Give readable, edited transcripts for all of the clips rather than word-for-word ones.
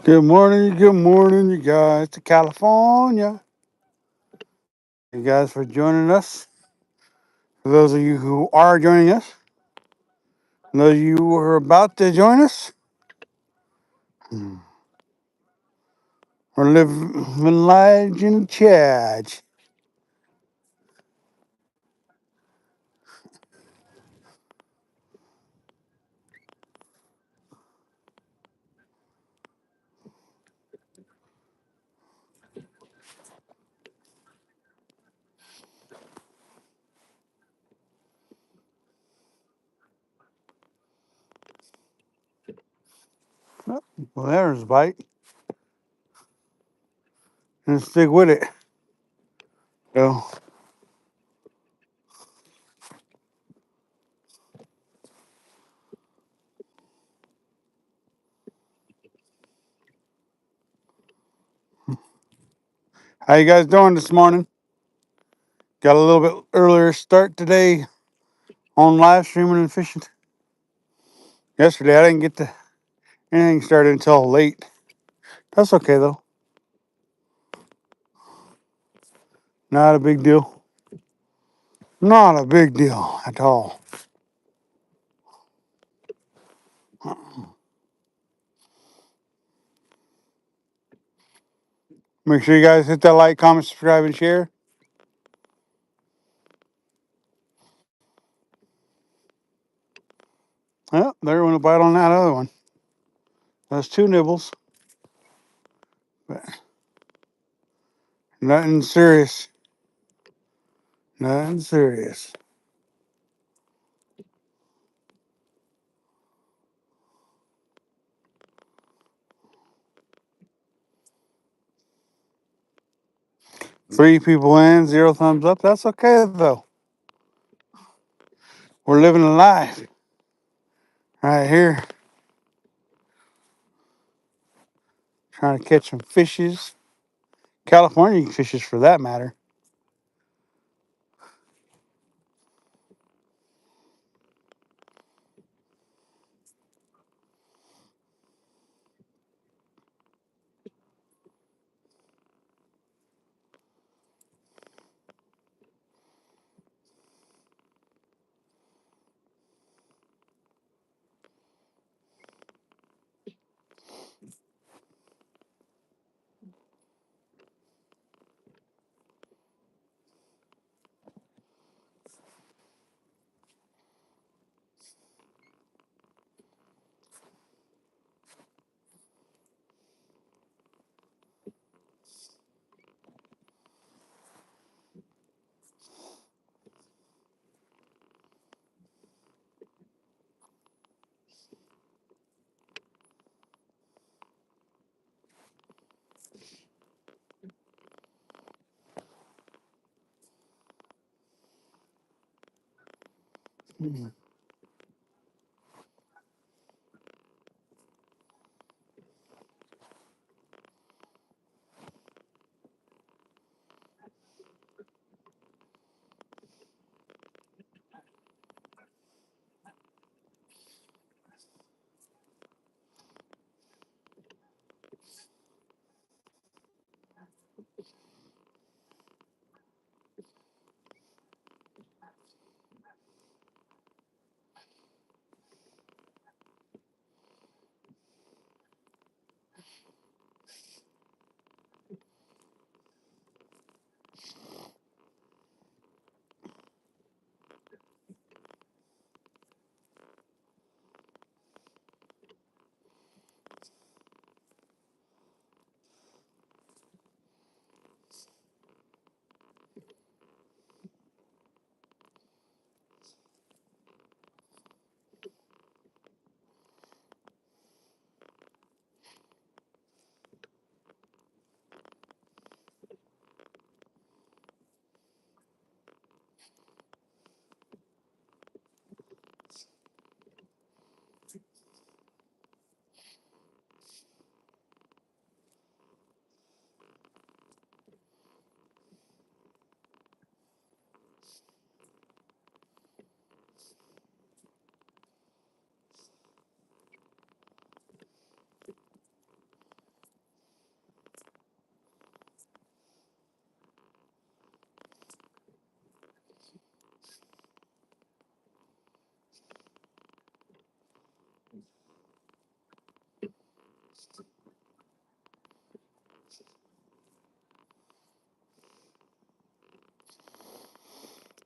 Good morning, you guys to California. You guys for joining us. For those of you who are joining us, and those of you who are about to join us, we're living live in charge. Well, there's a bite. And stick with it. So, how you guys doing this morning? Got a little bit earlier start today on live streaming and fishing. Yesterday I didn't get anything started until late. That's okay though. Not a big deal. Not a big deal at all. Make sure you guys hit that like, comment, subscribe, and share. Well, there went a bite on that other one. That's two nibbles, but nothing serious. Nothing serious. Three people in, zero thumbs up. That's okay though. We're living a life right here. Trying to catch some fishes. California fishes for that matter.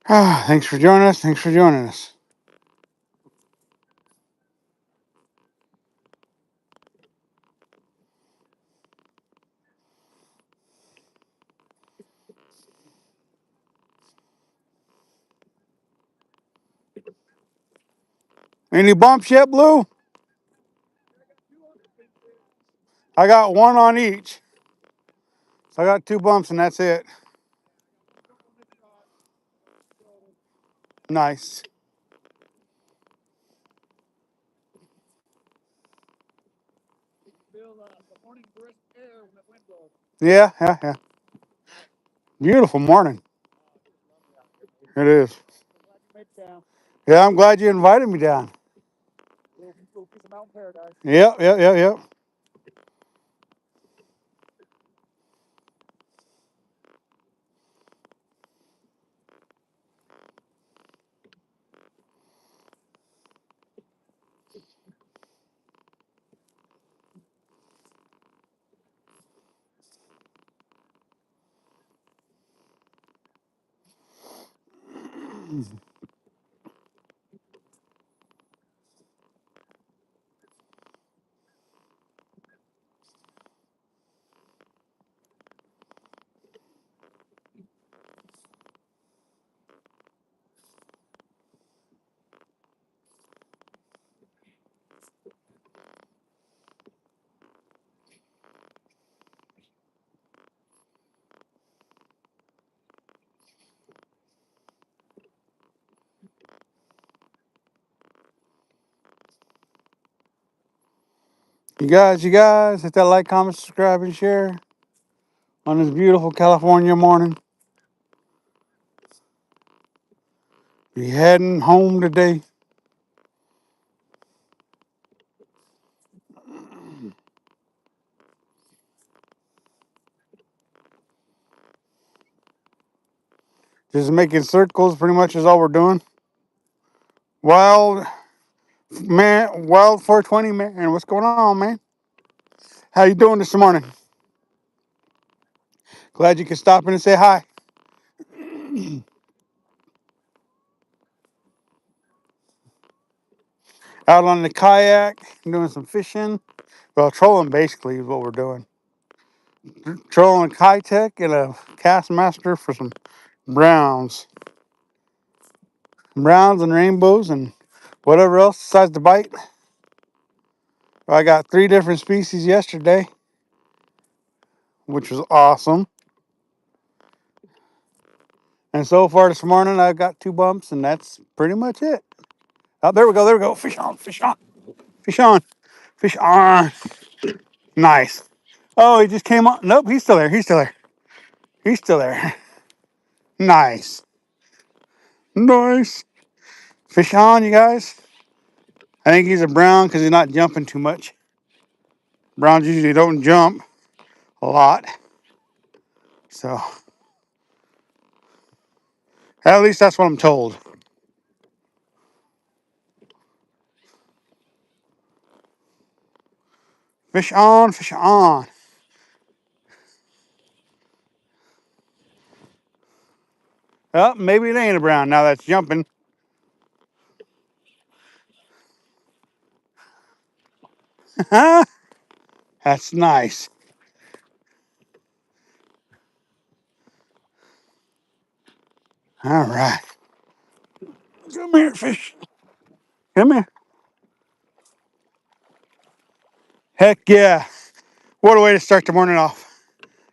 Thanks for joining us. Thanks for joining us. Any bumps yet, Blue? I got one on each. So I got 2 bumps and that's it. Nice. Yeah, yeah, yeah. Beautiful morning. It is. Yeah, I'm glad you invited me down. Yep, yep, yep, yep. You guys, hit that like, comment, subscribe, and share on this beautiful California morning. Be heading home today. Just making circles pretty much is all we're doing. Wild man, wild 420 man. What's going on, man? How you doing this morning? Glad you could stop in and say hi. Out on the kayak, doing some fishing. Well, trolling basically is what we're doing. Trolling a Kitech and a Castmaster for some browns. Browns and rainbows and whatever else decides to bite. I got 3 different species yesterday, which was awesome. And so far this morning, I've got 2 bumps, and that's pretty much it. Oh, there we go, there we go. Fish on, fish on, fish on, fish on. Nice. Oh, he just came on. Nope, he's still there, he's still there. He's still there. Nice. Nice. Fish on, you guys. I think he's a brown because he's not jumping too much. Browns usually don't jump a lot. So, at least that's what I'm told. Fish on, fish on. Oh, maybe it ain't a brown now that's jumping. That's nice. All right. Come here, fish. Come here. Heck yeah. What a way to start the morning off.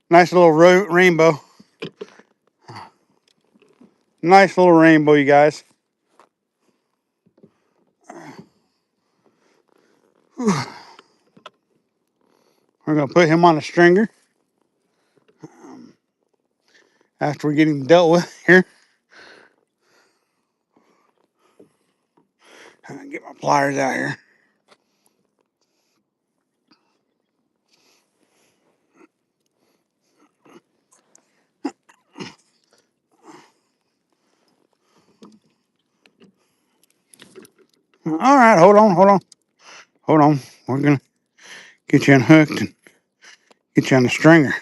Nice little rainbow. Nice little rainbow, you guys. Whew. We're going to put him on a stringer after we get him dealt with here. Get my pliers out here. All right, hold on, hold on. Hold on. We're going to get you unhooked and get you on the stringer.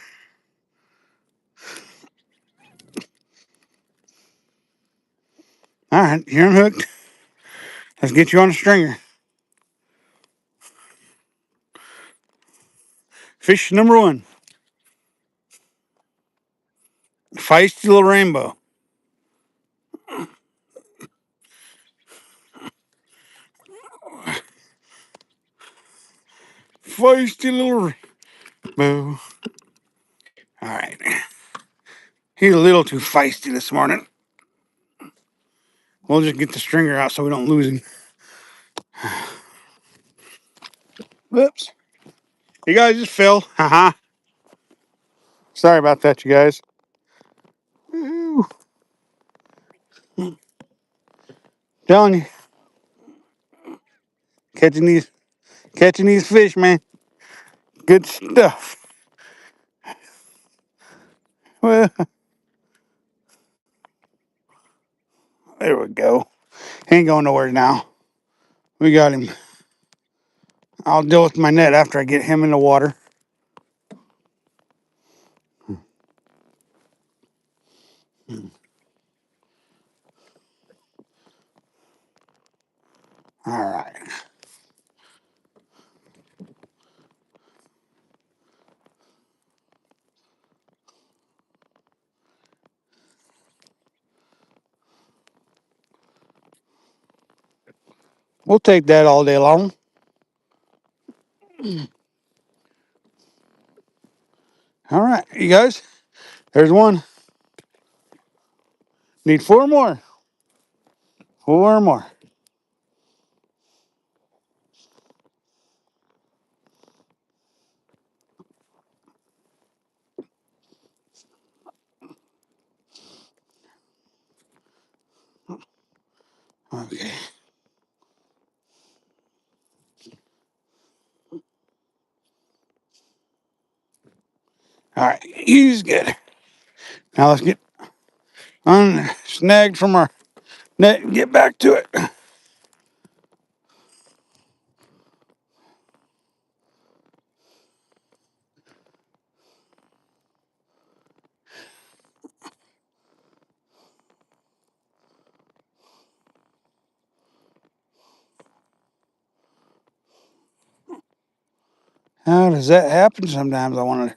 All right, you're unhooked. Let's get you on a stringer. Fish number one. Feisty little rainbow. Feisty little rainbow. All right. He's a little too feisty this morning. We'll just get the stringer out so we don't lose him. Whoops. You guys just fell. Haha. Sorry about that, you guys. Woo-hoo. Telling you, catching these fish, man. Good stuff. Well, there we go. He ain't going nowhere now. We got him. I'll deal with my net after I get him in the water. All right. We'll take that all day long. All right, you guys. There's one. Need four more. Four more. Okay. All right. He's good. Now let's get unsnagged from our net and get back to it. How does that happen sometimes? I wonder.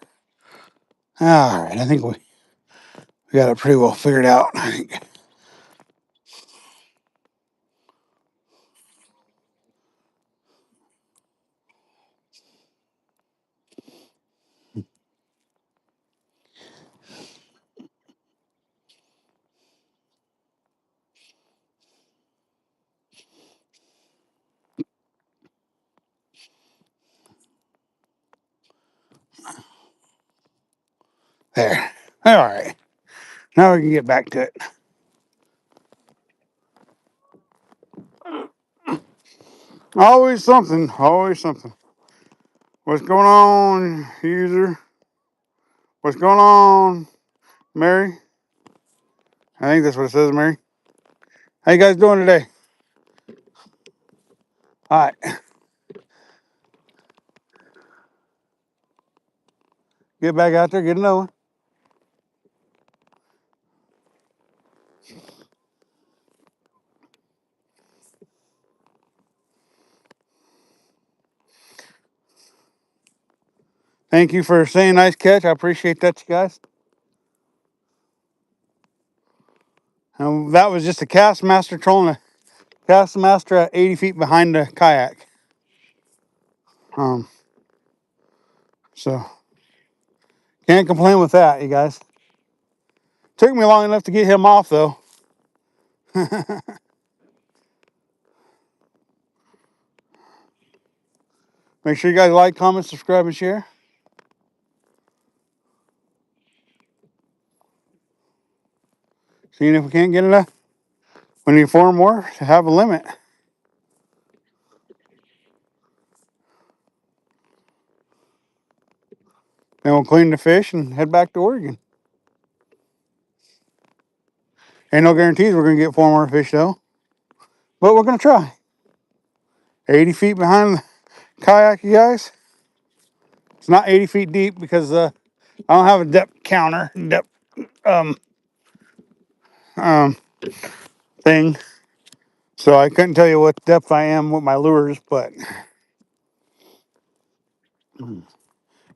All right. I think we got it pretty well figured out. I think. There. All right. Now we can get back to it. Always something. Always something. What's going on, user? What's going on, Mary? I think that's what it says, Mary. How you guys doing today? All right. Get back out there, get another one. Thank you for saying nice catch. I appreciate that, you guys. And that was just a cast master trolling a cast master at 80 feet behind the kayak. Um, so can't complain with that, you guys. Took me long enough to get him off, though. Make sure you guys like, comment, subscribe, and share. Seeing if we can't get enough. We need four more to have a limit. Then we'll clean the fish and head back to Oregon. Ain't no guarantees we're going to get four more fish, though. But we're going to try. 80 feet behind the kayak, you guys. It's not 80 feet deep because I don't have a depth counter, depth um, thing. So I couldn't tell you what depth I am with my lures, but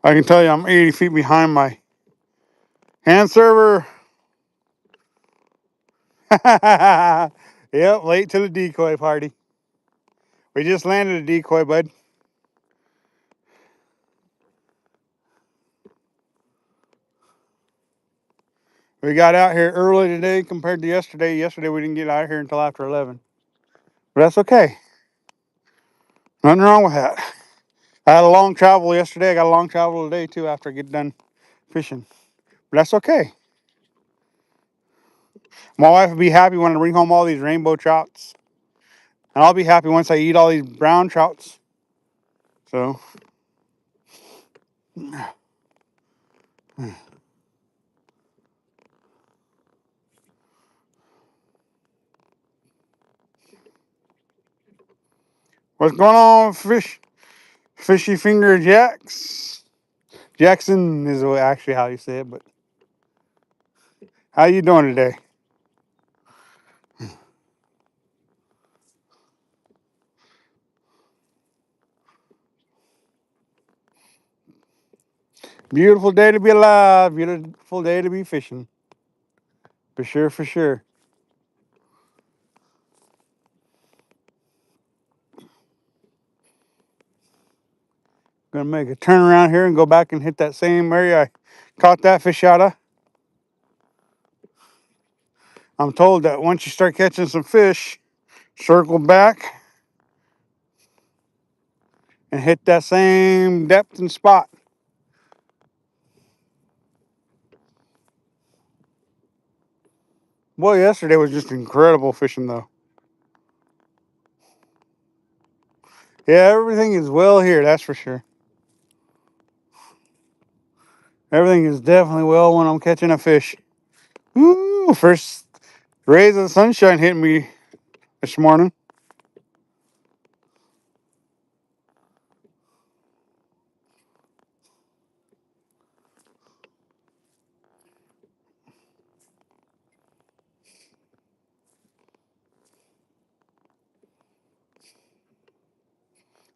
I can tell you I'm 80 feet behind my hand server. Yep, late to the decoy party. We just landed a decoy, bud. We got out here early today compared to yesterday. Yesterday we didn't get out here until after 11. But that's okay. Nothing wrong with that. I had a long travel yesterday. I got a long travel today too after I get done fishing. But that's okay. My wife will be happy when I bring home all these rainbow trouts. And I'll be happy once I eat all these brown trouts. So, what's going on, Fishy Finger Jacks? Jackson is actually how you say it, but how you doing today? Beautiful day to be alive. Beautiful day to be fishing. For sure, for sure. Gonna make a turn around here and go back and hit that same area I caught that fish out of. I'm told that once you start catching some fish, circle back and hit that same depth and spot. Boy, yesterday was just incredible fishing though. Yeah, everything is well here, that's for sure. Everything is definitely well when I'm catching a fish. Woo, first rays of the sunshine hit me this morning.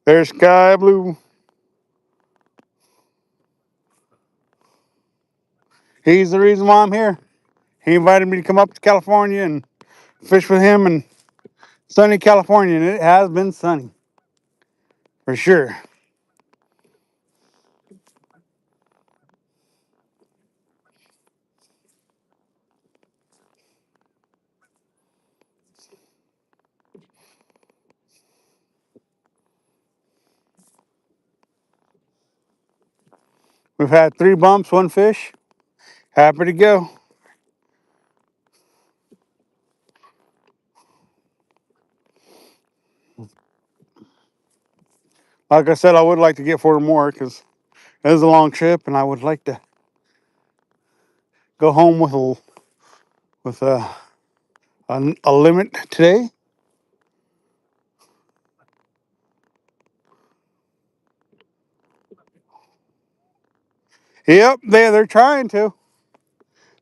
There's Sky Blue. He's the reason why I'm here. He invited me to come up to California and fish with him in sunny California, and it has been sunny. For sure. We've had 3 bumps, 1 fish. Happy to go. Like I said, I would like to get 4 more because it is a long trip, and I would like to go home with a limit today. Yep, they're trying to.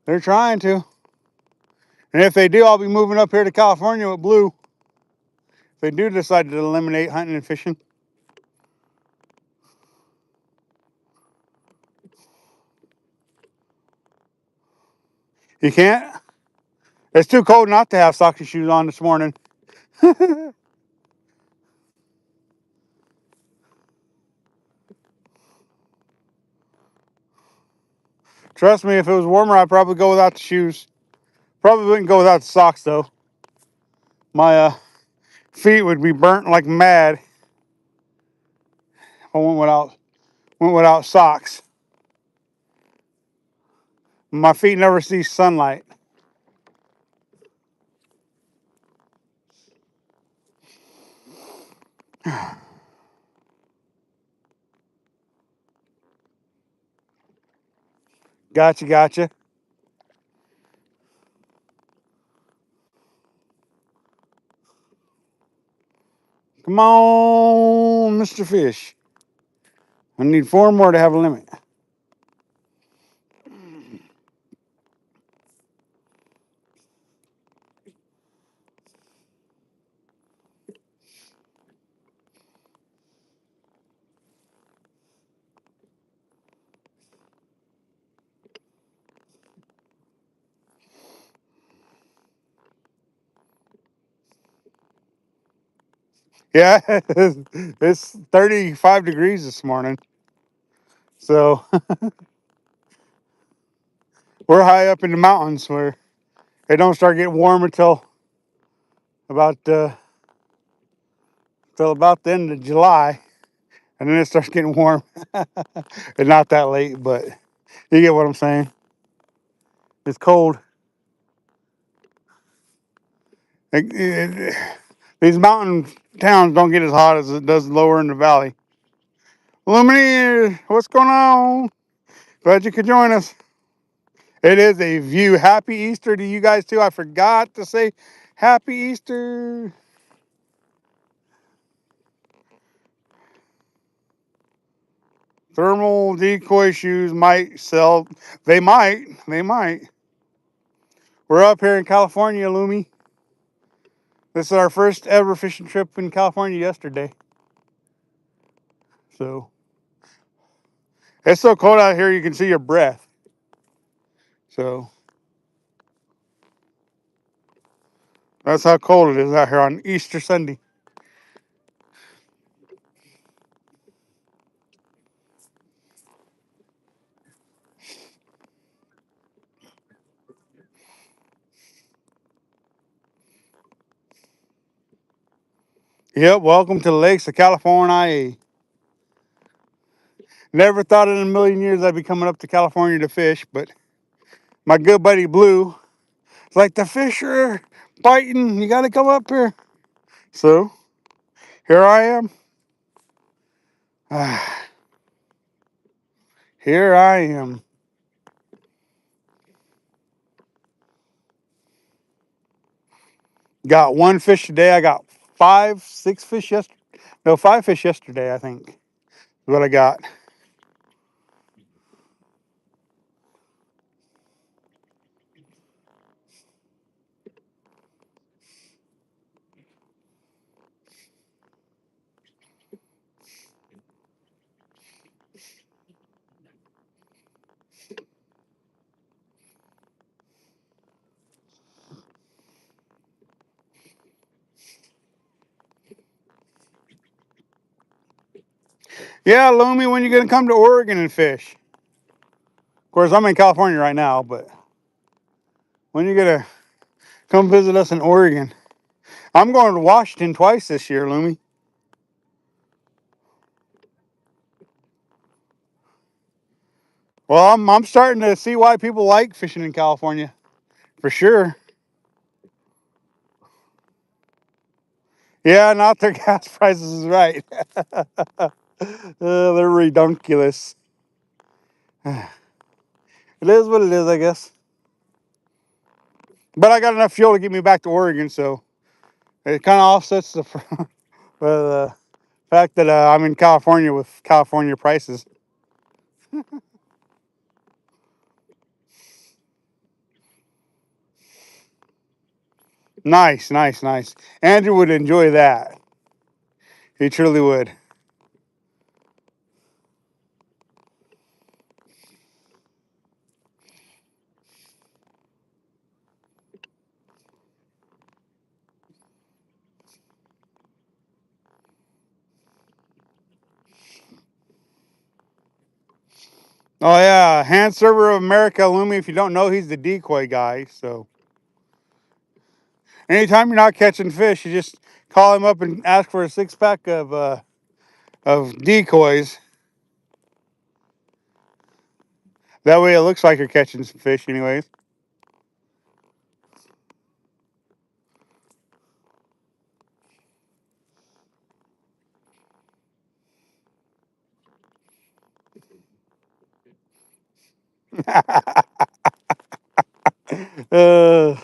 They're trying to. And if they do, I'll be moving up here to California with Blue. If they do decide to eliminate hunting and fishing. You can't? It's too cold not to have soccer shoes on this morning. Trust me, if it was warmer, I'd probably go without the shoes. Probably wouldn't go without the socks, though. My feet would be burnt like mad if I went without socks. My feet never see sunlight. Gotcha, gotcha. Come on, Mr. Fish. I need 4 more to have a limit. Yeah, it's 35 degrees this morning. So we're high up in the mountains where it don't start getting warm about uh, until about the end of July, and then it starts getting warm. It's not that late, but you get what I'm saying. It's cold. These mountain towns don't get as hot as it does lower in the valley. Lumini, what's going on? Glad you could join us. It is a view. Happy Easter to you guys too. I forgot to say Happy Easter. Thermal decoy shoes might sell. They might. They might. We're up here in California, Lumi. This is our first ever fishing trip in California yesterday. So it's so cold out here you can see your breath. So that's how cold it is out here on Easter Sunday. Yep, welcome to the lakes of California. Never thought in a million years I'd be coming up to California to fish, but my good buddy Blue, it's like the fish are biting. You got to come up here. So here I am. Here I am. Got one fish today. I got 6 fish yesterday. No, 5 fish yesterday, I think, is what I got. Yeah, Lumi, when you going to come to Oregon and fish? Of course, I'm in California right now, but when you going to come visit us in Oregon? I'm going to Washington twice this year, Lumi. Well, I'm starting to see why people like fishing in California, for sure. Yeah, not their gas prices is right. They're redunculous. It is what it is, I guess. But I got enough fuel to get me back to Oregon, so it kind of offsets the fact that I'm in California with California prices. Nice, nice, nice. Andrew would enjoy that. He truly would. Oh yeah, hand server of America, Lumi. If you don't know, he's the decoy guy. So anytime you're not catching fish, you just call him up and ask for a 6-pack of decoys. That way, it looks like you're catching some fish, anyways. uh,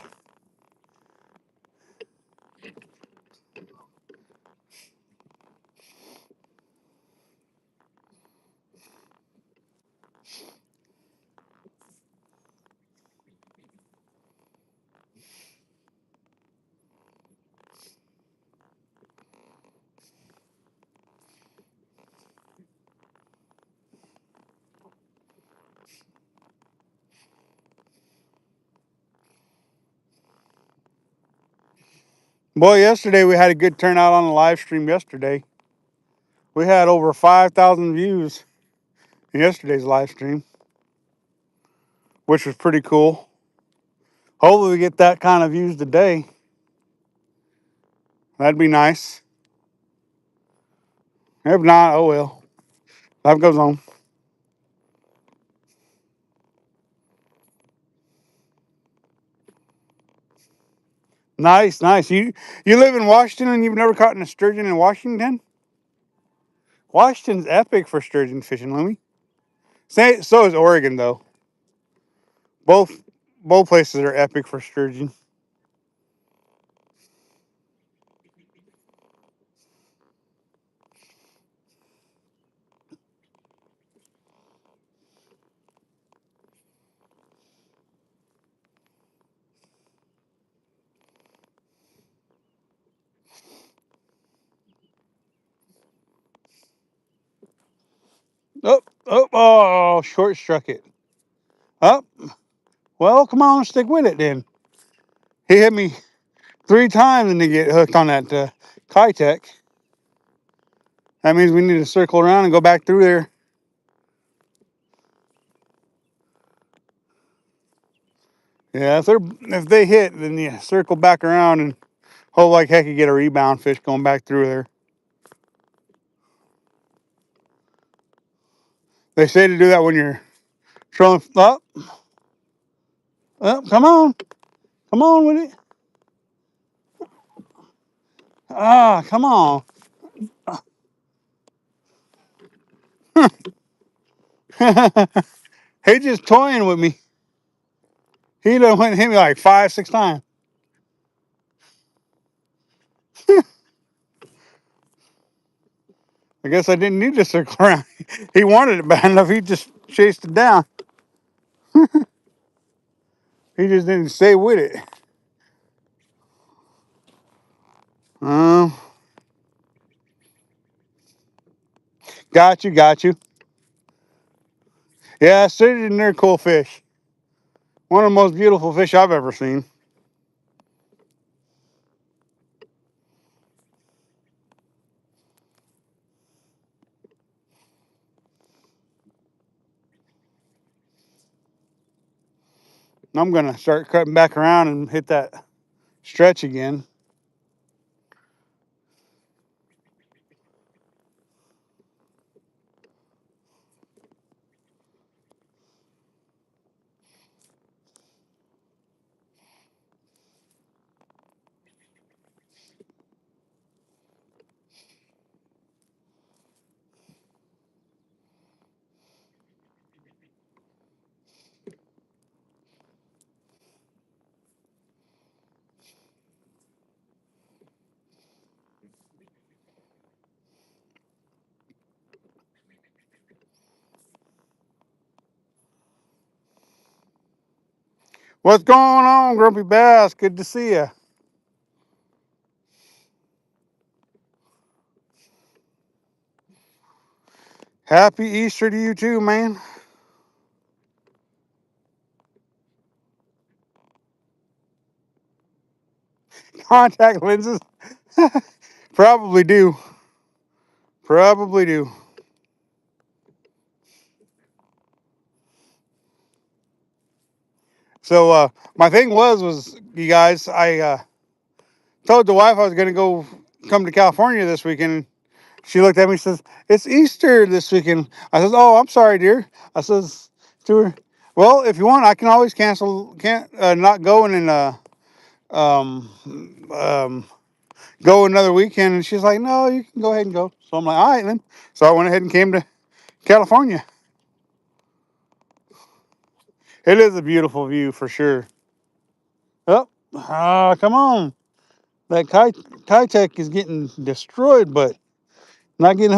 Boy, yesterday we had a good turnout on the live stream yesterday. We had over 5,000 views in yesterday's live stream, which was pretty cool. Hopefully we get that kind of views today. That'd be nice. If not, oh well. Life goes on. Nice, nice. You live in Washington and you've never caught a sturgeon in Washington? Washington's epic for sturgeon fishing, Lemmy. Say so is Oregon though. Both both places are epic for sturgeon. Oh, oh, short struck it. Up. Oh, well, come on, stick with it then. He hit me 3 times and to get hooked on that Kitech. That means we need to circle around and go back through there. Yeah, if they hit, then you circle back around and hope like heck you get a rebound fish going back through there. They say to do that when you're trolling. Come on with it. Come on. He just toying with me. He done went and hit me like 5, 6 times. I guess I didn't need to circle around. He wanted it bad enough. He just chased it down. He just didn't stay with it. Um, got you. Yeah, sturgeon, they're cool fish. One of the most beautiful fish I've ever seen. I'm gonna start cutting back around and hit that stretch again. What's going on, Grumpy Bass? Good to see you. Happy Easter to you too, man. Contact lenses? Probably do. Probably do. So my thing was you guys, I told the wife I was gonna go come to California this weekend. She looked at me and says, "It's Easter this weekend." I says, "Oh, I'm sorry, dear." I says to her, "Well, if you want, I can always cancel, can't not go and um go another weekend." And she's like, "No, you can go ahead and go." So I'm like, "All right then." So I went ahead and came to California. It is a beautiful view for sure. Oh, come on. That Kitech is getting destroyed, but not getting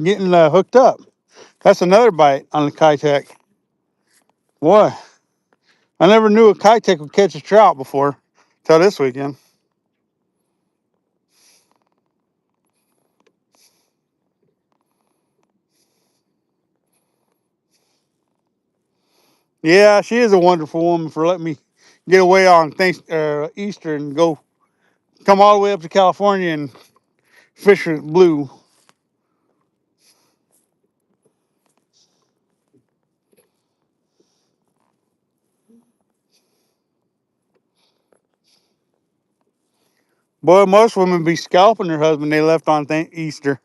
getting hooked up. That's another bite on the Kitech. Boy, I never knew a Kitech would catch a trout before till this weekend. Yeah, she is a wonderful woman for letting me get away on Easter and go come all the way up to California and fish with blue. Boy, most women be scalping their husband they left on Easter.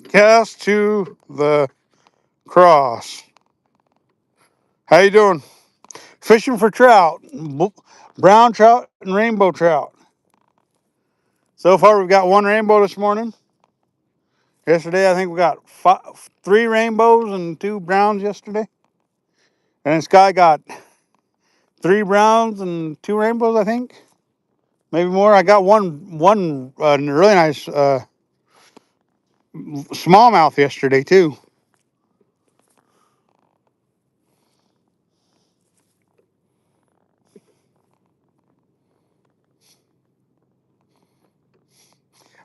Cast to the cross. How you doing? Fishing for trout, brown trout and rainbow trout. So far, we've got one rainbow this morning. Yesterday, I think we got three rainbows and two browns yesterday. And Sky got three browns and two rainbows, I think. Maybe more. I got one really nice smallmouth yesterday too.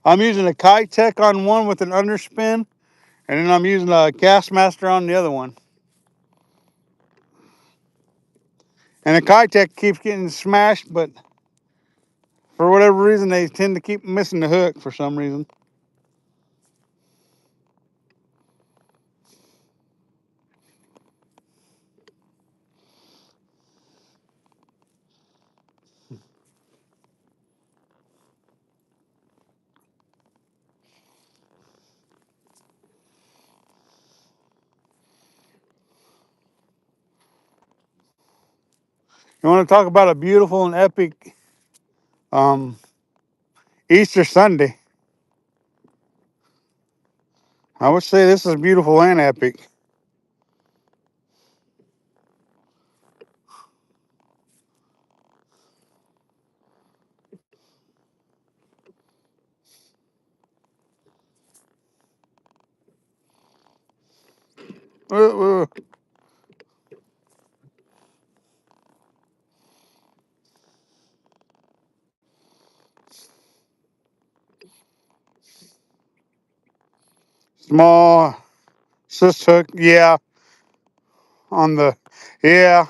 I'm using a Kitech on one with an underspin, and then I'm using a Castmaster on the other one. And the Kitech keeps getting smashed, but for whatever reason, they tend to keep missing the hook for some reason. You want to talk about a beautiful and epic um, Easter Sunday? I would say this is beautiful and epic. Uh, uh, Small cyst hook, yeah. On the, yeah,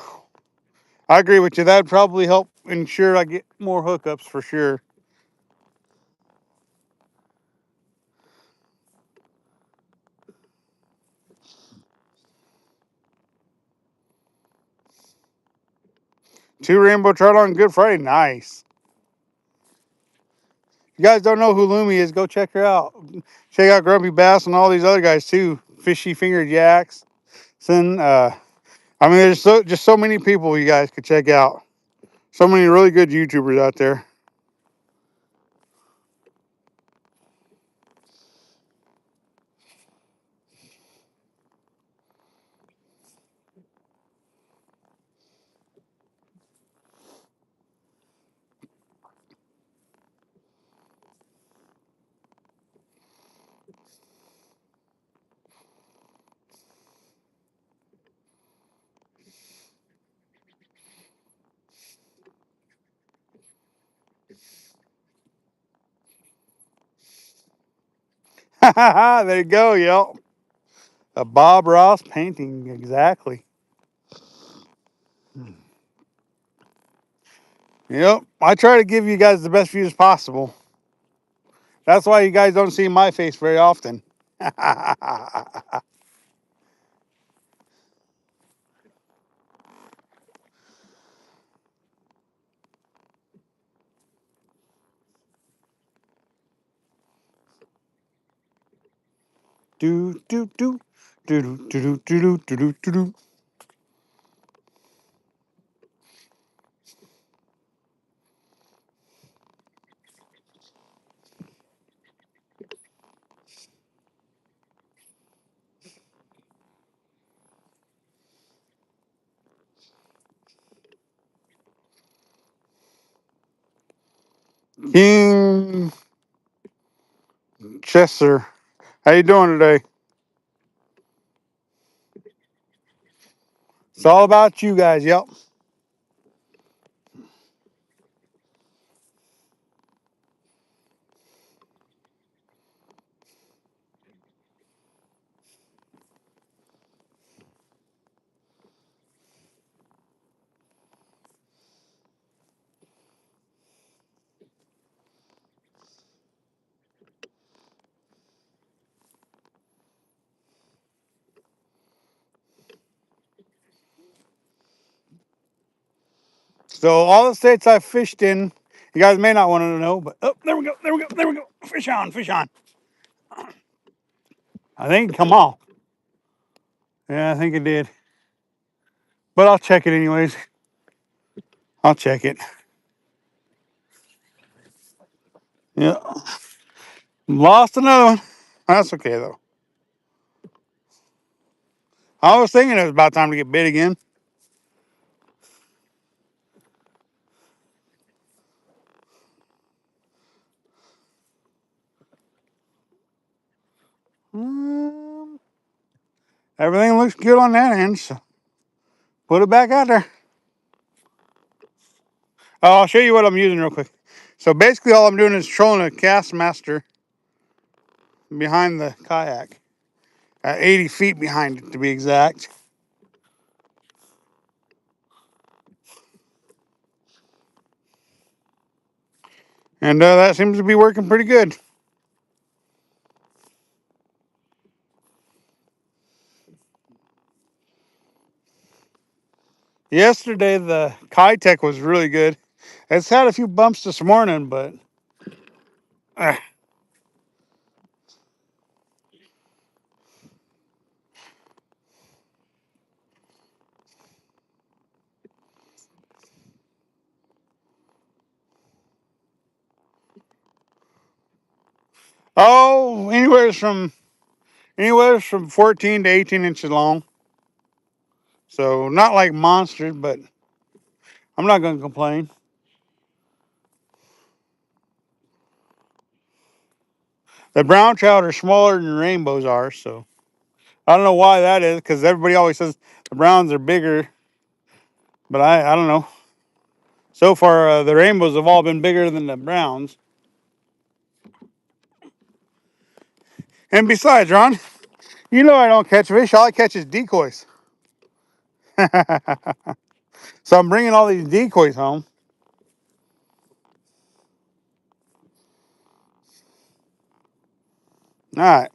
I agree with you. That'd probably help ensure I get more hookups for sure. Two rainbow trout on Good Friday, nice. If you guys don't know who Lumi is, go check her out. Check out Grumpy Bass and all these other guys too. Fishy Finger Jacks. I mean, there's just so many people you guys could check out. So many really good YouTubers out there. There you go, yep. A Bob Ross painting, exactly. Yep. I try to give you guys the best views possible. That's why you guys don't see my face very often. do do do do do do do do do do do. King Chester. How you doing today? It's all about you guys. Yep. So all the states I've fished in, you guys may not want to know, but oh, there we go, there we go, there we go. Fish on, fish on. I think it come off. Yeah, I think it did. But I'll check it anyways. I'll check it. Yeah. Lost another one. That's okay though. I was thinking it was about time to get bit again. Um, Everything looks good on that end, so put it back out there. Oh, I'll show you what I'm using real quick. So basically all I'm doing is trolling a cast master behind the kayak. 80 feet behind it to be exact. And that seems to be working pretty good. Yesterday, the Kitech was really good. It's had a few bumps this morning, but... Uh, oh, anywhere from 14 to 18 inches long. So not like monsters, but I'm not going to complain. The brown trout are smaller than rainbows are, so I don't know why that is, because everybody always says the browns are bigger, but I don't know. So far, the rainbows have all been bigger than the browns. And besides, Ron, you know I don't catch fish. All I catch is decoys. So I'm bringing all these decoys home. All right.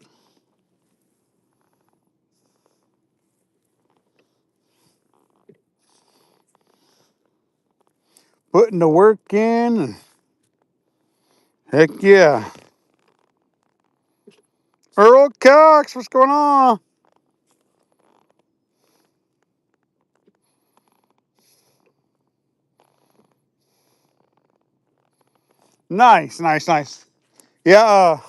Putting the work in. Heck yeah. Earl Cox, what's going on? Nice, nice, nice. Yeah,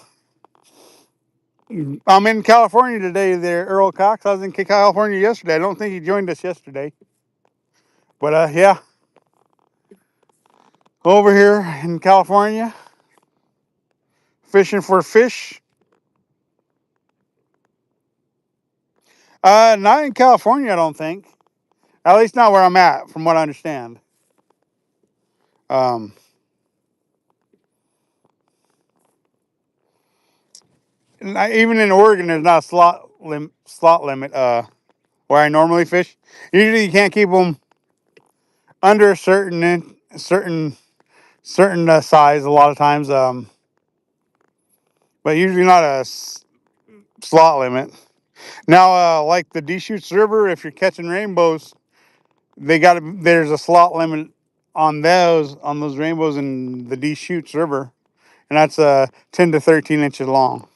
I'm in California today there, Earl Cox. I was in California yesterday. I don't think he joined us yesterday. But yeah, over here in California, fishing for fish. Not in California, I don't think. At least not where I'm at, from what I understand. Um, Even in Oregon, there's not a slot limit. Where I normally fish, usually you can't keep them under a certain size a lot of times. But usually not a slot limit. Now, like the Deschutes River, if you're catching rainbows, there's a slot limit on those rainbows in the Deschutes River, and that's 10 to 13 inches long.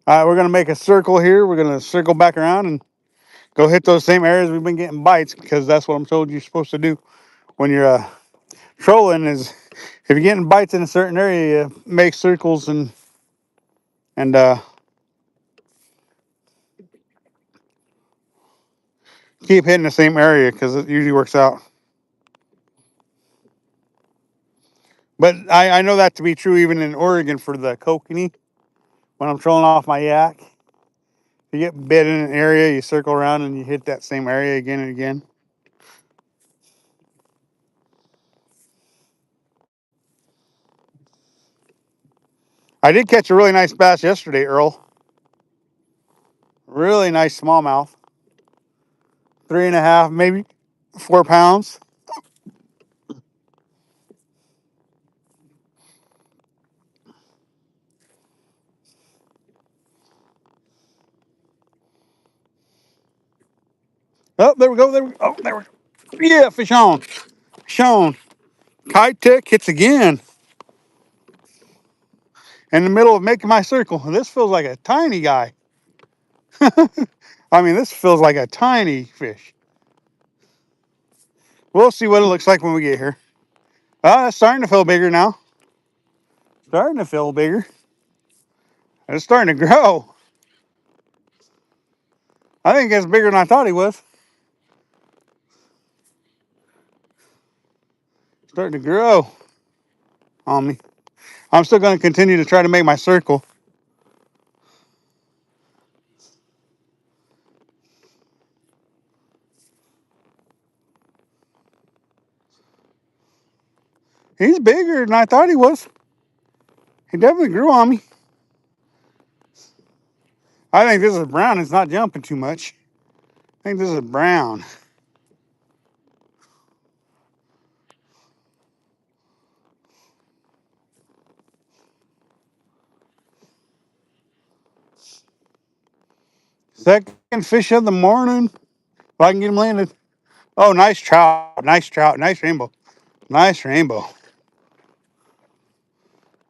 All right, we're gonna make a circle here. We're gonna circle back around and go hit those same areas we've been getting bites, because that's what I'm told you're supposed to do when you're trolling. Is if you're getting bites in a certain area, you make circles and keep hitting the same area because it usually works out. But I know that to be true even in Oregon for the kokanee. When I'm trolling off my yak, you get bit in an area, you circle around and you hit that same area again and again. I did catch a really nice bass yesterday, Earl. Really nice smallmouth. 3.5, maybe 4 pounds. Oh, there we go. There we go. Oh, there we go. Yeah, fish on. Fish on. Kite tick hits again. In the middle of making my circle. This feels like a tiny guy. I mean, this feels like a tiny fish. We'll see what it looks like when we get here. Oh, it's starting to feel bigger now. Starting to feel bigger. It's starting to grow. I think it's bigger than I thought he was. Starting to grow on me. I'm still going to continue to try to make my circle. He's bigger than I thought he was. He definitely grew on me. I think this is brown. It's not jumping too much. I think this is brown. Second fish of the morning. If I can get him landed. Oh, nice trout. Nice trout. Nice rainbow. Nice rainbow.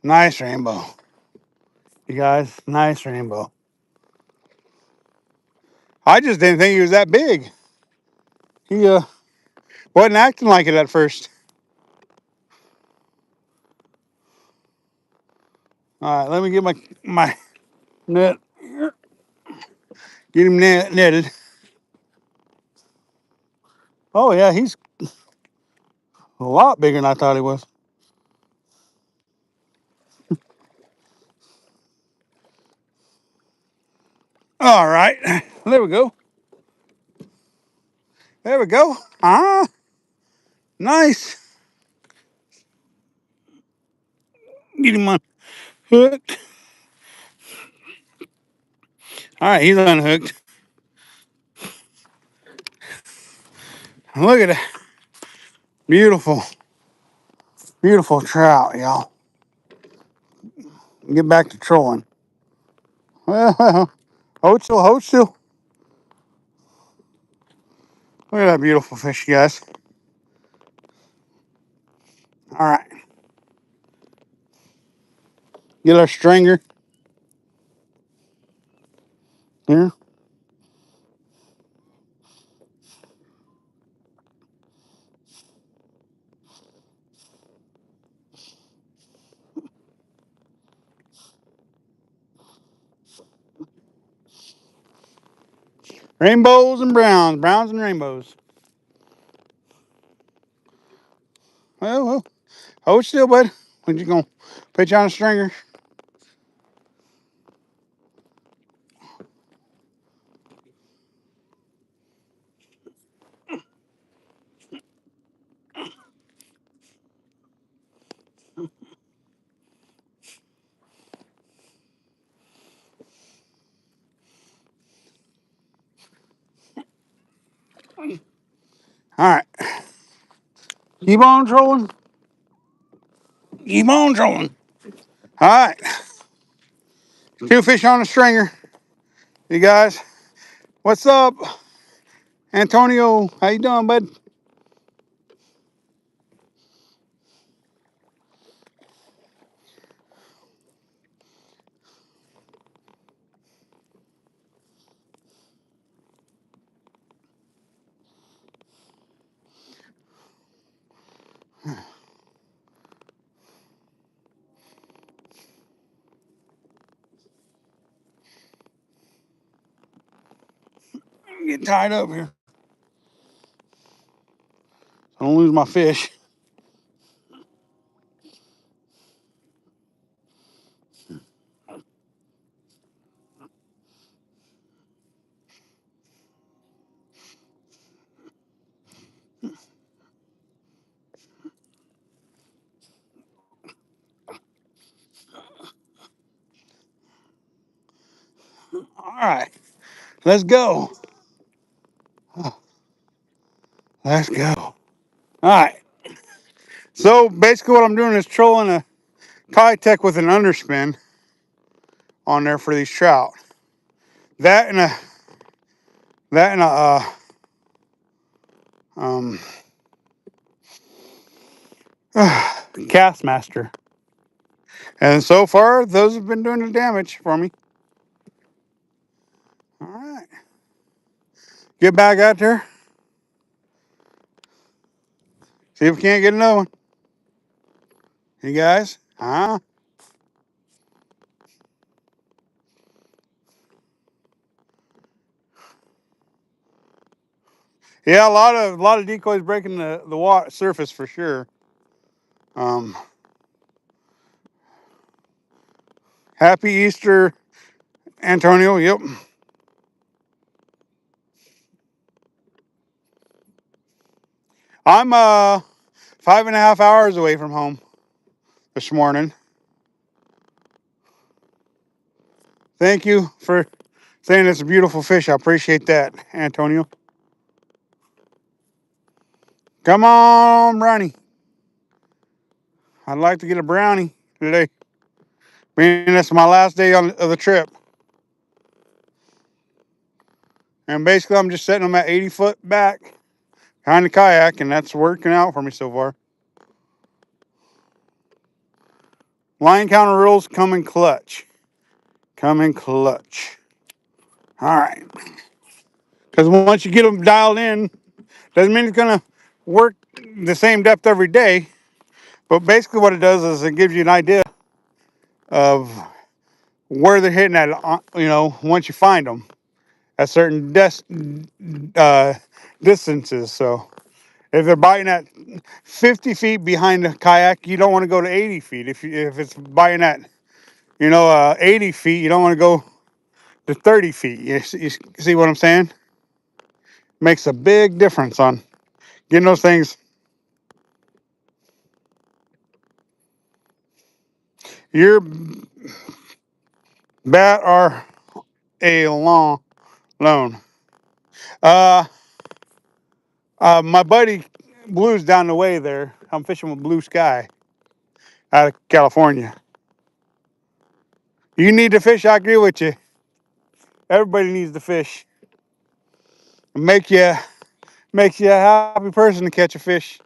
Nice rainbow. You guys, nice rainbow. I just didn't think he was that big. He wasn't acting like it at first. All right, let me get my net. Get him netted. Oh yeah, he's a lot bigger than I thought he was. All right, there we go. There we go. Ah, nice. Get him unhooked. All right, he's unhooked. Look at that. Beautiful, beautiful trout, y'all. Get back to trolling. Well, hold still, hold still. Look at that beautiful fish, you guys. All right. Get our stringer here. Rainbows and browns, browns and rainbows. Well, hold still, bud. When you gonna put you on a stringer? All right. Keep on trolling. Keep on trolling. All right. 2 fish on a stringer. You guys. What's up? Antonio, how you doing, bud? I'm getting tied up here. Don't lose my fish. All right, let's go. Let's go. All right. So basically, what I'm doing is trolling a Kitech with an underspin on there for these trout. That and a that and a um Castmaster. And so far, those have been doing the damage for me. All right. Get back out there. See if we can't get another one. You guys? Huh? Yeah, a lot of decoys breaking the water surface for sure. Um, Happy Easter, Antonio. Yep. I'm 5.5 hours away from home this morning. Thank you for saying it's a beautiful fish. I appreciate that, Antonio. Come on, brownie. I'd like to get a brownie today. Being that's my last day of the trip. And basically, I'm just setting them at 80 foot back behind the kayak, and that's working out for me so far. Line counter rules come in clutch. Come in clutch. All right. Because once you get them dialed in, doesn't mean it's going to work the same depth every day. But basically, what it does is it gives you an idea of where they're hitting at, once you find them at certain distances. So if they're biting at 50 feet behind the kayak, you don't want to go to 80 feet. If it's biting at 80 feet, you don't want to go to 30 feet. You see what I'm saying? Makes a big difference on getting those things. Your bat are a long loan. Uh, my buddy Blue's down the way there. I'm fishing with Blue Sky out of California. You need to fish. I agree with you. Everybody needs to fish. Make you Makes you a happy person to catch a fish.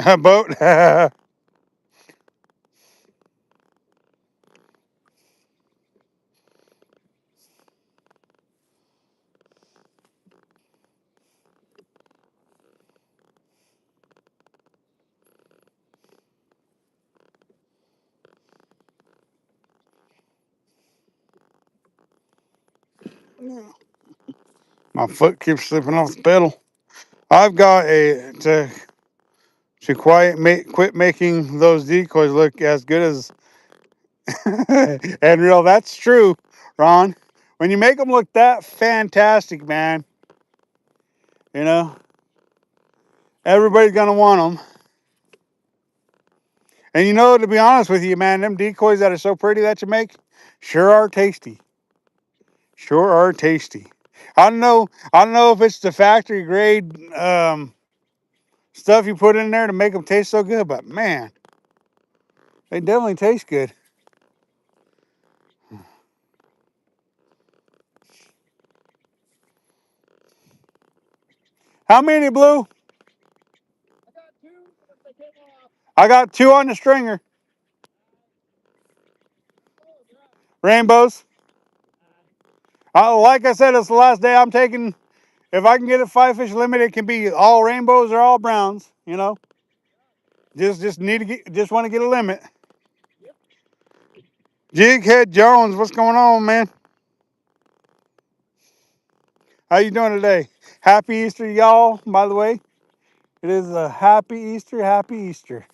A boat. My foot keeps slipping off the pedal. I've got to quit making those decoys look as good as and real. That's true, Ron. When you make them look that fantastic, man, you know everybody's gonna want them. And to be honest with you, man, them decoys that are so pretty that you make, Sure are tasty. Sure are tasty. I don't know if it's the factory grade stuff you put in there to make them taste so good, but man, they definitely taste good. How many, Blue? I got two on the stringer. Rainbows. Like I said, it's the last day I'm taking. If I can get a 5 fish limit, it can be all rainbows or all browns. You know, just need to get, just want to get a limit. Jighead Jones, what's going on, man? How you doing today? Happy Easter, y'all. By the way, it is a happy Easter. Happy Easter.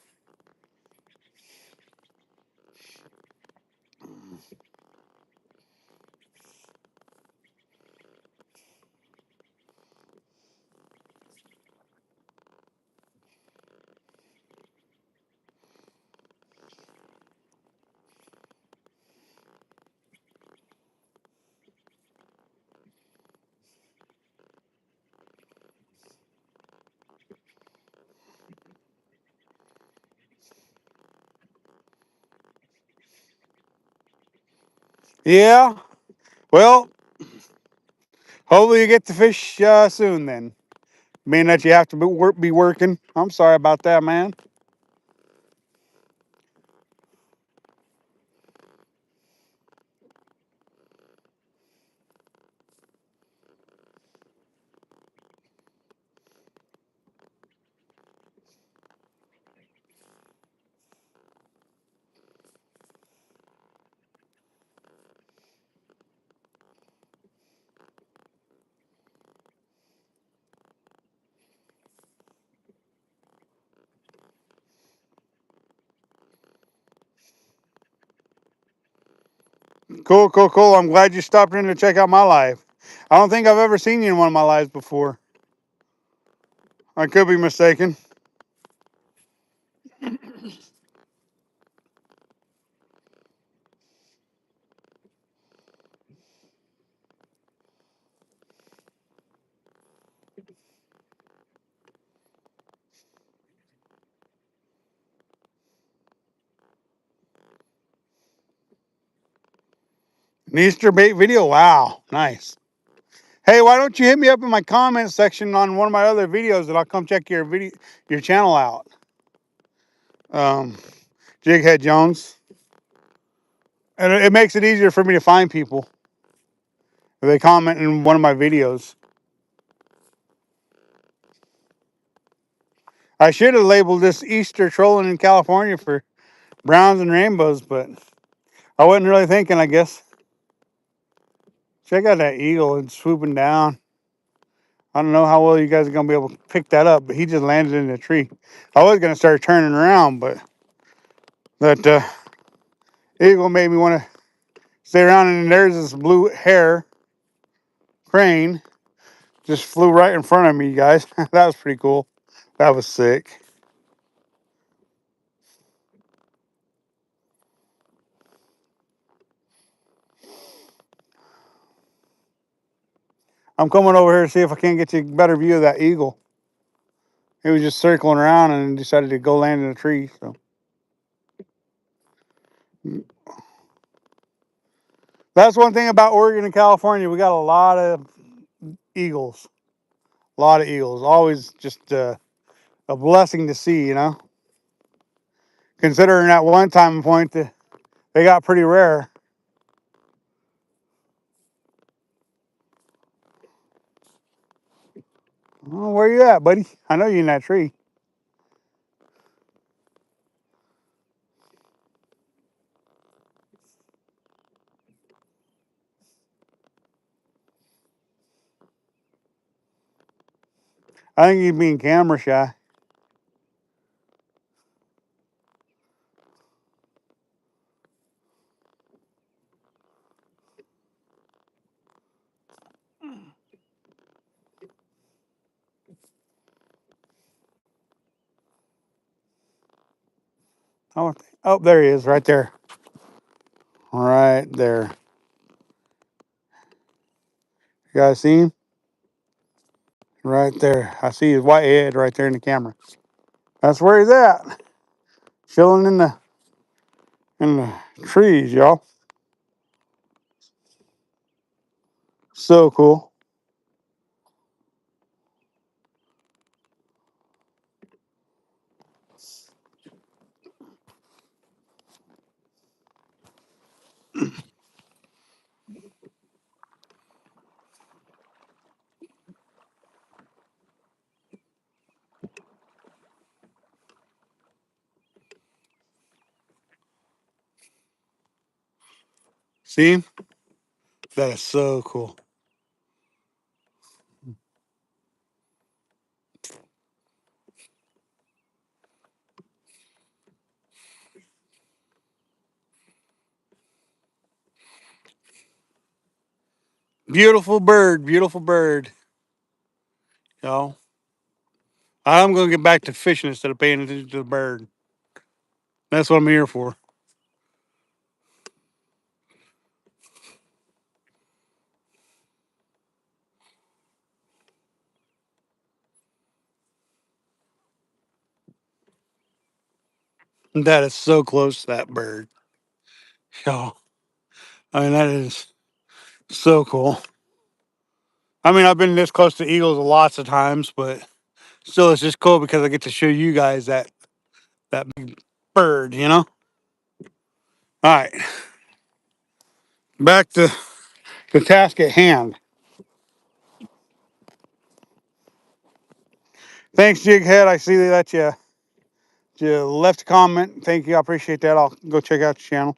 Yeah. Well, hopefully you get the fish soon. Then, being that you have to be working. I'm sorry about that, man. Cool, cool, cool. I'm glad you stopped in to check out my live. I don't think I've ever seen you in one of my lives before. I could be mistaken. An Easter bait video. Wow, nice. Hey, why don't you hit me up in my comment section on one of my other videos, and I'll come check your channel out. Um, Jighead Jones, and it makes it easier for me to find people if they comment in one of my videos. I should have labeled this Easter trolling in California for browns and rainbows, but I wasn't really thinking, I guess. Check out that eagle. It's swooping down. I don't know how well you guys are going to be able to pick that up, but he just landed in the tree. I was going to start turning around, but that eagle made me want to stay around. And there's this blue hare crane just flew right in front of me, you guys. That was pretty cool. That was sick. I'm coming over here to see if I can't get you a better view of that eagle. He was just circling around and decided to go land in a tree. So that's one thing about Oregon and California. We got a lot of eagles. A lot of eagles. Always just a blessing to see, you know. Considering at one time and point that they got pretty rare. Oh, where you at, buddy? I know you're in that tree. I think he's being camera shy. Oh, oh, there he is, right there. Right there. You guys see him? Right there. I see his white head right there in the camera. That's where he's at. Chilling in the trees, y'all. So cool. See him? That is so cool. Beautiful bird. Beautiful bird. Y'all. I'm going to get back to fishing instead of paying attention to the bird. That's what I'm here for. That is so close to that bird. Y'all. I mean, that is so cool. I mean, I've been this close to eagles lots of times, but still, it's just cool because I get to show you guys that big bird, you know? All right. Back to the task at hand. Thanks, Jighead. I see that you left a comment. Thank you. I appreciate that. I'll go check out your channel.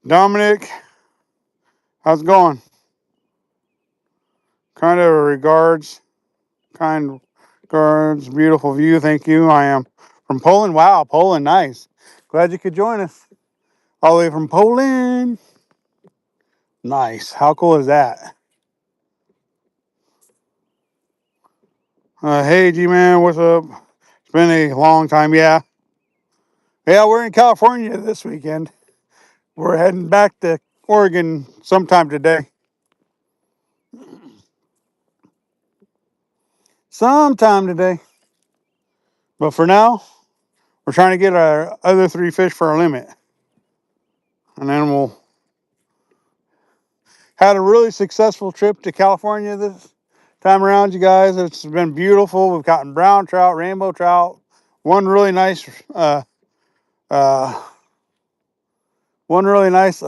Dominic, how's it going? Kind of regards. Kind regards. Beautiful view. Thank you. I am from Poland. Wow, Poland. Nice. Glad you could join us. All the way from Poland. Nice. How cool is that? Hey, G-Man. What's up? It's been a long time. Yeah. Yeah, we're in California this weekend. We're heading back to Oregon sometime today. Sometime today. But for now, we're trying to get our other 3 fish for our limit. And then we'll had a really successful trip to California this time around, you guys. It's been beautiful. We've gotten brown trout, rainbow trout, one really nice uh one really nice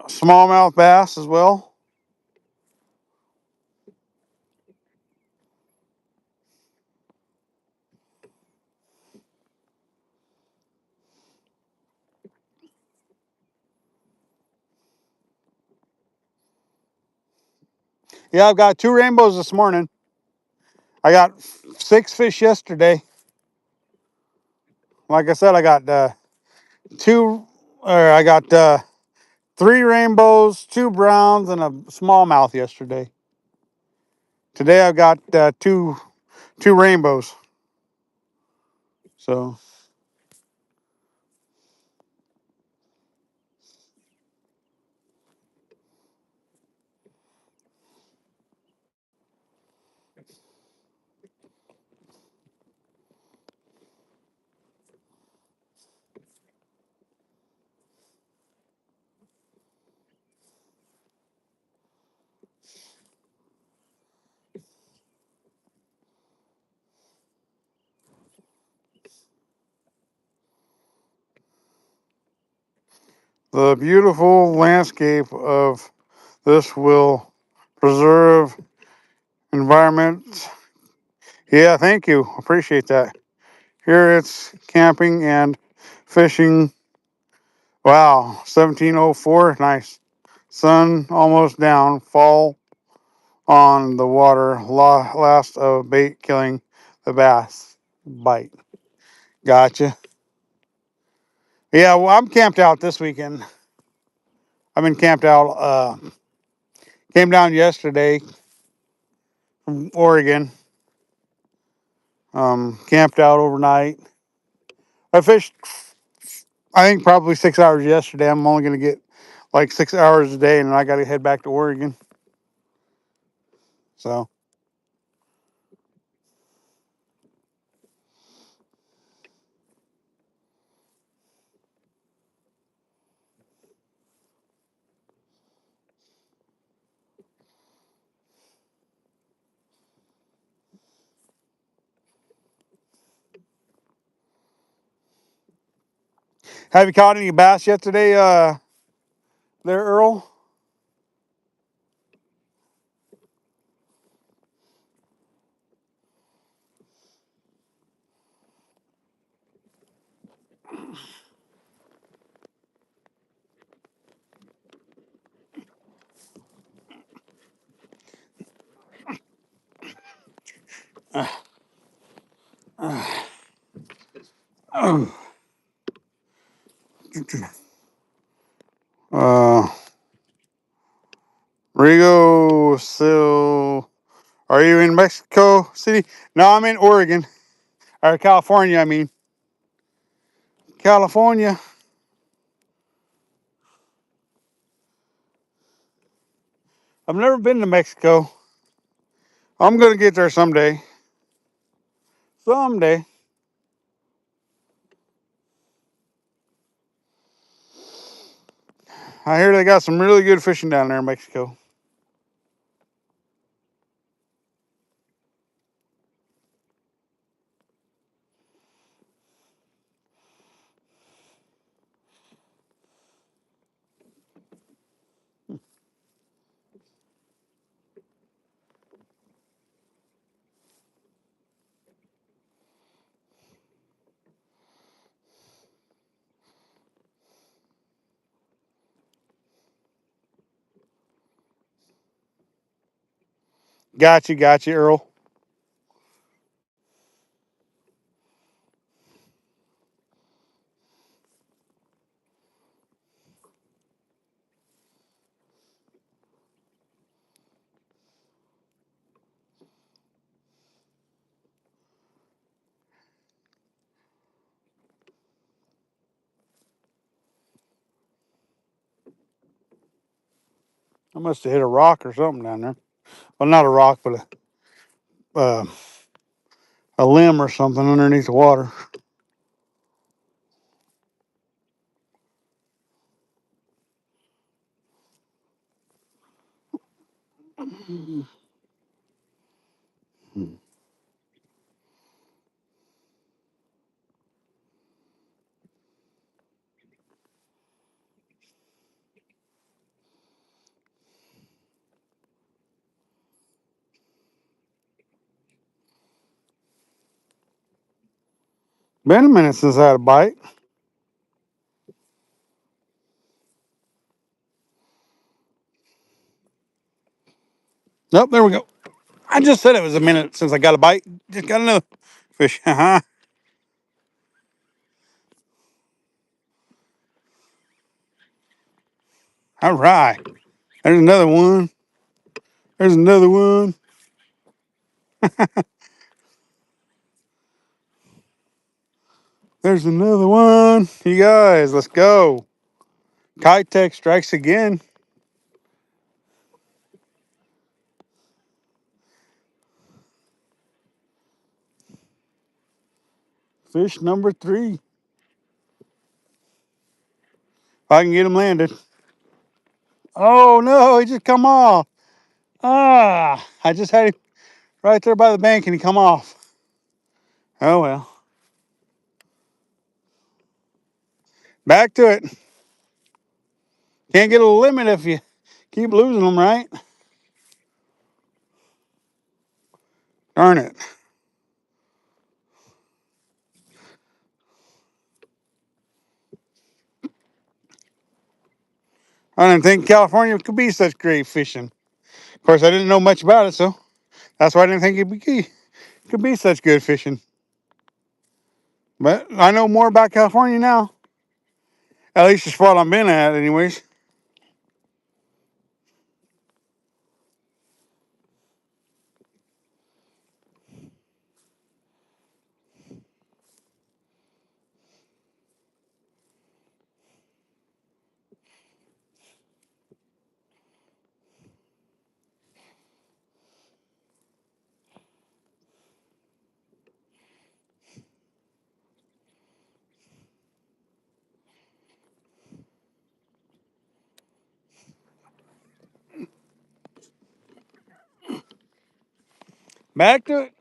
smallmouth bass as well. Yeah, I've got 2 rainbows this morning. I got 6 fish yesterday. Like I said, I got I got 3 rainbows, 2 browns, and a smallmouth yesterday. Today I've got two rainbows. So the beautiful landscape of this will preserve environment. Yeah, thank you. Appreciate that. Here it's camping and fishing. Wow, 1704. Nice. Sun almost down. Fall on the water. Last of bait killing the bass bite. Gotcha. Yeah, well, I'm camped out this weekend. I've been camped out. Came down yesterday from Oregon. Camped out overnight. I fished, I think, probably 6 hours yesterday. I'm only going to get like 6 hours a day, and I got to head back to Oregon. So, have you caught any bass yet today, there, Earl? Uh, Rigo, so are you in Mexico City? No, I'm in Oregon or California. I mean, California. I've never been to Mexico. I'm gonna get there someday. Someday. I hear they got some really good fishing down there in Mexico. Got you, Earl. I must have hit a rock or something down there. Well, not a rock, but uh, a limb or something underneath the water. Been a minute since I had a bite. Nope, there we go. I just said it was a minute since I got a bite. Just got another fish. All right. There's another one. There's another one. There's another one. You guys, let's go. Kitech strikes again. Fish number 3. If I can get him landed. Oh no, he just come off. I just had him right there by the bank and he come off. Oh well. Back to it. Can't get a limit if you keep losing them, right? Darn it. I didn't think California could be such great fishing. Of course, I didn't know much about it, so that's why I didn't think could be such good fishing. But I know more about California now. At least the spot I've been at, anyways. Back to it.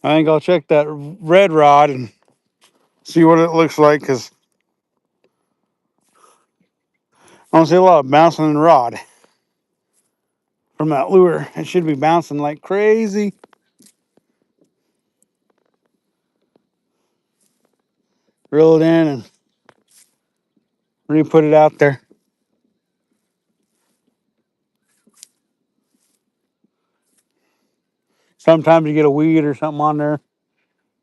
I think I'll check that red rod and see what it looks like, because I don't see a lot of bouncing in the rod from that lure. It should be bouncing like crazy. Reel it in and re-put it out there. Sometimes you get a weed or something on there.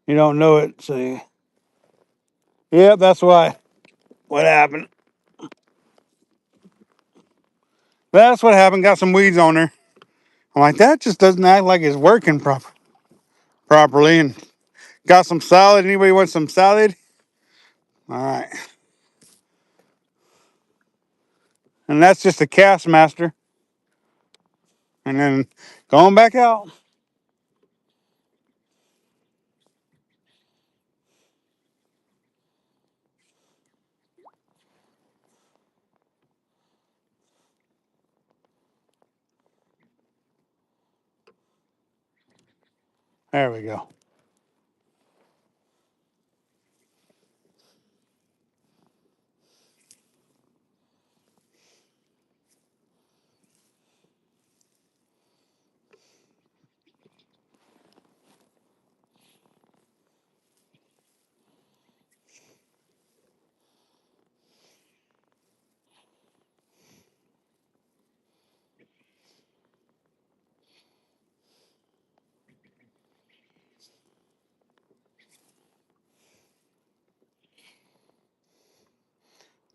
You don't know it. So, yep, that's why. What happened? That's what happened. Got some weeds on there. I'm like, that just doesn't act like it's working properly. And got some salad. Anybody want some salad? All right. And that's just a cast master. And then going back out. There we go.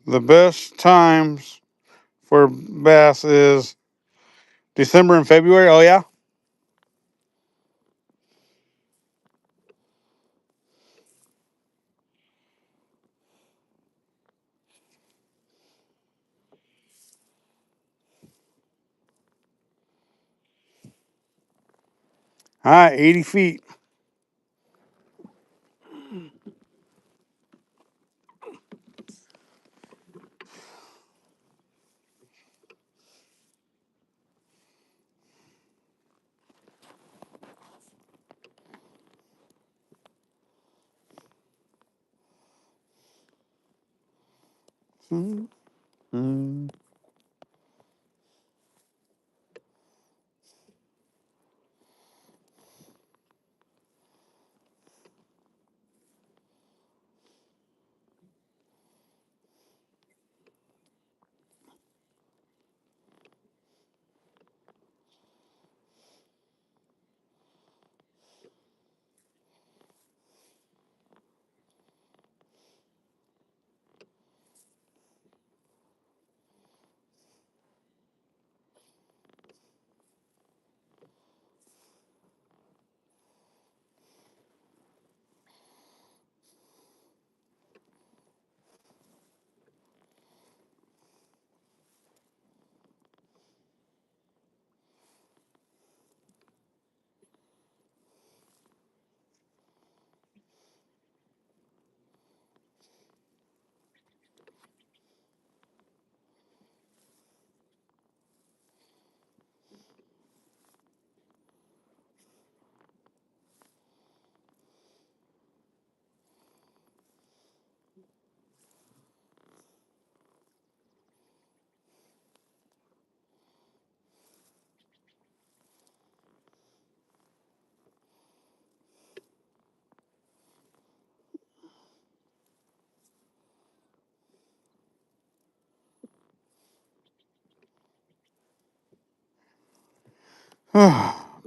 The best times for bass is December and February. Oh, yeah. All right, 80 feet. Mm-hmm.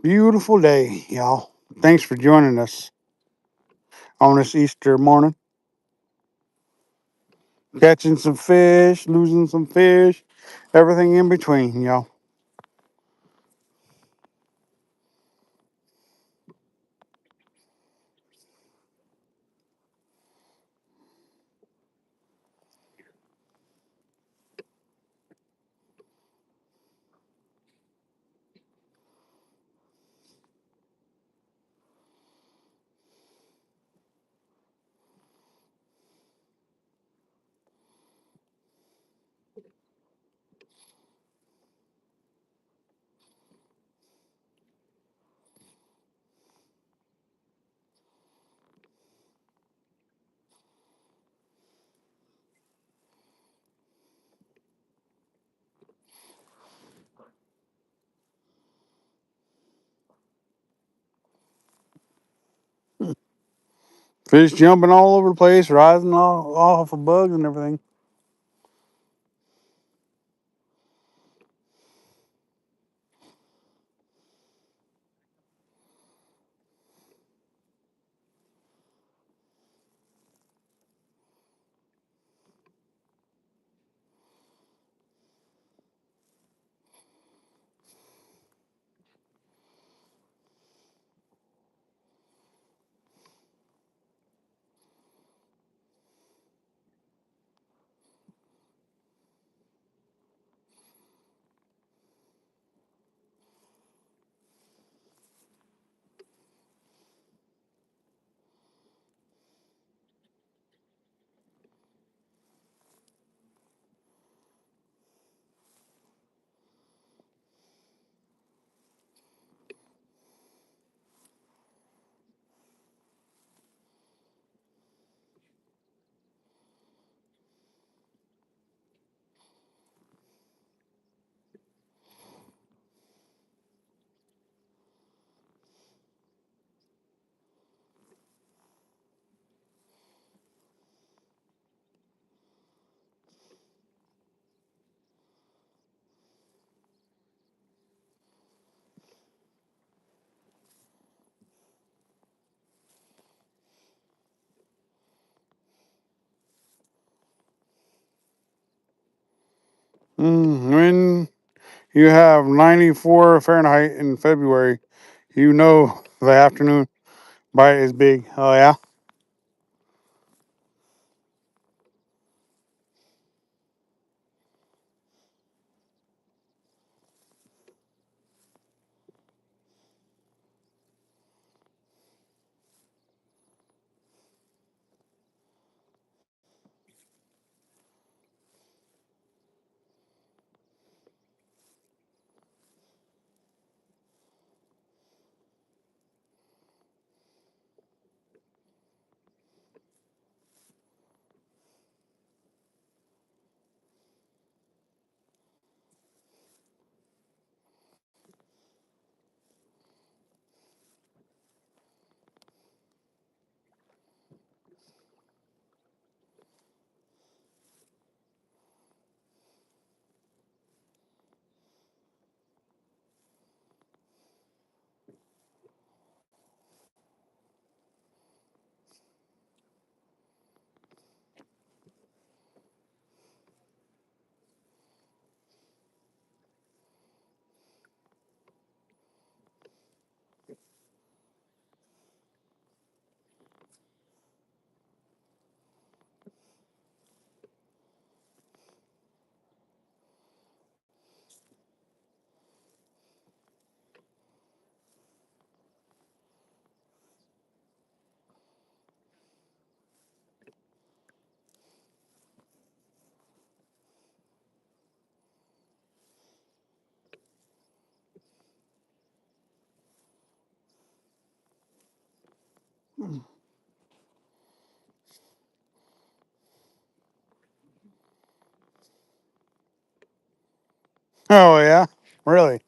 Beautiful day, y'all. Thanks for joining us on this Easter morning. Catching some fish, losing some fish, everything in between, y'all. Fish jumping all over the place, rising off of bugs and everything. When you have 94 Fahrenheit in February, you know the afternoon bite is big. Oh, yeah? Oh, yeah? Really?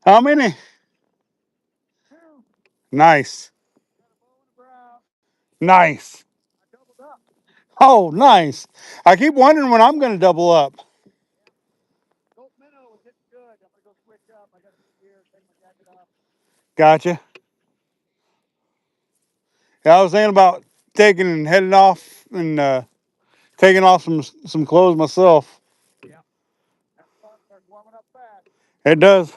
How many? Nice. Nice. Oh, nice. I keep wondering when I'm going to double up. Gotcha. Yeah, I was thinking about taking and heading off and taking off some clothes myself. It does.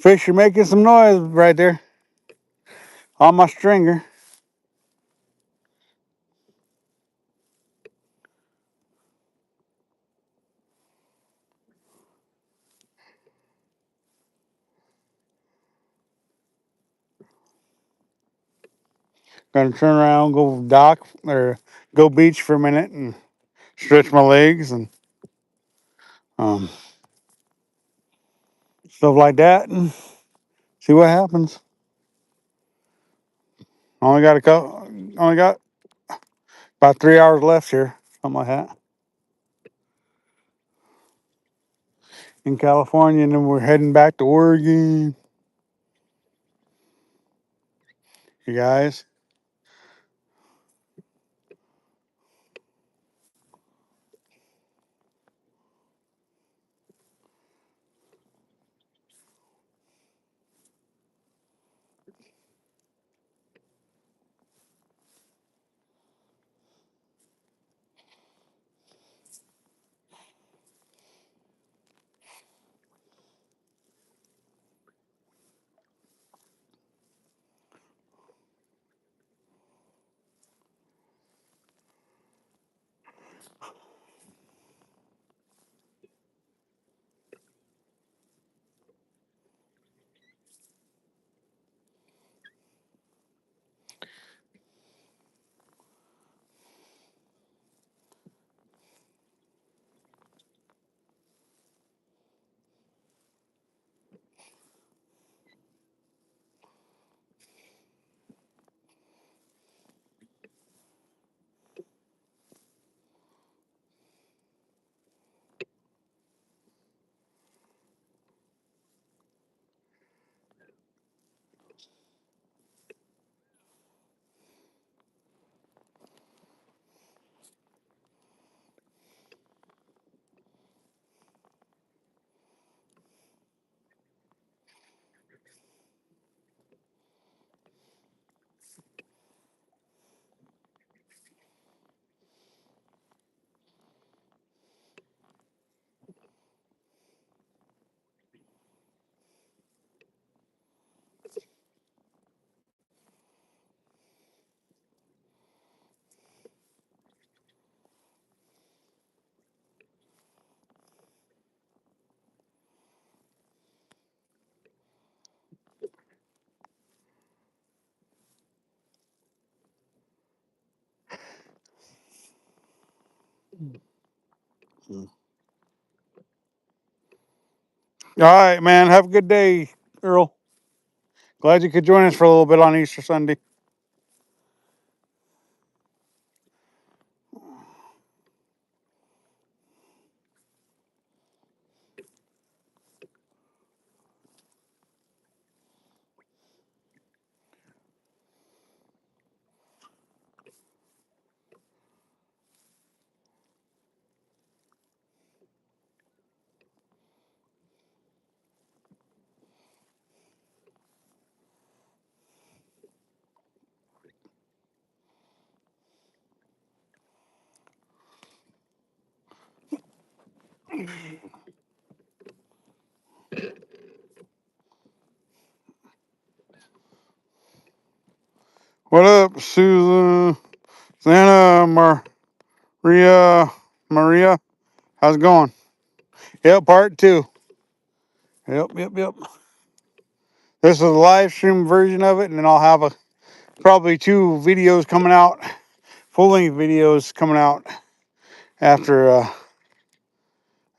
Fish are making some noise right there on my stringer. Gonna turn around, go dock or go beach for a minute and stretch my legs and um, stuff like that, and see what happens. Only got about 3 hours left here, something like that, in California, and then we're heading back to Oregon. You guys. All right, man. Have a good day, Earl. Glad you could join us for a little bit on Easter Sunday. What up, Susan? Santa Maria? Maria? How's it going? Yep, part two. Yep. This is a live stream version of it, and then I'll have probably two videos coming out, full length videos coming out after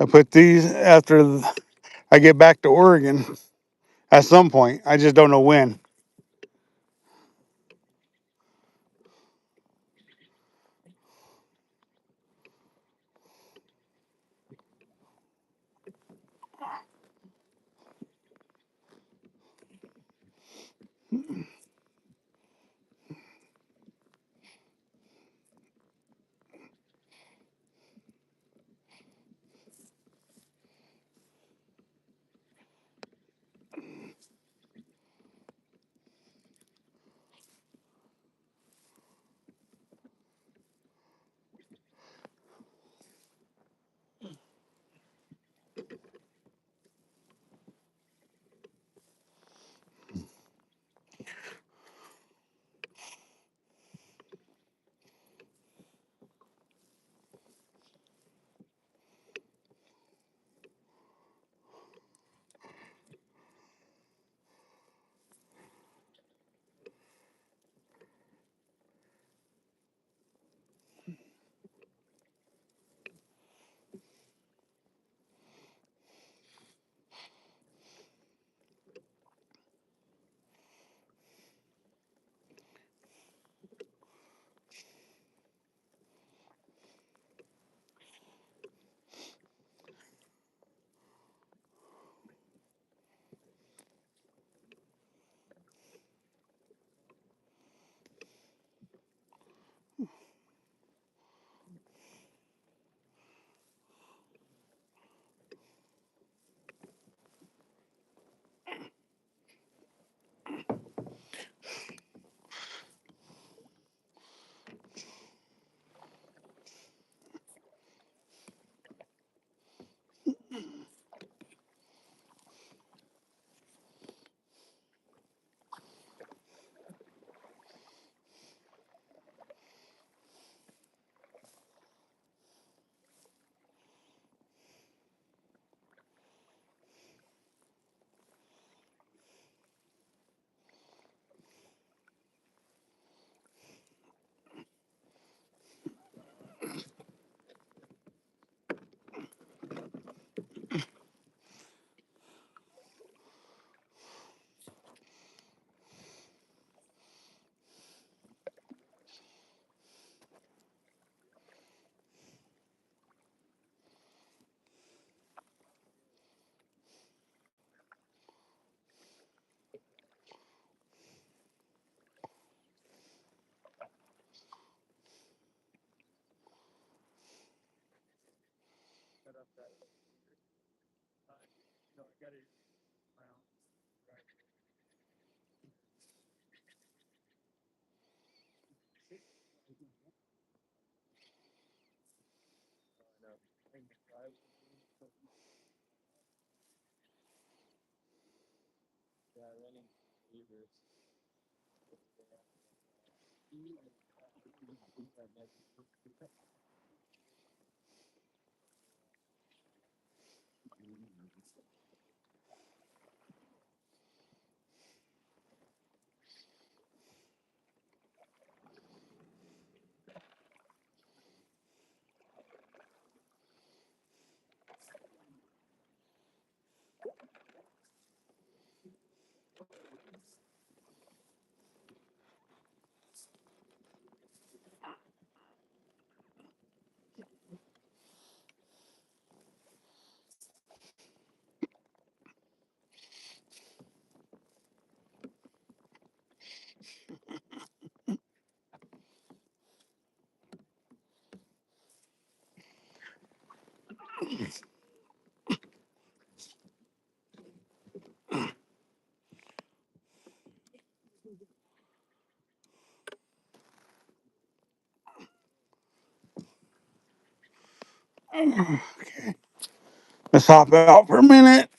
I put these after I get back to Oregon at some point. I just don't know when. Okay. Let's hop out for a minute.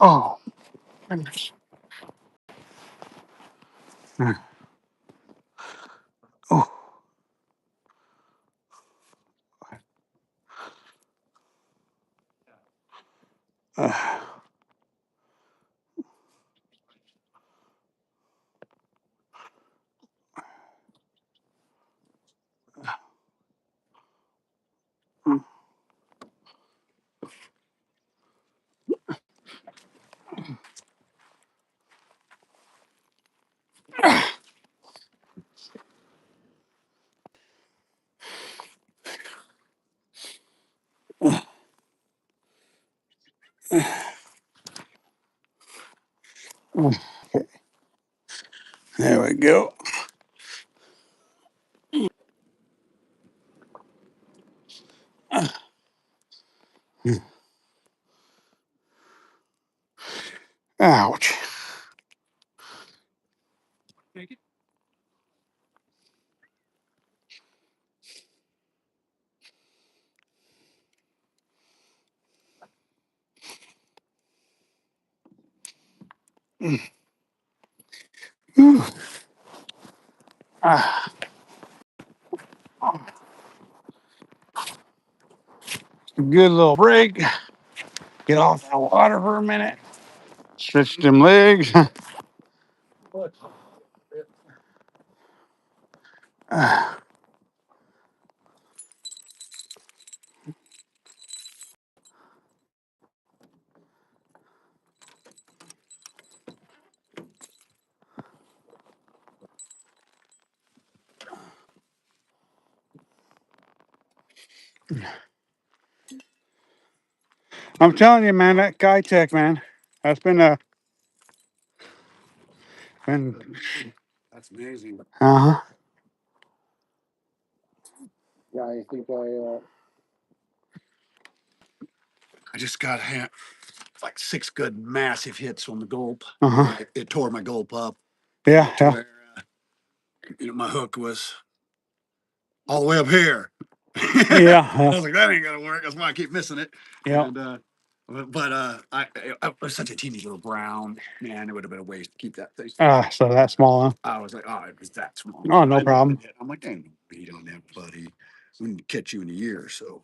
Oh, goodness. Oh. There we go. Ouch. Whew. Ah, a good little break. Get off the water for a minute. Stretch them legs. I'm telling you, man, that Kai Tech, man, that's been. That's amazing. Uh huh. Yeah, I think I just got like 6 good massive hits on the gulp. Uh huh. It tore my gulp up Yeah, to yeah, where my hook was all the way up here. yeah, I was like, that ain't gonna work. That's why I keep missing it. yeah. And I was such a teeny little brown man. It would have been a waste to keep that thing. So that small, huh? I was like, oh, it was that small. Oh, no I looked problem. at it, I'm like, there ain't no beat on that, buddy. We can catch you in a year or so.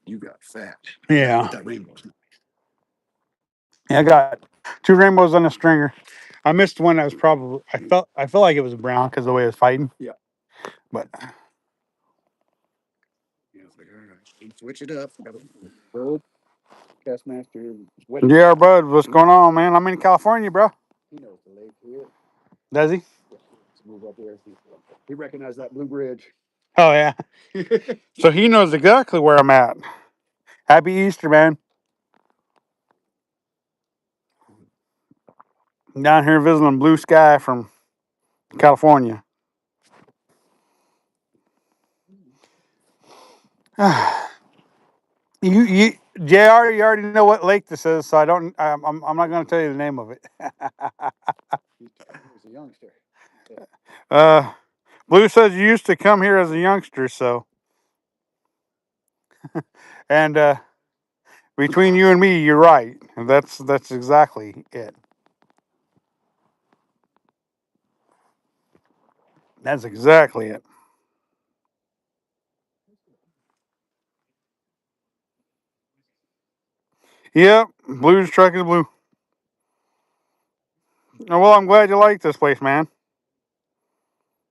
You got fat. Yeah. But that rainbow's not. Yeah, I got 2 rainbows on a stringer. I missed one that was probably. I felt like it was brown because of the way it was fighting. Yeah. But Yeah, it's like, all right, switch it up. Got a road Castmaster. yeah, bud, what's going on, man? I'm in California, bro. He knows the lake here. Does he? Yeah, let's move up there. He recognized that blue bridge. Oh yeah. So he knows exactly where I'm at. Happy Easter, man. I'm down here visiting blue sky from California. you, Jr. You already know what lake this is, so I don't. I'm not going to tell you the name of it. He was a youngster. uh, Blue says you used to come here as a youngster, so and between you and me, you're right. That's exactly it. That's exactly it. Yep, Blue's truck is blue. Oh, well, I'm glad you like this place, man.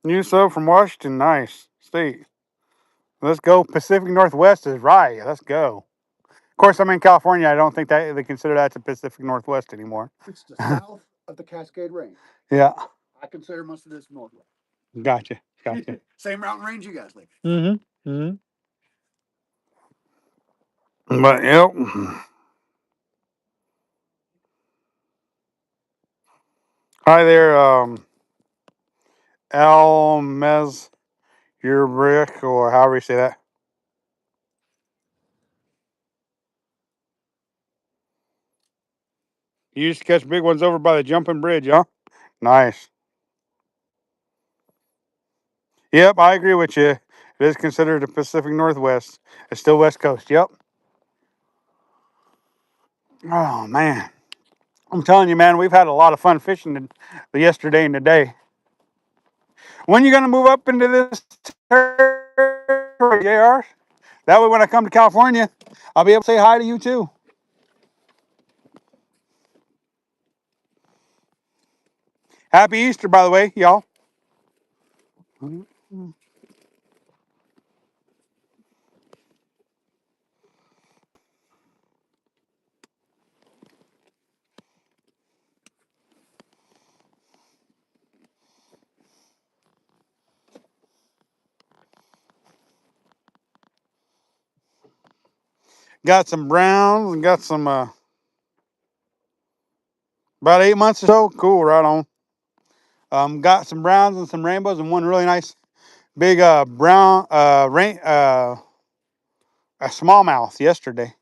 You so from Washington, nice state. Let's go. Pacific Northwest is right. Let's go. Of course, I'm in California. I don't think that they consider that the Pacific Northwest anymore. It's the south of the Cascade Range. Yeah, I consider most of this Northwest. gotcha, gotcha. Same mountain range you guys live. Mm-hmm. Mm-hmm. But yep. Hi there, Al Mez, your brick, or however you say that. You used to catch big ones over by the jumping bridge, huh? Nice. Yep, I agree with you. It is considered the Pacific Northwest. It's still West Coast. Yep. Oh man, I'm telling you, man, we've had a lot of fun fishing yesterday and today. When you gonna move up into this territory, Jr.? That way, when I come to California, I'll be able to say hi to you too. Happy Easter, by the way, y'all. Got some browns and got some about 8 months or so. Cool, right on. Got some browns and some rainbows and one really nice big brown a smallmouth yesterday.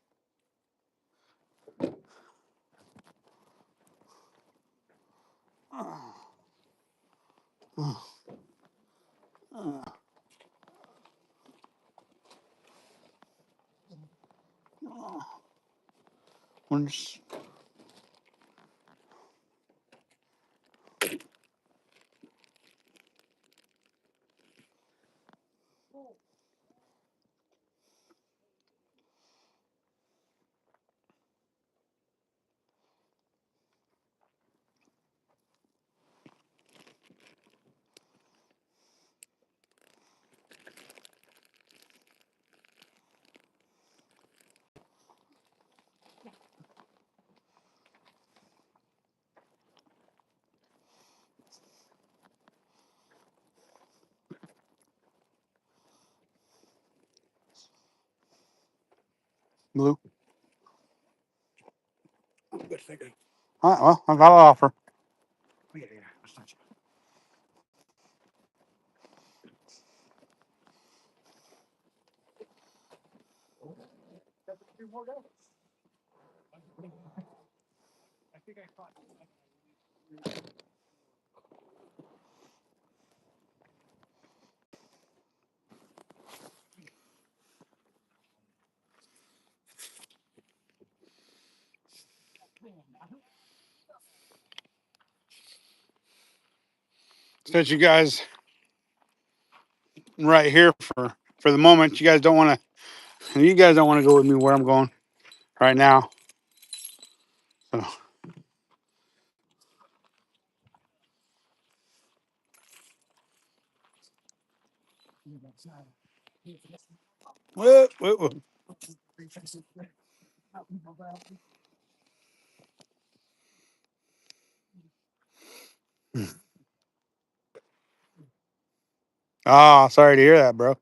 Blue. Well, I got an offer. Since you guys right here for the moment, you guys don't want to go with me where I'm going right now. So, whoop, whoop, whoop. Ah, sorry to hear that, bro.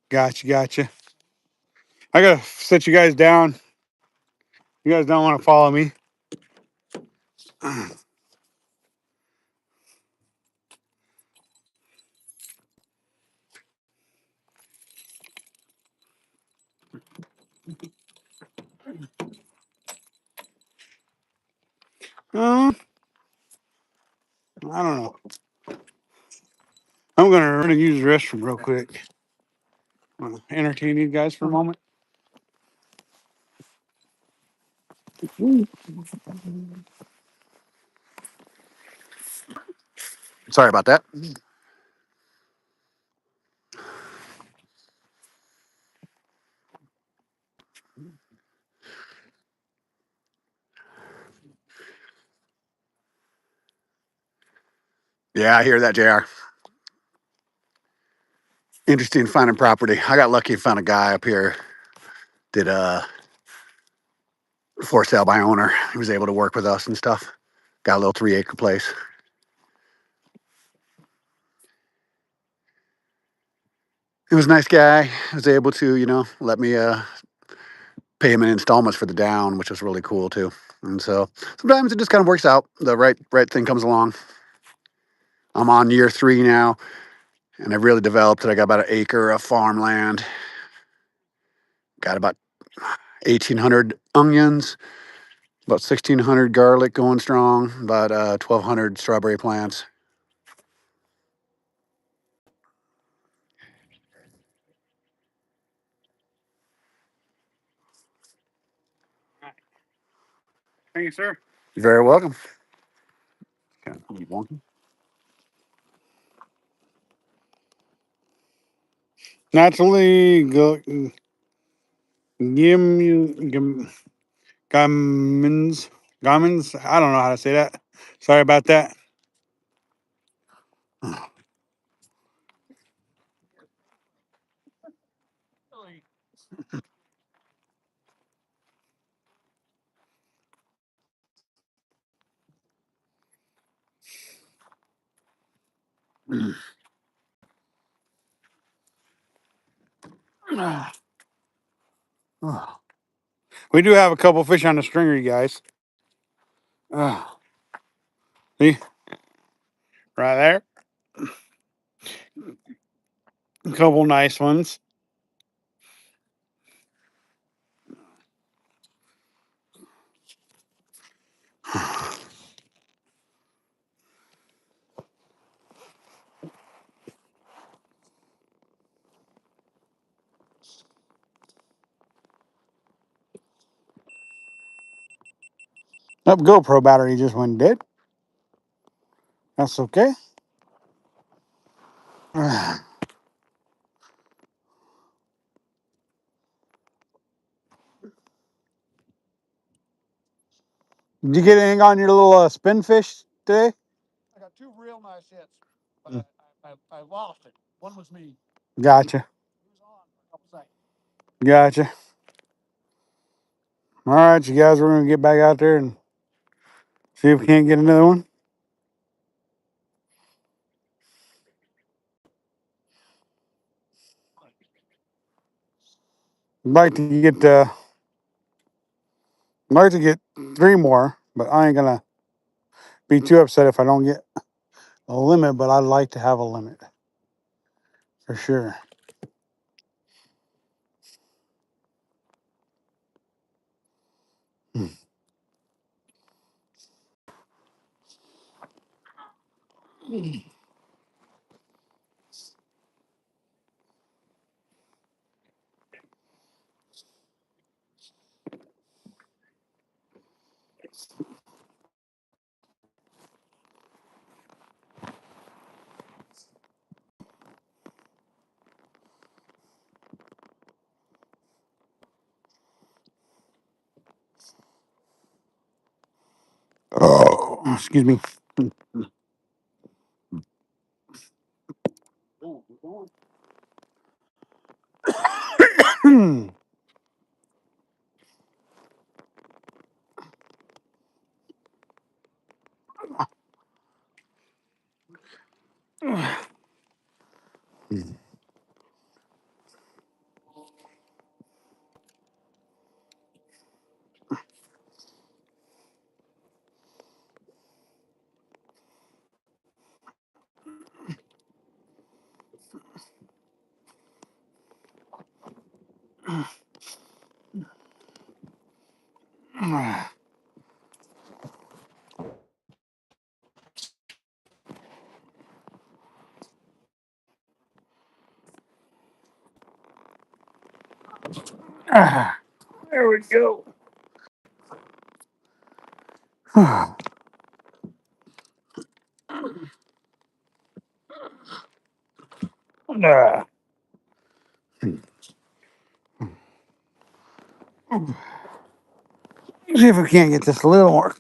Gotcha, gotcha. I gotta sit you guys down. You guys don't want to follow me. I don't know. I'm gonna use the restroom real quick. Entertain you guys for a moment. Sorry about that. Yeah, I hear that, Jr. Interesting finding property. I got lucky and found a guy up here. Did for sale by owner. He was able to work with us and stuff. Got a little 3-acre place. He was a nice guy. He was able to, let me pay him in installments for the down, which was really cool too. And so sometimes it just kind of works out. The right thing comes along. I'm on year 3 now, and I've really developed it. I got about an acre of farmland. Got about 1,800 onions, about 1,600 garlic going strong, about 1,200 strawberry plants. Thank you, sir. You're very welcome. Kind of wonky. Naturally, gim, Gamins. I don't know how to say that. Sorry about that. We do have a couple fish on the stringer, you guys. See, right there, a couple nice ones. That GoPro battery just went dead. That's okay. Did you get anything on your little spin fish today? I got two real nice hits, but I lost it. One was me. Gotcha. He was on for a couple seconds. Gotcha. All right, you guys, we're gonna get back out there and see if we can't get another one. I'd like to get 3 more, but I ain't gonna be too upset if I don't get a limit. But I'd like to have a limit for sure. Oh, excuse me. There we go. See if we can't get this a little more.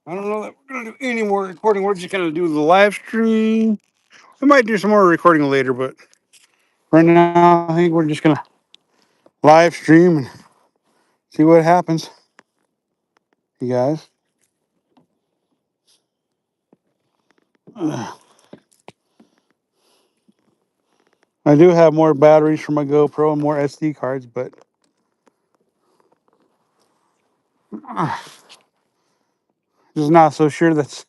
I don't know that we're gonna do any more recording. We're just gonna do the live stream. We might do some more recording later, but right now I think we're just gonna live stream and see what happens. You guys. I do have more batteries for my GoPro and more SD cards, but just not so sure that's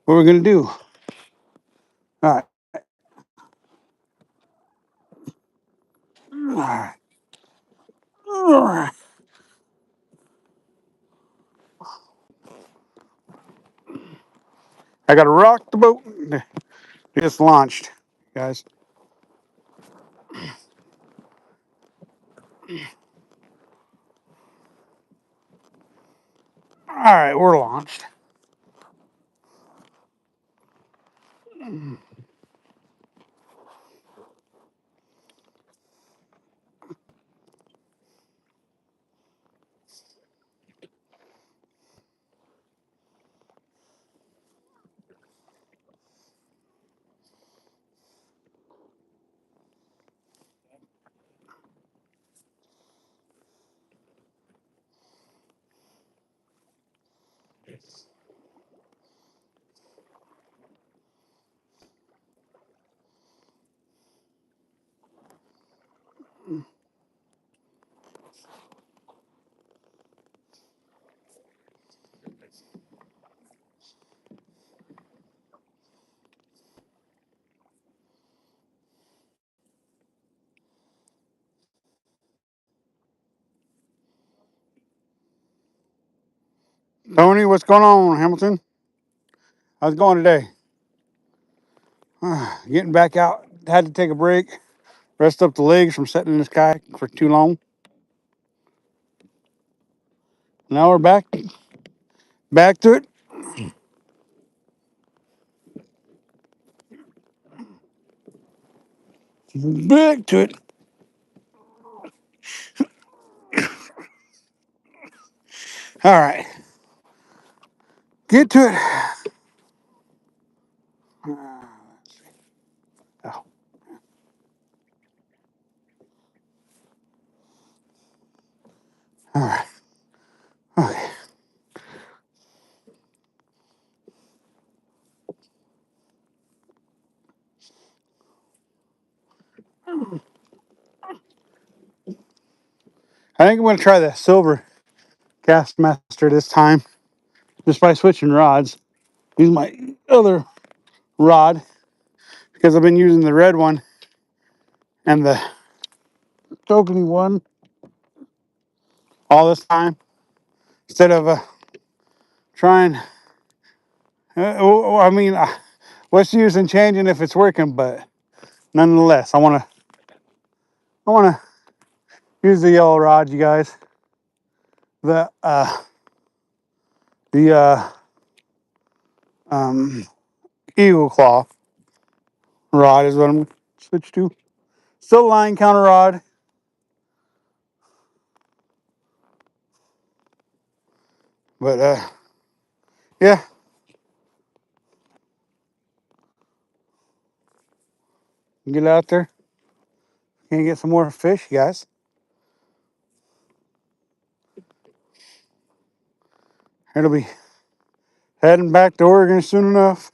what we're gonna do. All right. All right. All right. I gotta rock the boat. It's launched, guys. All right, we're launched. Tony, what's going on, Hamilton? How's it going today? Getting back out. Had to take a break, rest up the legs from sitting in the sky for too long. Now we're back to it. Back to it. All right, get to it. Oh, all right. Okay. I think I'm going to try the silver cast master this time, just by switching rods. Use my other rod because I've been using the red one and the tokeny one all this time instead of trying. I mean, what's the use in changing if it's working? But nonetheless, I wanna use the yellow rod, you guys. The the eagle claw rod is what I'm gonna switch to. Still line counter rod, but yeah, get out there. Can you get some more fish, you guys? It'll be heading back to Oregon soon enough.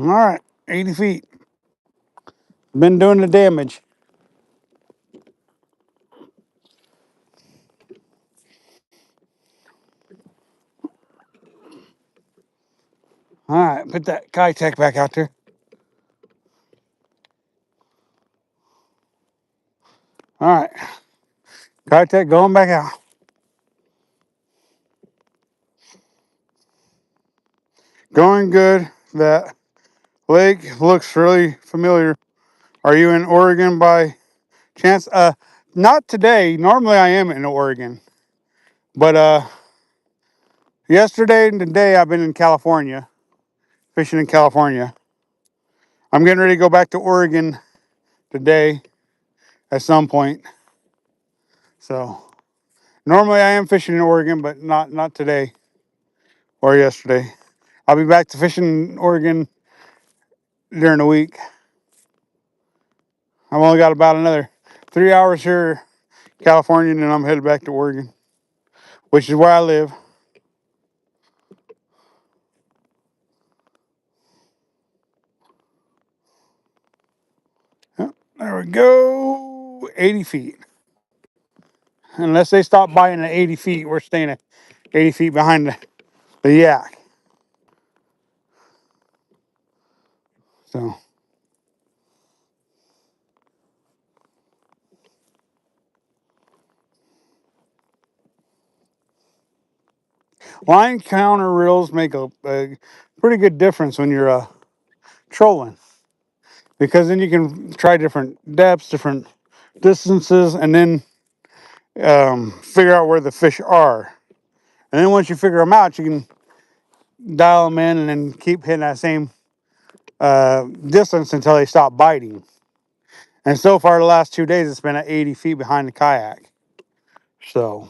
All right, 80 feet. Been doing the damage. All right, put that Kitech back out there. All right, Kitech going back out. Going good. That lake looks really familiar. Are you in Oregon by chance? Not today. Normally I am in Oregon, but yesterday and today I've been in California, fishing in California. I'm getting ready to go back to Oregon today at some point. So normally I am fishing in Oregon, but not today or yesterday. I'll be back to fishing in Oregon during the week. I've only got about another 3 hours here, California, and then I'm headed back to Oregon, which is where I live. Yep, there we go. 80 feet. Unless they stop biting at 80 feet, we're staying at 80 feet behind the yak. So line counter reels make a pretty good difference when you're trolling, because then you can try different depths, different distances, and then figure out where the fish are. And then once you figure them out, you can dial them in and then keep hitting that same distance until they stop biting. And so far, the last 2 days, it's been at 80 feet behind the kayak. So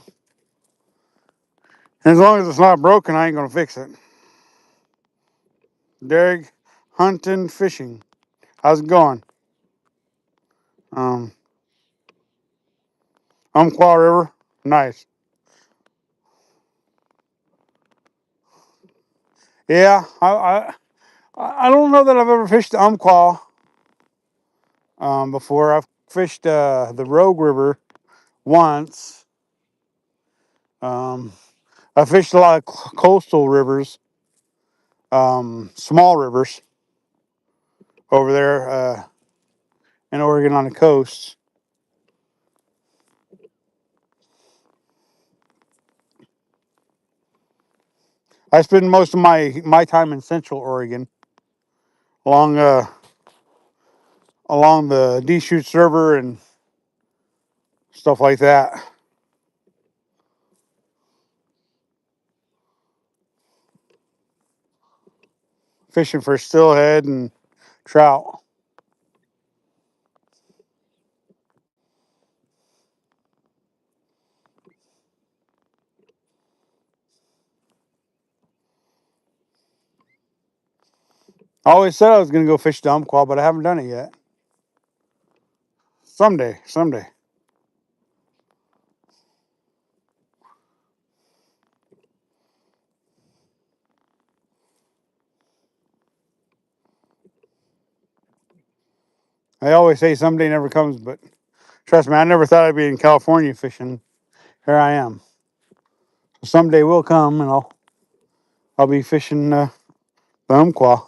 as long as it's not broken, I ain't gonna fix it. Derek, hunting, fishing. How's it going? Um, Umpqua River, nice. Yeah, I don't know that I've ever fished the Umpqua before. I've fished the Rogue River once. Um, I fished a lot of coastal rivers, small rivers over there in Oregon on the coast. I spend most of my time in Central Oregon, along along the Deschutes River and stuff like that, fishing for steelhead and trout. I always said I was going to go fish the Umpqua, but I haven't done it yet. Someday. I always say someday never comes, but trust me, I never thought I'd be in California fishing. Here I am. Someday will come, and I'll be fishing the Umpqua.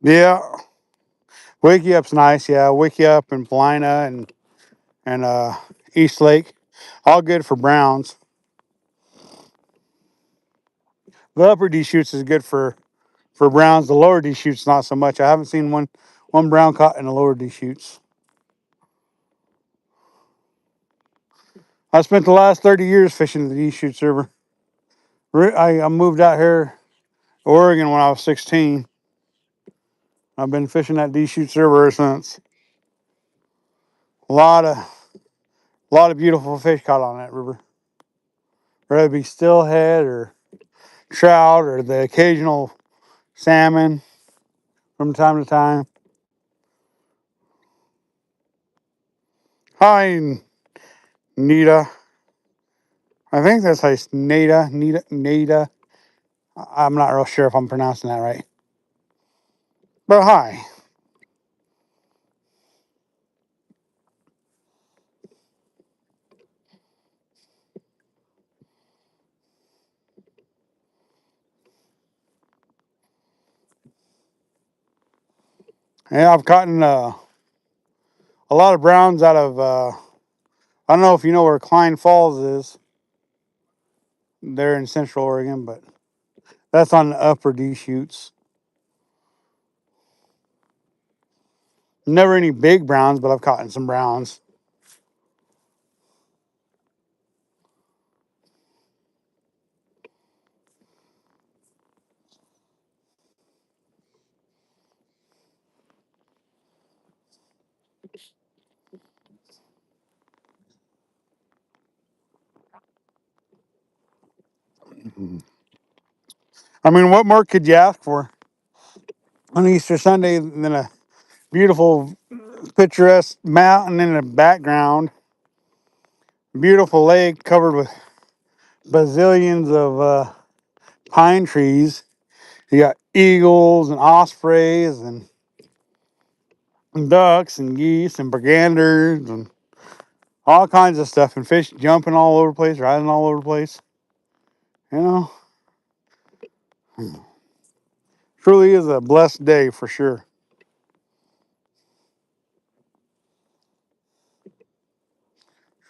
Yeah, Wiki Up's nice. Yeah, Wiki Up and Palina and East Lake, all good for browns. The upper Deschutes is good for browns. The lower Deschutes not so much. I haven't seen one brown caught in the lower Deschutes. I spent the last 30 years fishing the Deschutes River. I moved out here Oregon when I was 16. I've been fishing that D-Chutes River ever since. A lot of beautiful fish caught on that river. Whether it be steelhead or trout or the occasional salmon from time to time. Hi, Nita. I think that's how it's Nita. I'm not real sure if I'm pronouncing that right. But hi. Yeah, I've caught a lot of browns out of, I don't know if you know where Klein Falls is. They're in Central Oregon, but that's on the upper D-Chutes. Never any big browns, but I've caught in some browns. I mean, what more could you ask for on Easter Sunday than a beautiful, picturesque mountain in the background, beautiful lake covered with bazillions of pine trees. You got eagles and ospreys and ducks and geese and briganders and all kinds of stuff, and fish jumping all over the place, riding all over the place. You know, truly is a blessed day for sure.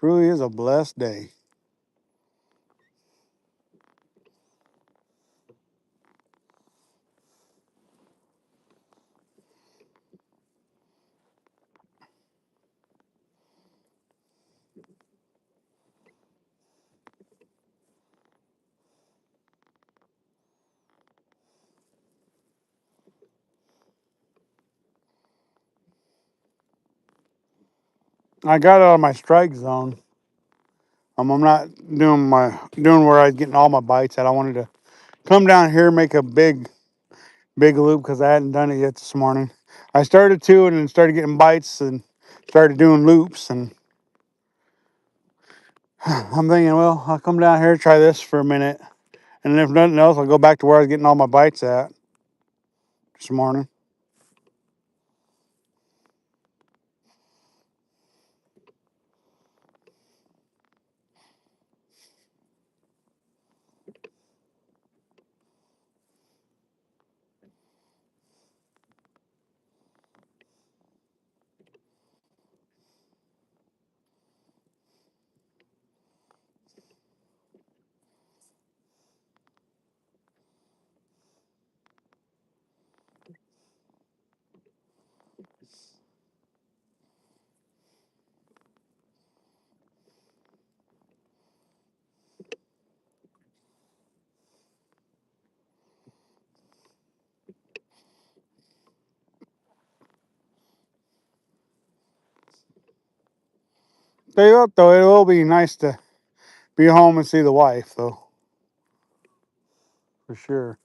Truly is a blessed day. I got out of my strike zone. I'm not doing where I was getting all my bites at. I wanted to come down here, make a big loop because I hadn't done it yet this morning. I started to and then started getting bites and started doing loops, and I'm thinking, well, I'll come down here, try this for a minute, and if nothing else, I'll go back to where I was getting all my bites at this morning. Tell you what, though, it will be nice to be home and see the wife, though, for sure.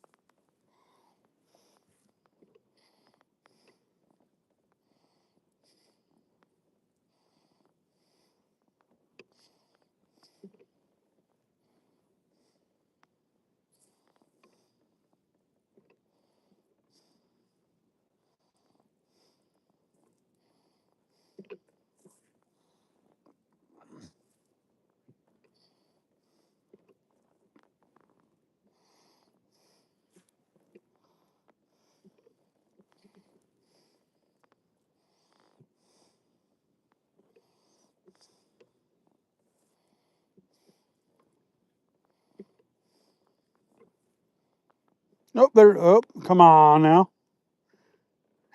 Nope, there. Oh, come on now.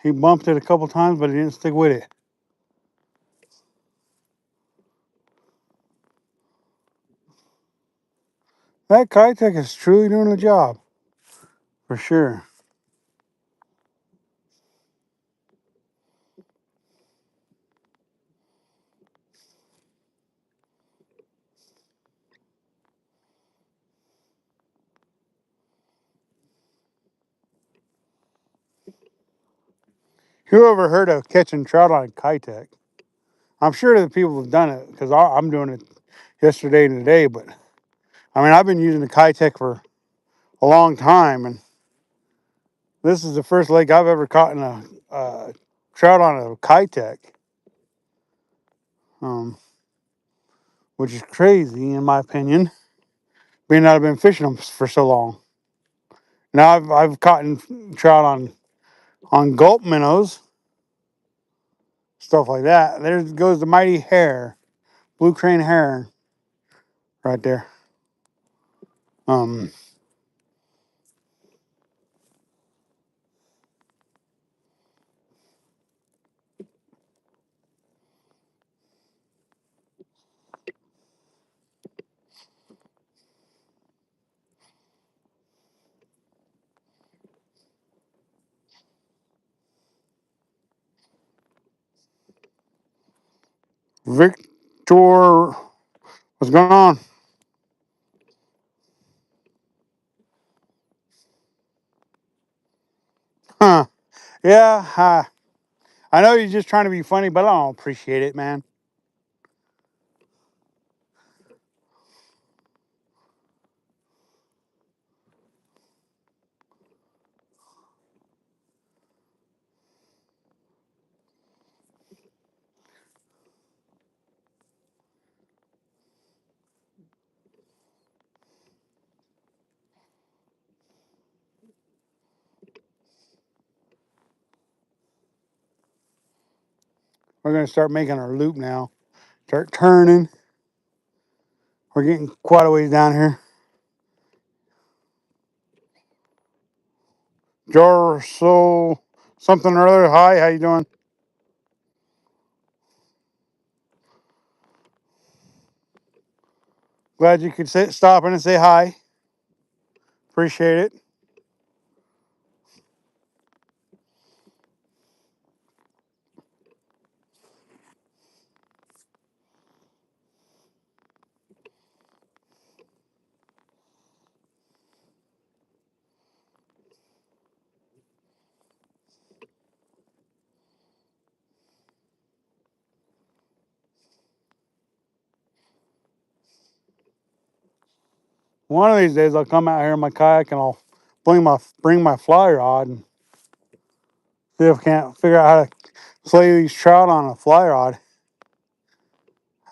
He bumped it a couple times, but he didn't stick with it. That kite tech is truly doing the job. for sure. Who ever heard of catching trout on a kitech? I'm sure the people have done it because I'm doing it yesterday and today. But I mean, I've been using the kitech for a long time, and this is the first lake I've ever caught in a trout on a kitech, um, which is crazy in my opinion, being that I've been fishing them for so long. Now I've caught trout on gulp minnows, stuff like that. There goes the mighty hare, blue crane heron, right there. Um, Victor, what's going on? Huh? Yeah, I know you're just trying to be funny, but I don't appreciate it, man. We're gonna start making our loop now. Start turning. We're getting quite a ways down here. Jorso something or other. Hi, how you doing? Glad you could stop in and say hi. Appreciate it. One of these days I'll come out here in my kayak and I'll bring my fly rod and see if I can't figure out how to slay these trout on a fly rod.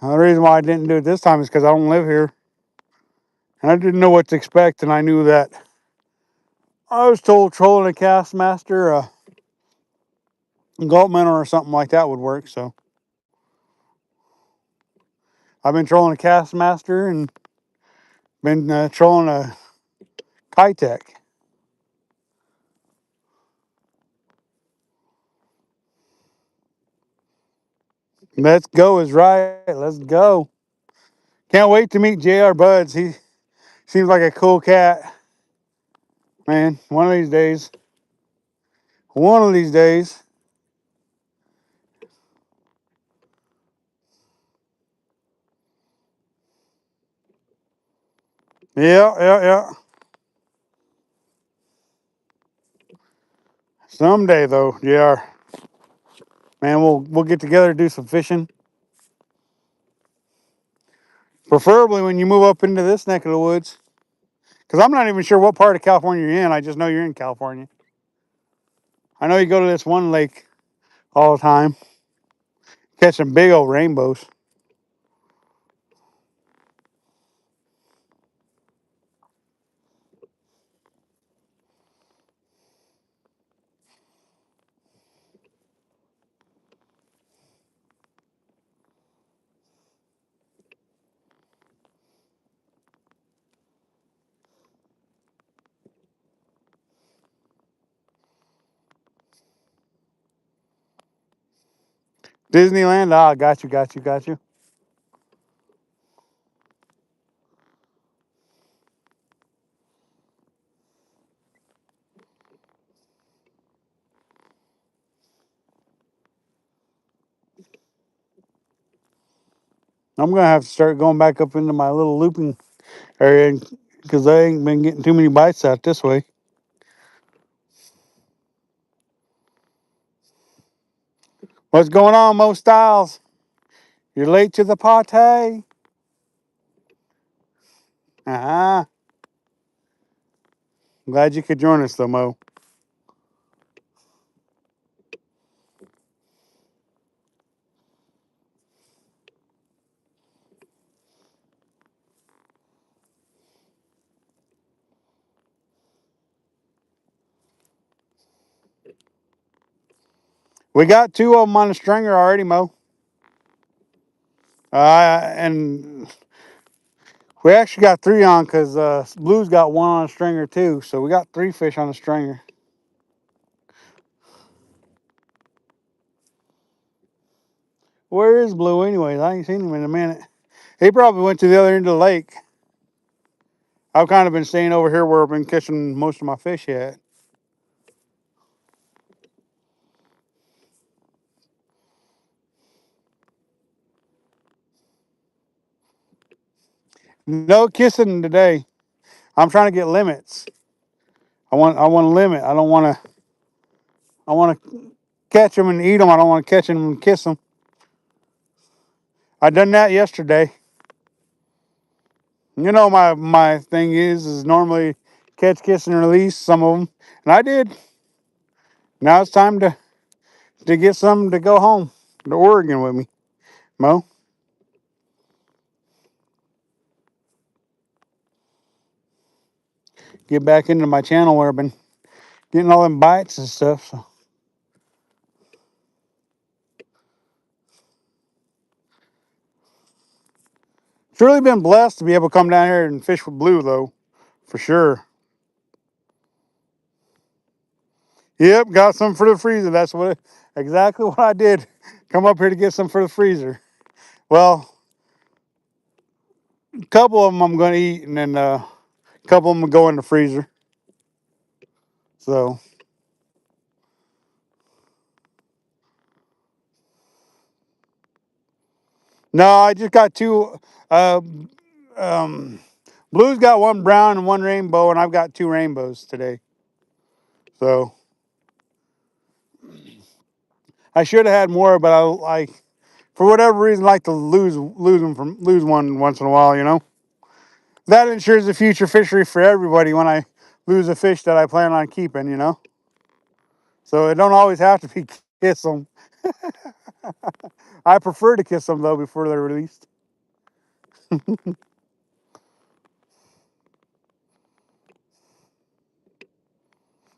The reason why I didn't do it this time is because I don't live here and I didn't know what to expect, and I knew that I was told trolling a cast master, gulp minnow or something like that would work. So I've been trolling a cast master and been trolling a kitech. Let's go is right. Let's go. Can't wait to meet JR Buds. He seems like a cool cat. Man, one of these days. One of these days. Yeah, yeah, yeah. Someday though, JR. Man, we'll get together and do some fishing. Preferably when you move up into this neck of the woods. Because I'm not even sure what part of California you're in. I just know you're in California. I know you go to this one lake all the time, catching big old rainbows. Disneyland, ah, got you, got you, got you. I'm gonna have to start going back up into my little looping area because I ain't been getting too many bites out this way. What's going on, Mo Styles? You're late to the party. Uh-huh. Glad you could join us, though, Mo. We got two of them on the stringer already, Mo. And we actually got three on because Blue's got one on a stringer too. So we got three fish on the stringer. Where is Blue, anyways? I ain't seen him in a minute. He probably went to the other end of the lake. I've kind of been staying over here where I've been catching most of my fish yet. No kissing today. I'm trying to get limits. I want a limit. I don't want to. I want to catch them and eat them. I don't want to catch them and kiss them. I done that yesterday. You know my thing is normally catch, kiss, and release some of them, and I did. Now it's time to get some to go home to Oregon with me, Mo. Get back into my channel where I've been getting all them bites and stuff. So it's really been blessed to be able to come down here and fish with Blue, though, for sure. Yep, got some for the freezer. That's exactly what I did. Come up here to get some for the freezer. Well, a couple of them I'm going to eat, and then a couple of them will go in the freezer. So no, I just got two. Uh, um, Blue's got one brown and one rainbow, and I've got two rainbows today. So I should have had more, but I for whatever reason like to lose one once in a while. That ensures a future fishery for everybody when I lose a fish that I plan on keeping. So it don't always have to be kiss them. I prefer to kiss them though before they're released.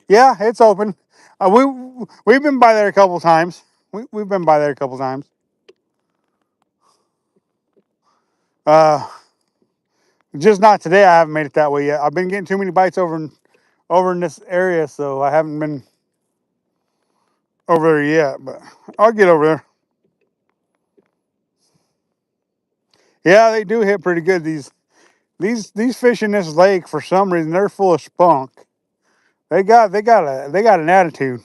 Yeah, it's open. We've been by there a couple times. We've been by there a couple times. Uh, just not today. I haven't made it that way yet. I've been getting too many bites over in this area, so I haven't been over there yet. But I'll get over there. Yeah, they do hit pretty good. These fish in this lake for some reason they're full of spunk. They got an attitude,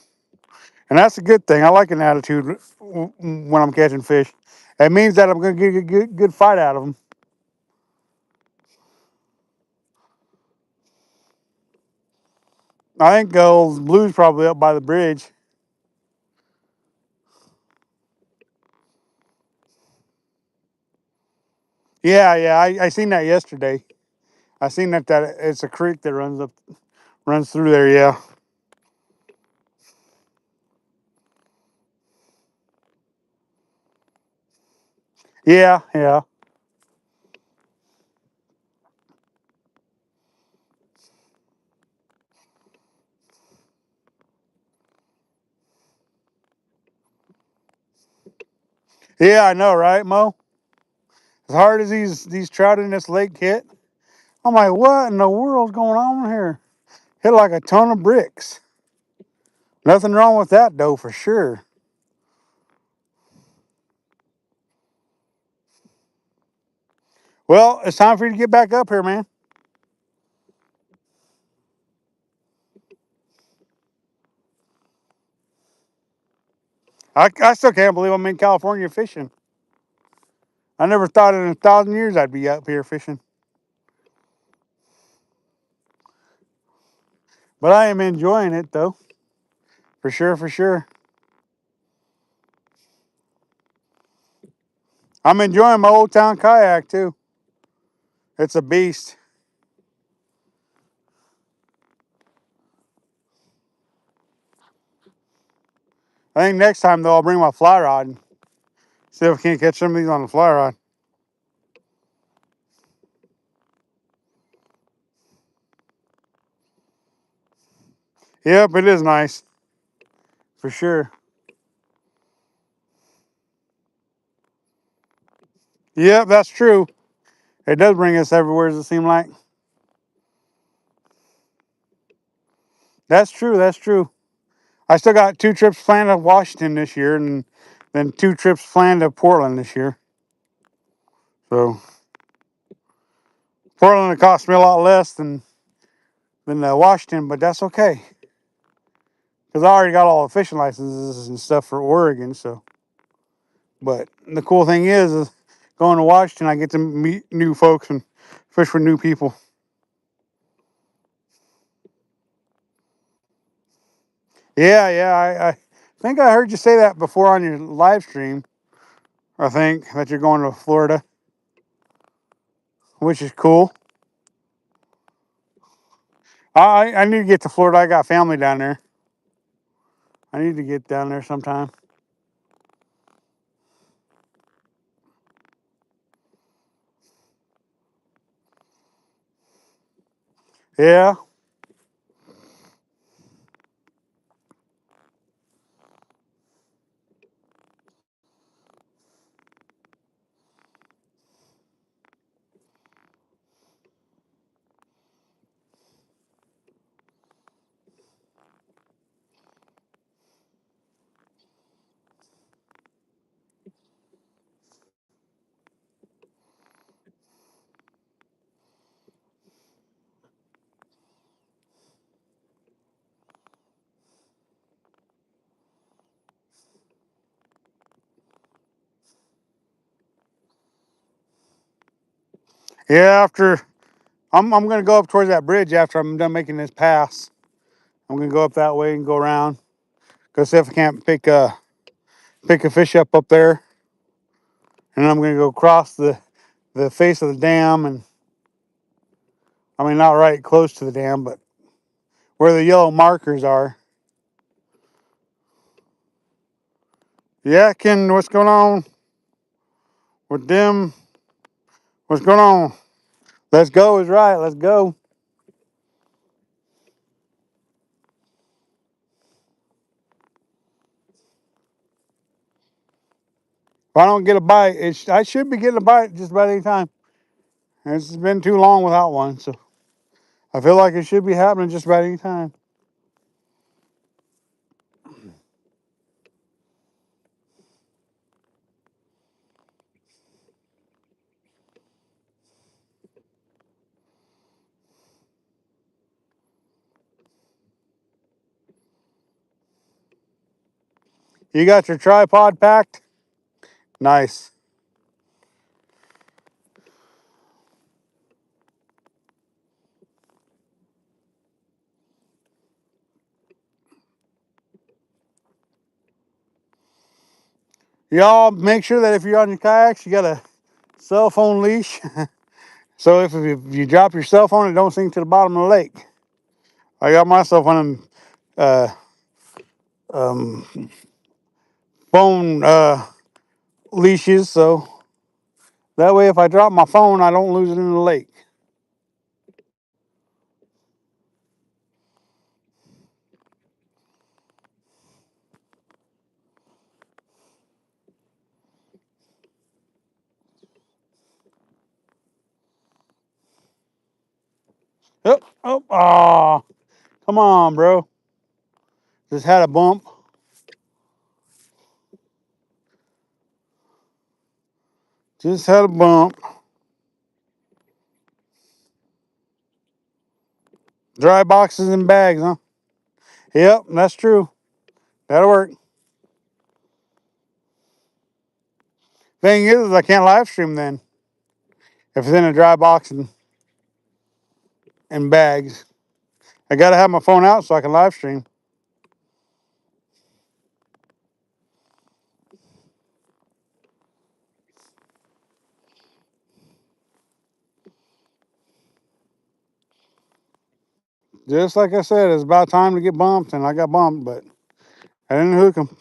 and that's a good thing. I like an attitude when I'm catching fish. It means that I'm going to get a good fight out of them. I think old Blue's probably up by the bridge. Yeah, yeah, I seen that yesterday. I seen that it's a creek that runs through there. Yeah, yeah, yeah, yeah. I know, right, Mo? As hard as these trout in this lake hit, I'm like, what in the world's going on here? Hit like a ton of bricks. Nothing wrong with that though, for sure. Well, it's time for you to get back up here, man. I still can't believe I'm in California fishing. I never thought in 1,000 years I'd be up here fishing. But I am enjoying it though. For sure, for sure. I'm enjoying my Old Town kayak too. It's a beast. I think next time though I'll bring my fly rod and see if I can't catch some of these on the fly rod. Yep, it is nice. For sure. Yep, that's true. It does bring us everywhere, does it seem like? That's true, that's true. I still got 2 trips planned to Washington this year and then 2 trips planned to Portland this year. So Portland, it cost me a lot less than Washington, but that's okay. Because I already got all the fishing licenses and stuff for Oregon. So, but the cool thing is going to Washington, I get to meet new folks and fish with new people. Yeah, yeah. I think I heard you say that before on your live stream. I think that you're going to Florida, which is cool. I need to get to Florida. I got family down there. I need to get down there sometime. Yeah, yeah. After I'm gonna go up towards that bridge after I'm done making this pass. I'm gonna go up that way and go around. Go see if I can't pick a fish up there, and I'm gonna go across the face of the dam, and I mean not right close to the dam, but where the yellow markers are. Yeah, Ken, what's going on with them? What's going on? Let's go is right. Let's go. If I don't get a bite, I should be getting a bite just about any time. It's been too long without one, so I feel like it should be happening just about any time. You got your tripod packed? Nice. Y'all make sure that if you're on your kayaks, you got a cell phone leash. So if you drop your cell phone, it don't sink to the bottom of the lake. I got myself on them uh, um, phone leashes, so that way if I drop my phone, I don't lose it in the lake. Oh, oh, ah, come on, bro. Just had a bump. Just had a bump. Dry boxes and bags, huh? Yep, that's true. That'll work. Thing is I can't live stream then if it's in a dry box and bags. I gotta have my phone out so I can live stream. Just like I said, it's about time to get bumped, and I got bumped, but I didn't hook them.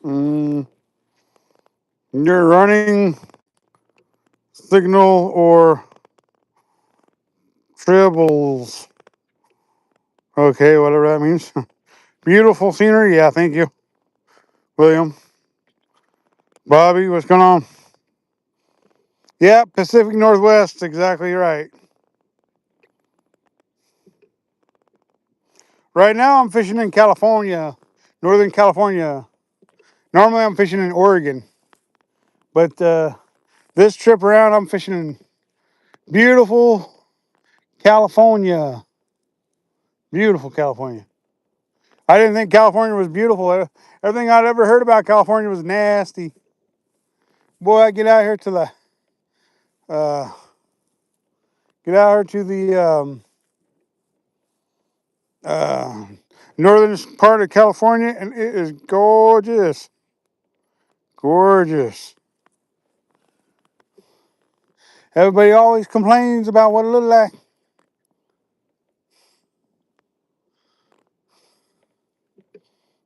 Mm, you're running signal or tribbles. Okay, whatever that means. Beautiful scenery. Yeah, thank you, William. Bobby, what's going on? Yeah, Pacific Northwest. Exactly right. Right now, I'm fishing in California, Northern California. Normally, I'm fishing in Oregon, but this trip around, I'm fishing in beautiful California. Beautiful California. I didn't think California was beautiful. Everything I'd ever heard about California was nasty. Boy, I uh, get out here to the uh, northern part of California, and it is gorgeous, gorgeous. Everybody always complains about what it looked like.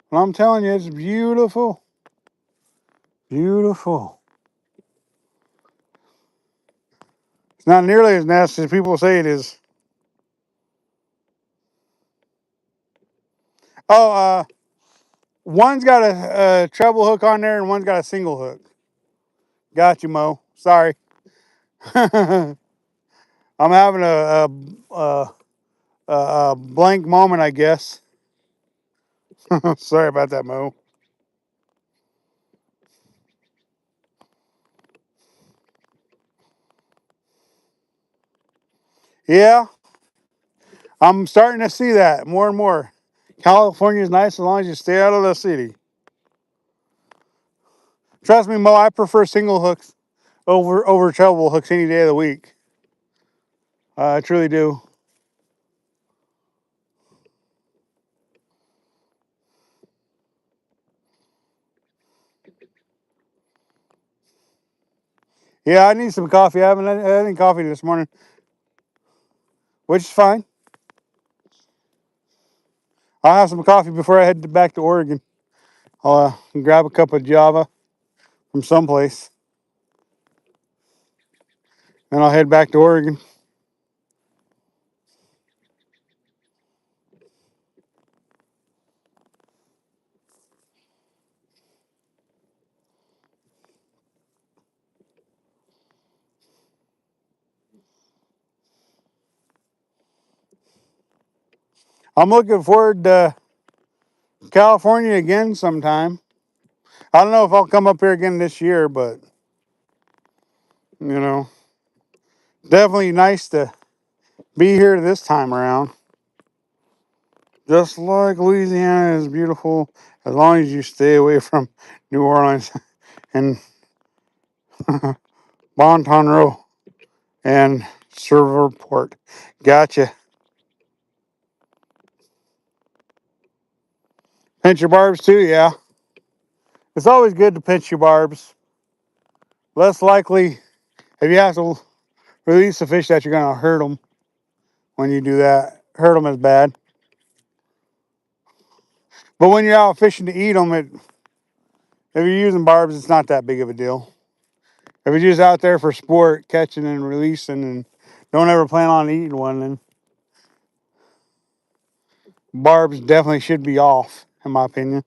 Well, I'm telling you, it's beautiful, beautiful. It's not nearly as nasty as people say it is. Oh, one's got a treble hook on there, and one's got a single hook. Got you, Mo. Sorry. I'm having a blank moment, I guess. Sorry about that, Mo. Yeah, I'm starting to see that more and more. California is nice as long as you stay out of the city. Trust me, Mo, I prefer single hooks over treble hooks any day of the week. I truly do. Yeah, I need some coffee. I haven't had any coffee this morning, which is fine. I'll have some coffee before I head back to Oregon. I'll grab a cup of Java from someplace, and I'll head back to Oregon. I'm looking forward to California again sometime. I don't know if I'll come up here again this year, but you know, definitely nice to be here this time around. Just like Louisiana is beautiful as long as you stay away from New Orleans and Bonton Row and Server port. Gotcha. Pinch your barbs too, yeah. It's always good to pinch your barbs. Less likely, if you have to release a fish, that you're going to hurt them when you do that. Hurt them is bad. But when you're out fishing to eat them, if you're using barbs, it's not that big of a deal. If you're just out there for sport, catching and releasing, and don't ever plan on eating one, then barbs definitely should be off, in my opinion.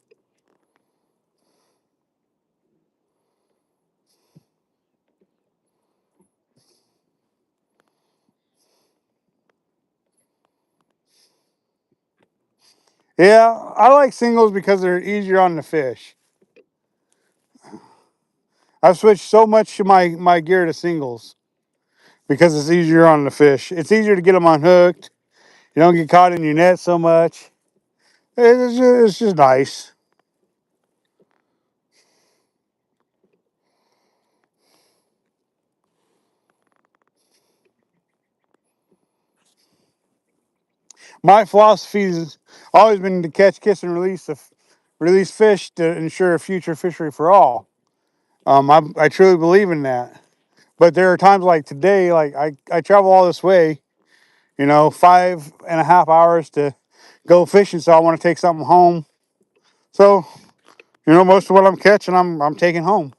Yeah, I like singles because they're easier on the fish. I've switched so much to my gear to singles because it's easier on the fish. It's easier to get them unhooked. You don't get caught in your net so much. It's just nice. My philosophy has always been to catch, kiss, and release fish to ensure a future fishery for all. I truly believe in that. But there are times like today, like I travel all this way, 5.5 hours to go fishing, so I want to take something home. So, most of what I'm catching, I'm taking home.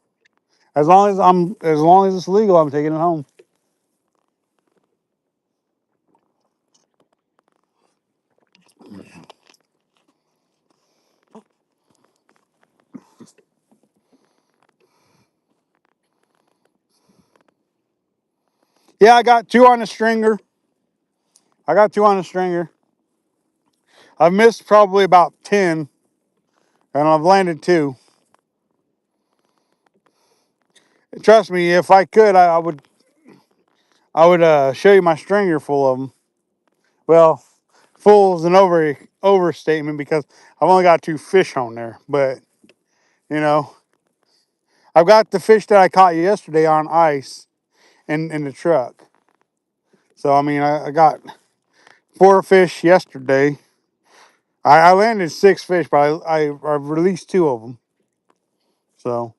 As long as it's legal, I'm taking it home. Yeah, I got two on the stringer. I got two on the stringer. I've missed probably about 10, and I've landed two. Trust me, if I could, I would show you my stringer full of them. Well, full is an overstatement because I've only got two fish on there. But you know, I've got the fish that I caught yesterday on ice in the truck. So I mean, I got four fish yesterday. I landed six fish, but I released two of them. So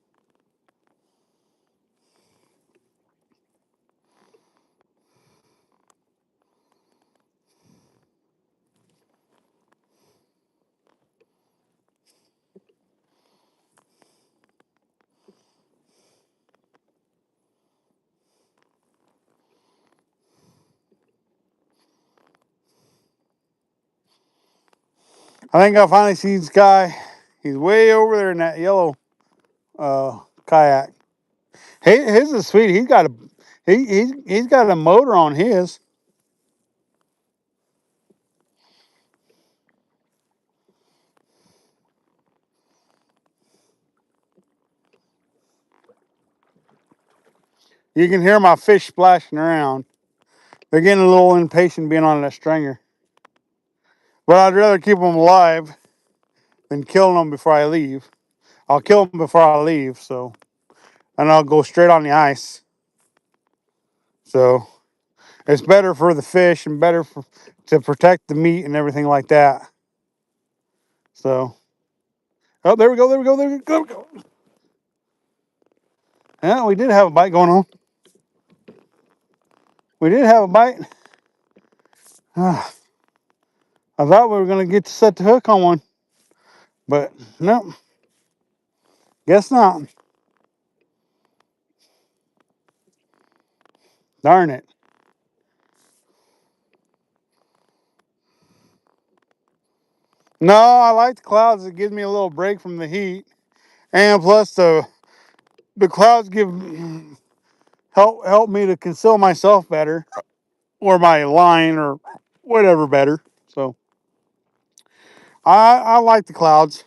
I think I finally see this guy. He's way over there in that yellow kayak. Hey, his is sweet. He's got a motor on his. You can hear my fish splashing around. They're getting a little impatient being on that stringer. But I'd rather keep them alive than killing them before I leave. I'll kill them before I leave, and I'll go straight on the ice. So it's better for the fish and to protect the meat and everything like that. So, oh, there we go, there we go, there we go. There we go. Yeah, we did have a bite going on. We did have a bite. I thought we were going to get to set the hook on one, but no, guess not. Darn it. No, I like the clouds. It gives me a little break from the heat, and plus the clouds help me to conceal myself better, or my line, or whatever better. So I like the clouds.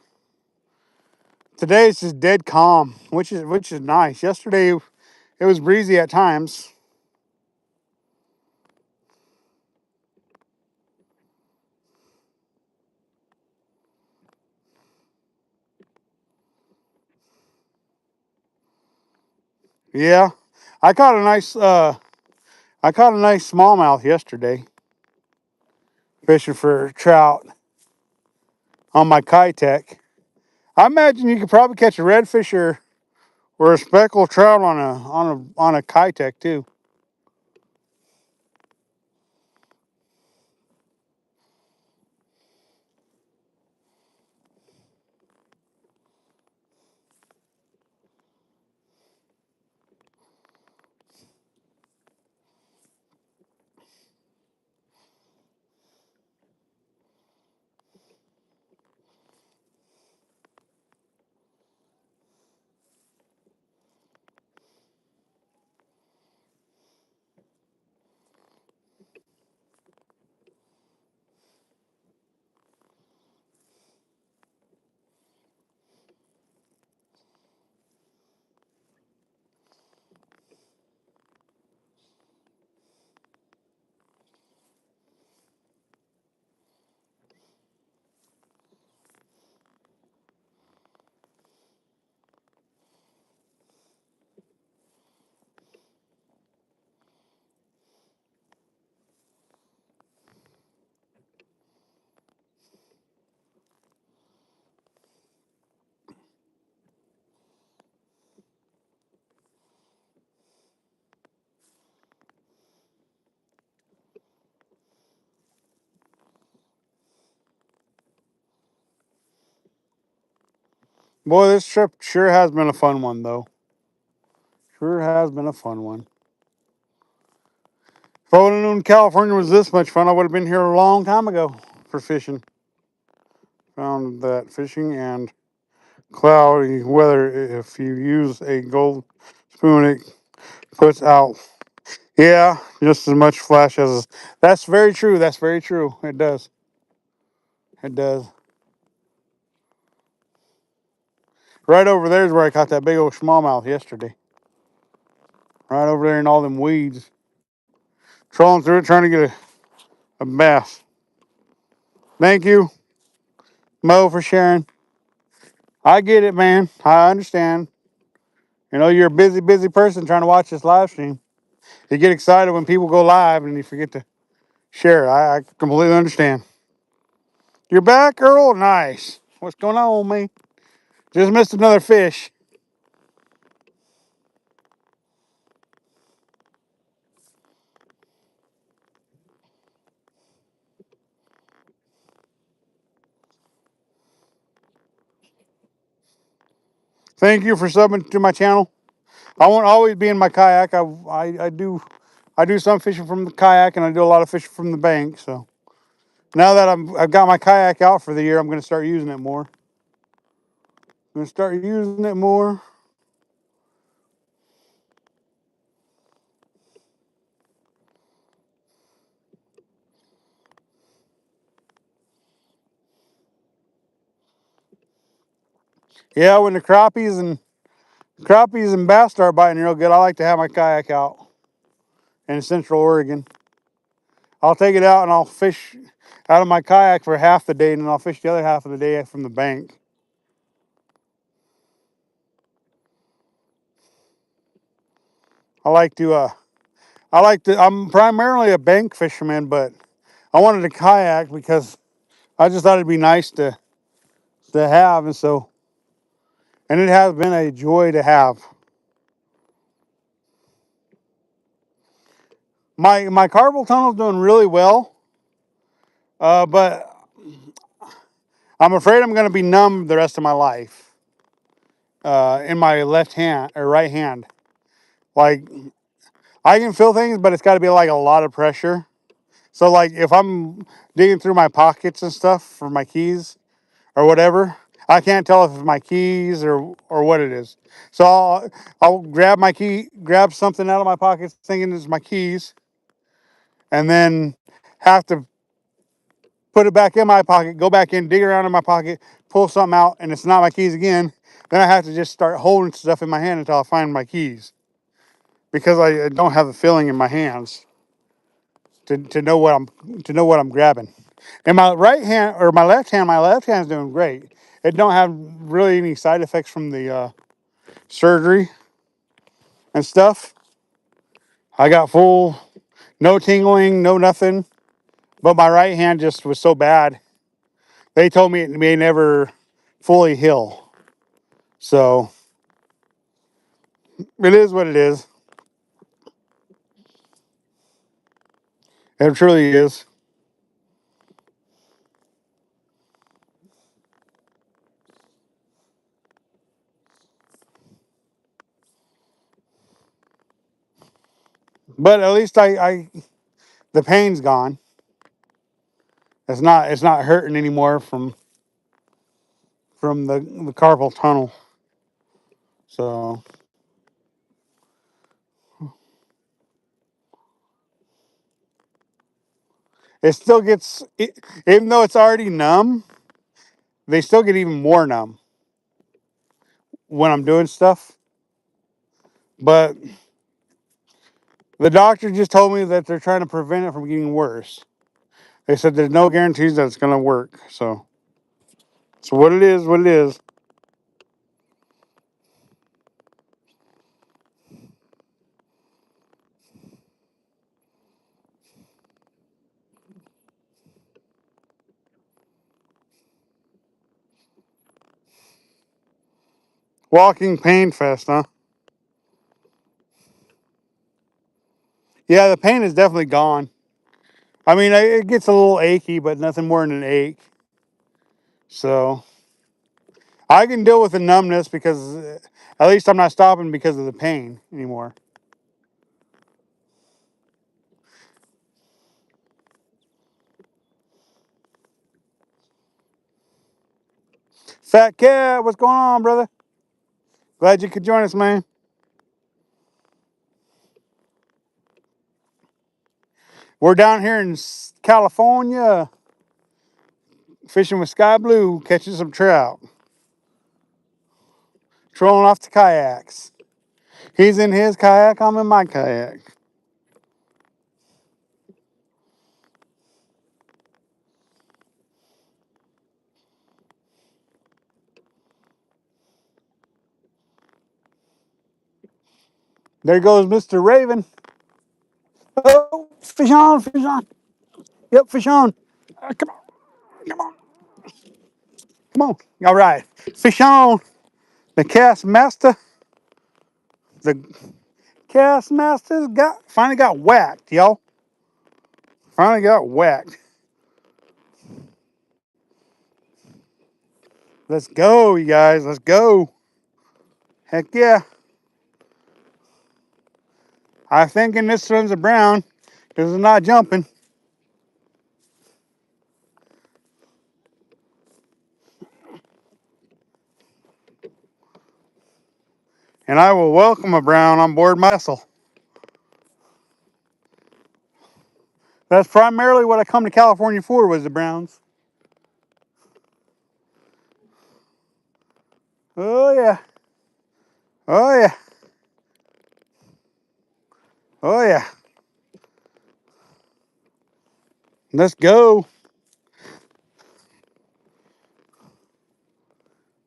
Today it's just dead calm, which is nice. Yesterday it was breezy at times. Yeah, I caught a nice I caught a nice smallmouth yesterday fishing for trout on my Kitech. I imagine you could probably catch a redfish or a speckled trout on a Kitech too. Boy, this trip sure has been a fun one though. Sure has been a fun one. If I would have known California was this much fun, I would have been here a long time ago for fishing. Found that fishing and cloudy weather, if you use a gold spoon, it puts out, yeah, just as much flash as. That's very true. That's very true. It does. It does. Right over there is where I caught that big old smallmouth yesterday. Right over there in all them weeds. Trolling through it trying to get a bass. Thank you, Mo, for sharing. I get it, man. I understand. You know, you're a busy, busy person trying to watch this live stream. You get excited when people go live and you forget to share. I completely understand. You're back, Earl? Nice. What's going on, man? Just missed another fish. Thank you for subbing to my channel. I won't always be in my kayak. I do some fishing from the kayak and I do a lot of fishing from the bank. So now that I've got my kayak out for the year, I'm going to start using it more. I'm going to start using it more. Yeah, when the crappies and bass start biting real good, I like to have my kayak out in Central Oregon. I'll take it out and I'll fish out of my kayak for half the day, and then I'll fish the other half of the day from the bank. I like to. I'm primarily a bank fisherman, but I wanted a kayak because I just thought it'd be nice to have, and it has been a joy to have. My carpal tunnel's doing really well, but I'm afraid I'm going to be numb the rest of my life in my left hand or right hand. Like I can feel things, but it's got to be like a lot of pressure. So like if I'm digging through my pockets and stuff for my keys or whatever, I can't tell if it's my keys or what it is. So I'll grab my key, grab something out of my pockets thinking it's my keys, and then have to put it back in my pocket, go back in, dig around in my pocket, pull something out, and it's not my keys again. Then I have to just start holding stuff in my hand until I find my keys because I don't have the feeling in my hands to know what I'm grabbing. And my right hand or my left hand's doing great. It don't have really any side effects from the surgery and stuff. I got full. No tingling, no nothing. But my right hand just was so bad. They told me it may never fully heal. So it is what it is. It truly is. But at least I the pain's gone. It's not hurting anymore from the carpal tunnel. So it still gets even though it's already numb, they still get even more numb when I'm doing stuff. But the doctor just told me that they're trying to prevent it from getting worse. They said there's no guarantees that it's going to work. So what it is, what it is. Walking pain fest, huh? Yeah, the pain is definitely gone. I mean, it gets a little achy, but nothing more than an ache. So I can deal with the numbness because at least I'm not stopping because of the pain anymore. Fat Cat, what's going on, brother? Glad you could join us, man. We're down here in California fishing with Sky Blue, catching some trout, trolling off the kayaks. He's in his kayak, I'm in my kayak. There goes Mr. Raven. Oh, fish on, fish on. Yep, fish on. Come on, come on, come on. All right, fish on. The cast master, the cast master's finally got whacked, y'all. Finally got whacked. Let's go, you guys. Let's go. Heck yeah. I'm thinking this one's a brown because it's not jumping. And I will welcome a brown on board my vessel. That's primarily what I come to California for was the browns. Oh yeah. Oh yeah. Oh yeah. Let's go.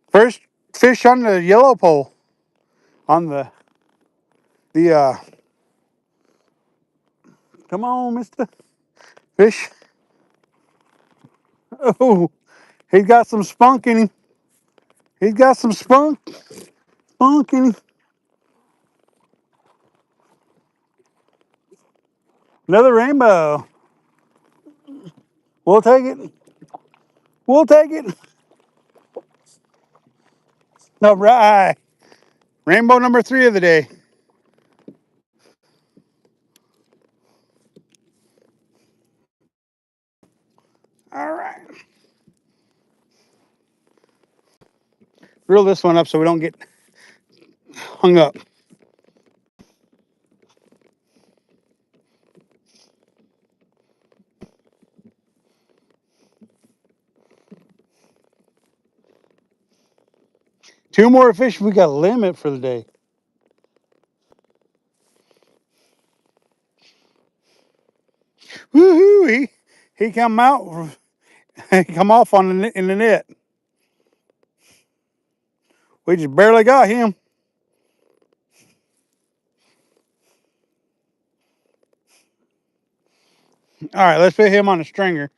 First fish on the yellow pole. On the come on, mister. Fish. Oh, he's got some spunk in him. He's got some spunk in him. Another rainbow. We'll take it. We'll take it. All right. Rainbow number 3 of the day. All right. Reel this one up so we don't get hung up. Two more fish. We got a limit for the day. Woohoo! He come out. He come off on in the net. We just barely got him. All right, let's put him on a stringer.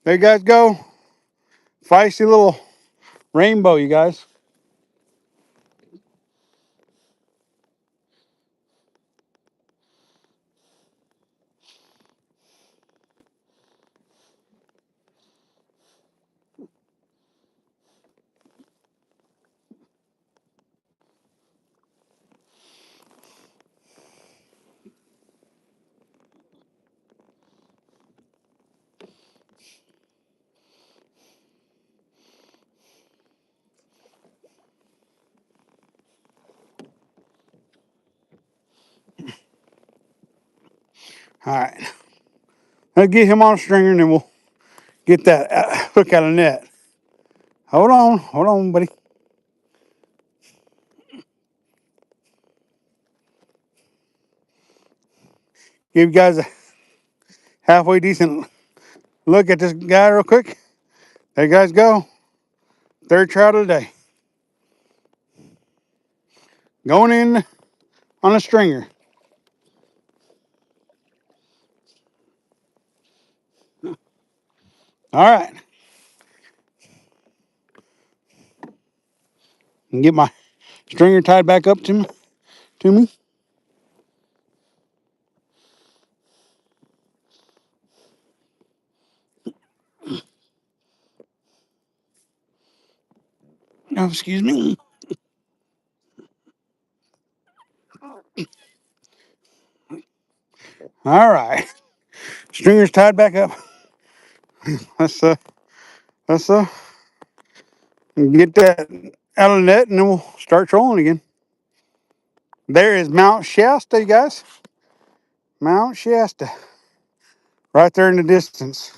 There you guys go. Feisty little rainbow, you guys. All right. Let's get him on a stringer and then we'll get that hook out of the net. Hold on, buddy. Give you guys a halfway decent look at this guy real quick. There you guys go. Third trout of the day. Going in on a stringer. All right. And get my stringer tied back up to me. Oh, excuse me. All right. Stringer's tied back up. Let's let's get that out of the net and then we'll start trolling again. There is Mount Shasta, you guys. Mount Shasta. Right there in the distance.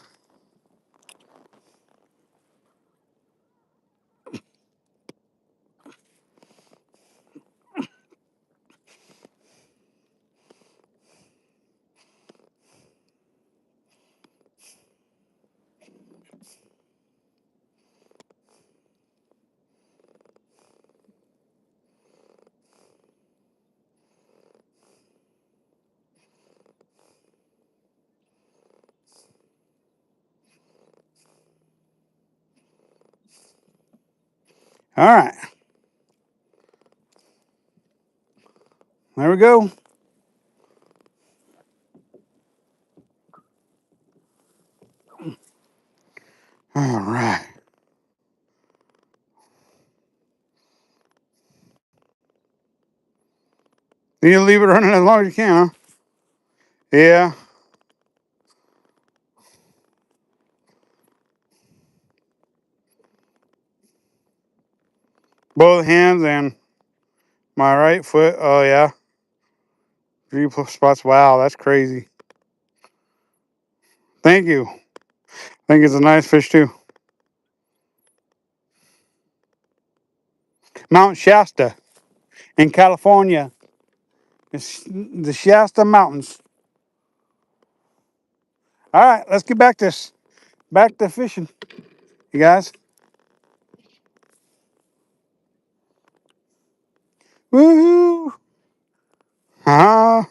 All right. There we go. All right. You need to leave it running as long as you can, huh? Yeah. Both hands and my right foot. Oh, yeah. 3 spots. Wow, that's crazy. Thank you. I think it's a nice fish, too. Mount Shasta in California. It's the Shasta Mountains. All right, let's get back to fishing, you guys. Woohoo! Uh-huh.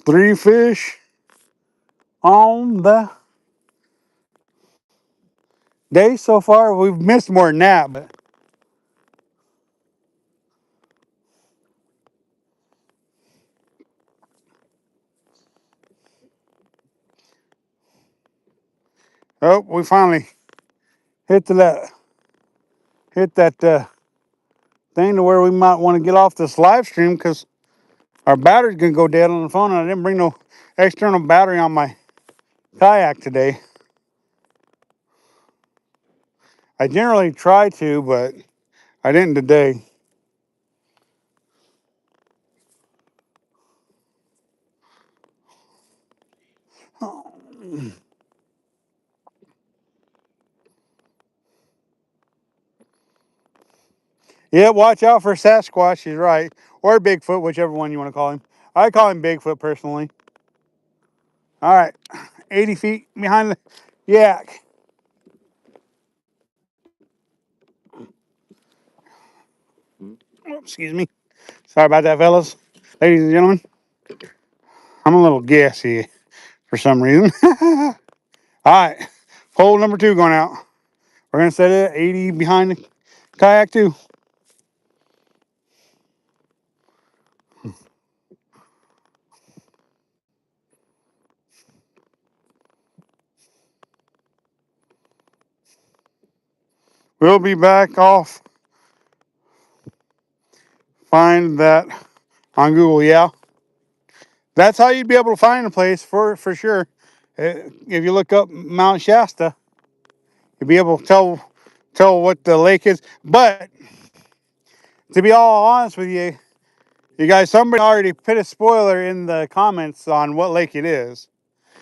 3 fish on the day so far. We've missed more than that, but oh, we finally hit that hit that thing to where we might want to get off this live stream because our battery's gonna go dead on the phone, and I didn't bring no external battery on my kayak today. I generally try to, but I didn't today. Yeah, watch out for Sasquatch. She's right, or Bigfoot, whichever one you want to call him. I call him Bigfoot personally. All right, 80 feet behind the yak. Oh, excuse me. Sorry about that, fellas. Ladies and gentlemen, I'm a little gassy for some reason. All right, pole number 2 going out. We're gonna set it at 80 behind the kayak too. We'll be back off. Find that on Google. Yeah, that's how you'd be able to find a place for sure. If you look up Mount Shasta, you'll be able to tell what the lake is. But to be all honest with you, you guys, somebody already put a spoiler in the comments on what lake it is.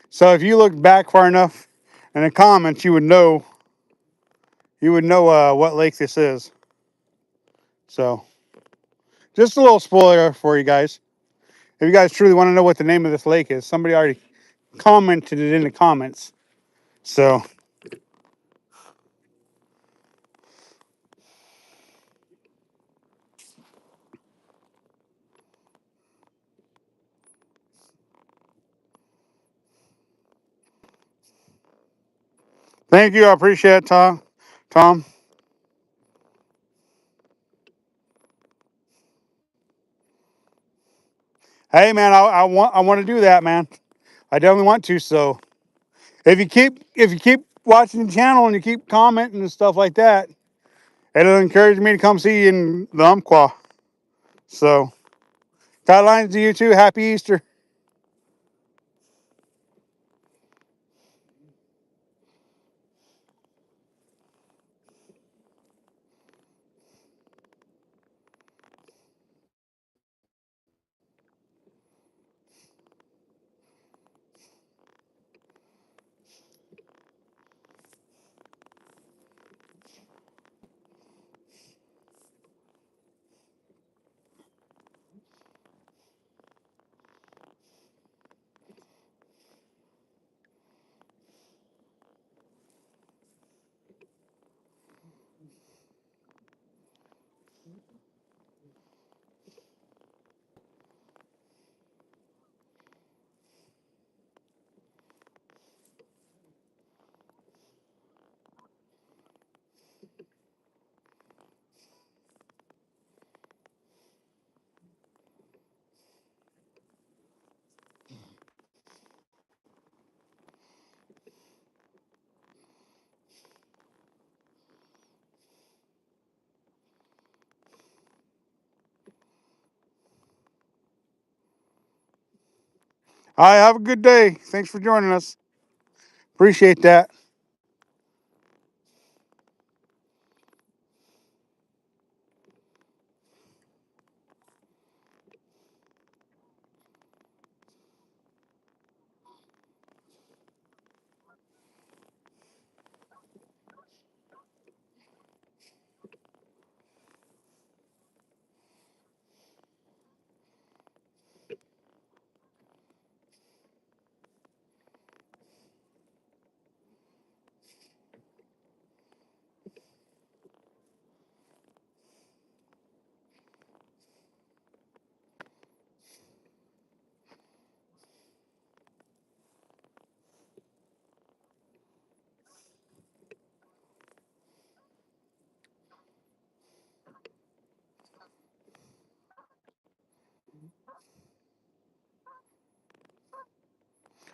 So if you look back far enough in the comments, you would know what lake this is. So just a little spoiler for you guys. If you guys truly want to know what the name of this lake is, somebody already commented it in the comments. So thank you. I appreciate it, Tom. Tom. Hey man, I want to do that, man. I definitely want to. So if you keep watching the channel and you keep commenting and stuff like that, it'll encourage me to come see you in the Umpqua. So guidelines to you too. Happy Easter. All right, have a good day. Thanks for joining us. Appreciate that.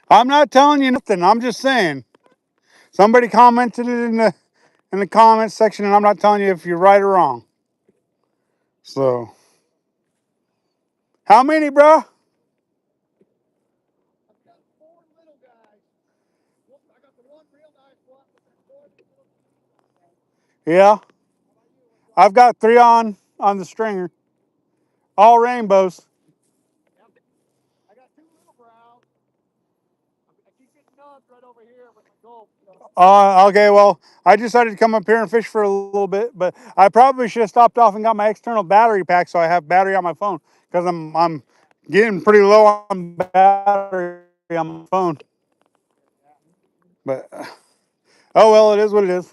I'm not telling you nothing. I'm just saying. Somebody commented it in the comments section, and I'm not telling you if you're right or wrong. So, how many, bro? Yeah, I've got 3 on the stringer, all rainbows. Okay, well, I decided to come up here and fish for a little bit, but I probably should have stopped off and got my external battery pack so I have battery on my phone because I'm getting pretty low on battery on my phone. But oh well, it is what it is.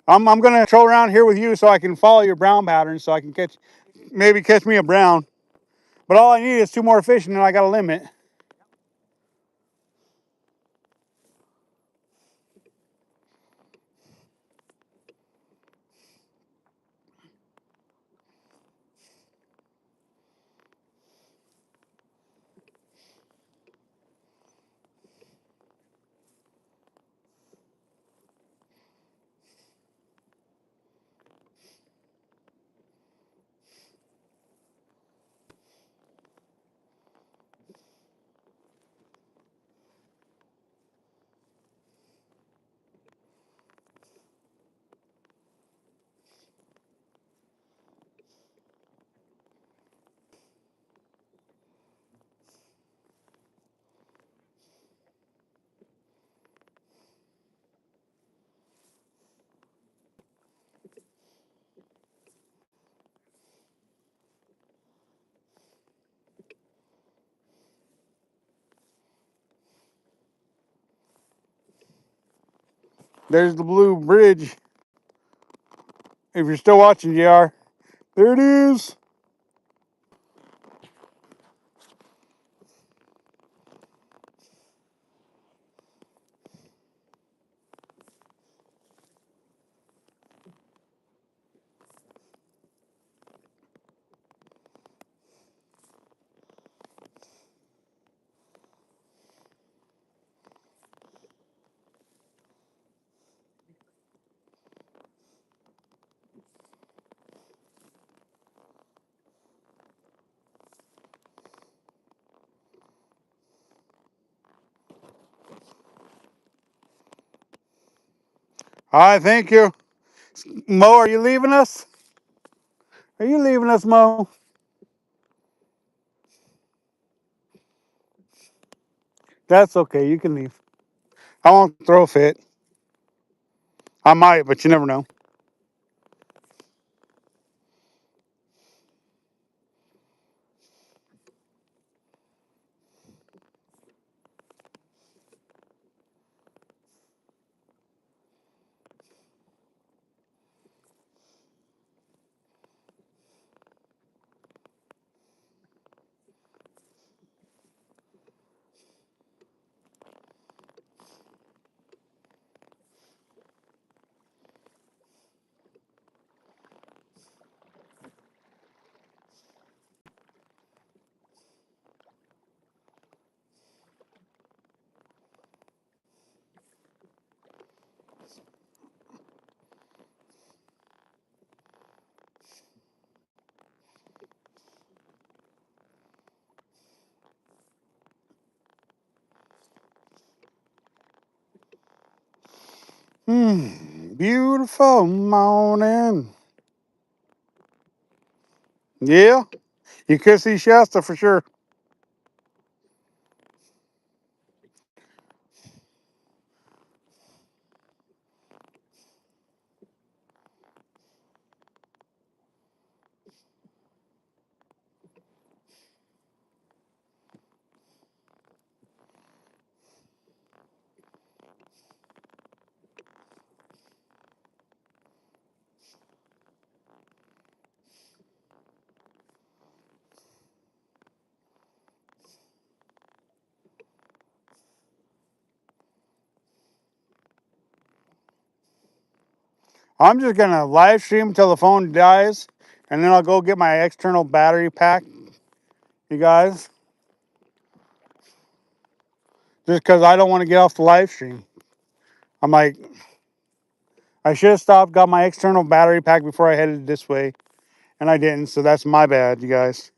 I'm gonna troll around here with you so I can follow your brown pattern so I can catch me a brown. But all I need is 2 more fish and then I got a limit. There's the blue bridge. If you're still watching, JR, there it is. All right, thank you. Mo, are you leaving us? Are you leaving us, Mo? That's okay. You can leave. I won't throw a fit. I might, but you never know. Beautiful morning. Yeah, you could see Shasta for sure. I'm just gonna live stream until the phone dies, and then I'll go get my external battery pack, you guys. Just because I don't want to get off the live stream. I'm like, I should have stopped, got my external battery pack before I headed this way, and I didn't. So that's my bad, you guys.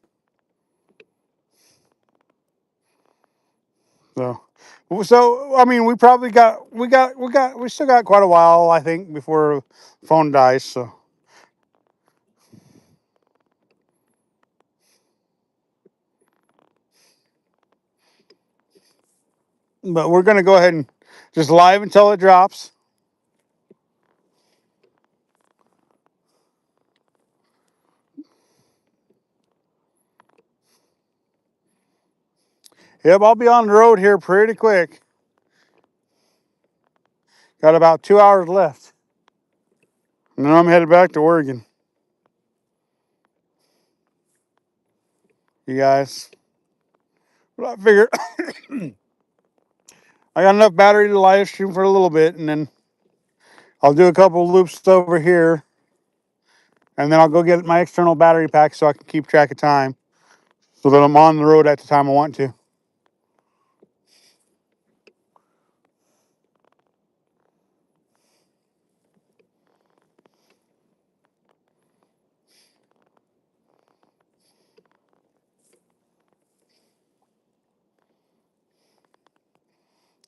So, I mean, we probably we still got quite a while, I think, before the phone dies. So, but we're gonna go ahead and just live until it drops. Yep, I'll be on the road here pretty quick. Got about 2 hours left, and then I'm headed back to Oregon. You guys, but I figure I got enough battery to live stream for a little bit, and then I'll do a couple loops over here, and then I'll go get my external battery pack so I can keep track of time, so that I'm on the road at the time I want to.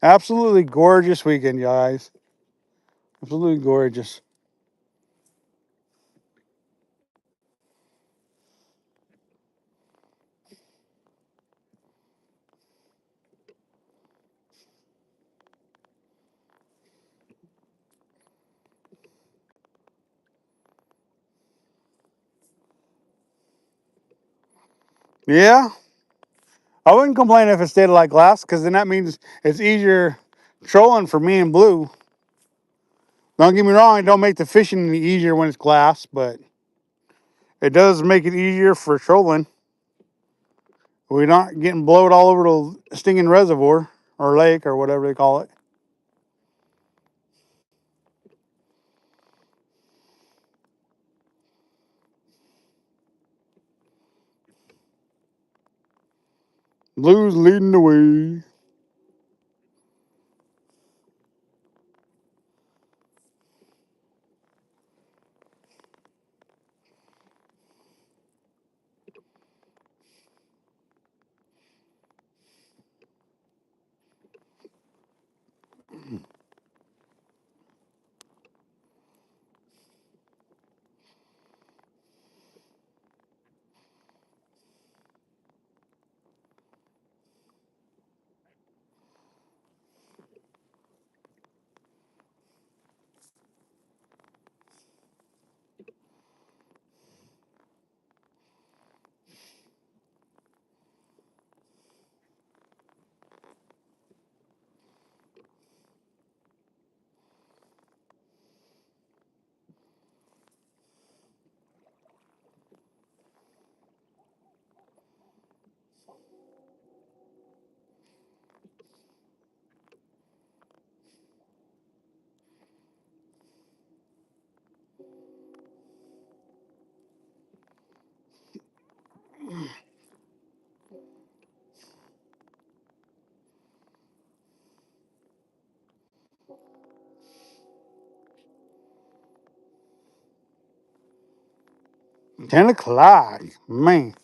Absolutely gorgeous weekend, guys. Absolutely gorgeous. Yeah, I wouldn't complain if it stayed like glass, because then that means it's easier trolling for me and Blue. Don't get me wrong, it don't make the fishing any easier when it's glass, but it does make it easier for trolling. We're not getting blowed all over the stinging reservoir or lake or whatever they call it. Blues leading the way. Ten o'clock. Man.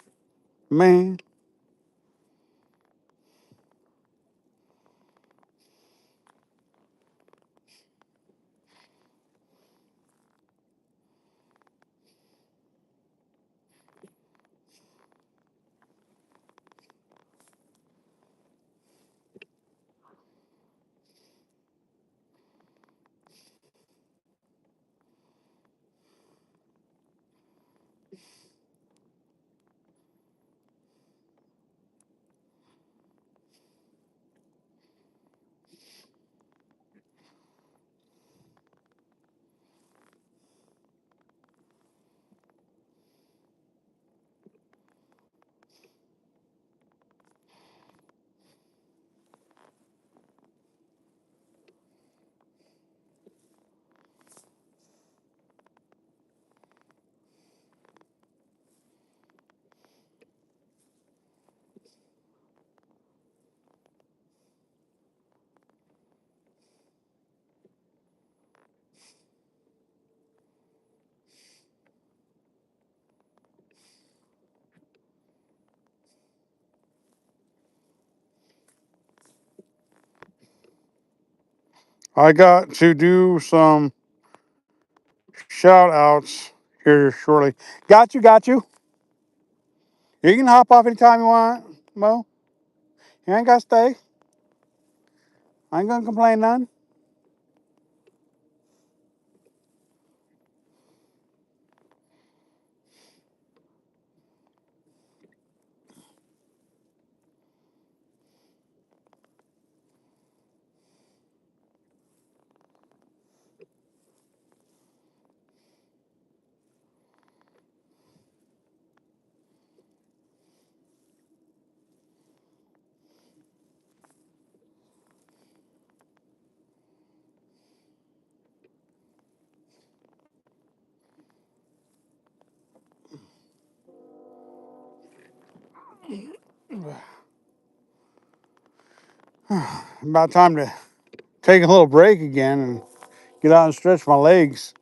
I got to do some shout outs here shortly. Got you, got you. You can hop off anytime you want, Mo. You ain't got to stay. I ain't going to complain none. About time to take a little break again and get out and stretch my legs.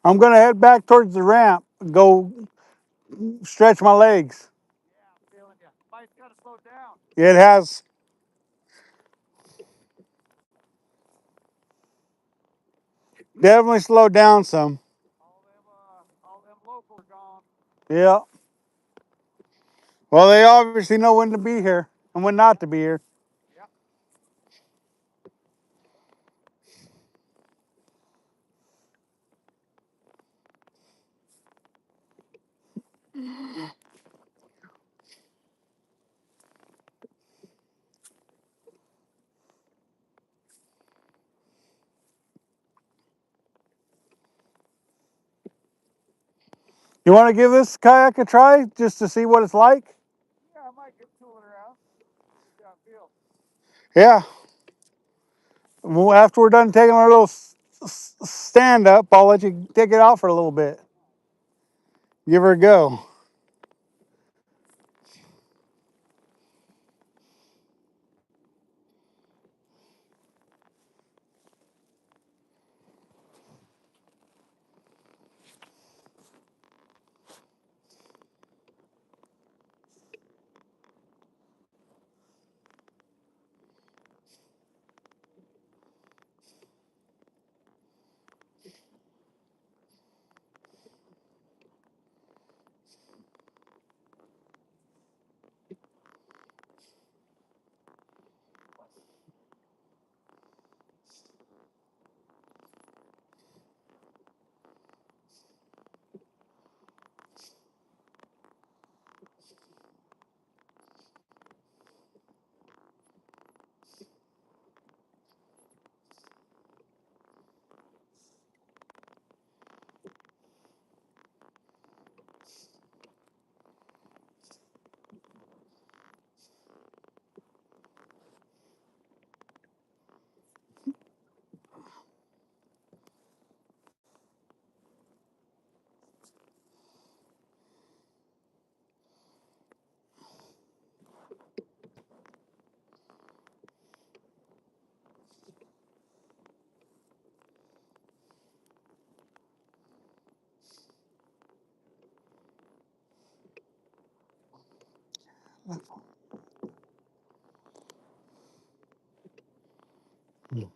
I'm gonna head back towards the ramp, go stretch my legs. It has. Definitely slowed down some. Yeah. Well, they obviously know when to be here and when not to be here. You want to give this kayak a try just to see what it's like? Yeah. Well, after we're done taking our little stand up, I'll let you take it out for a little bit. Give her a go.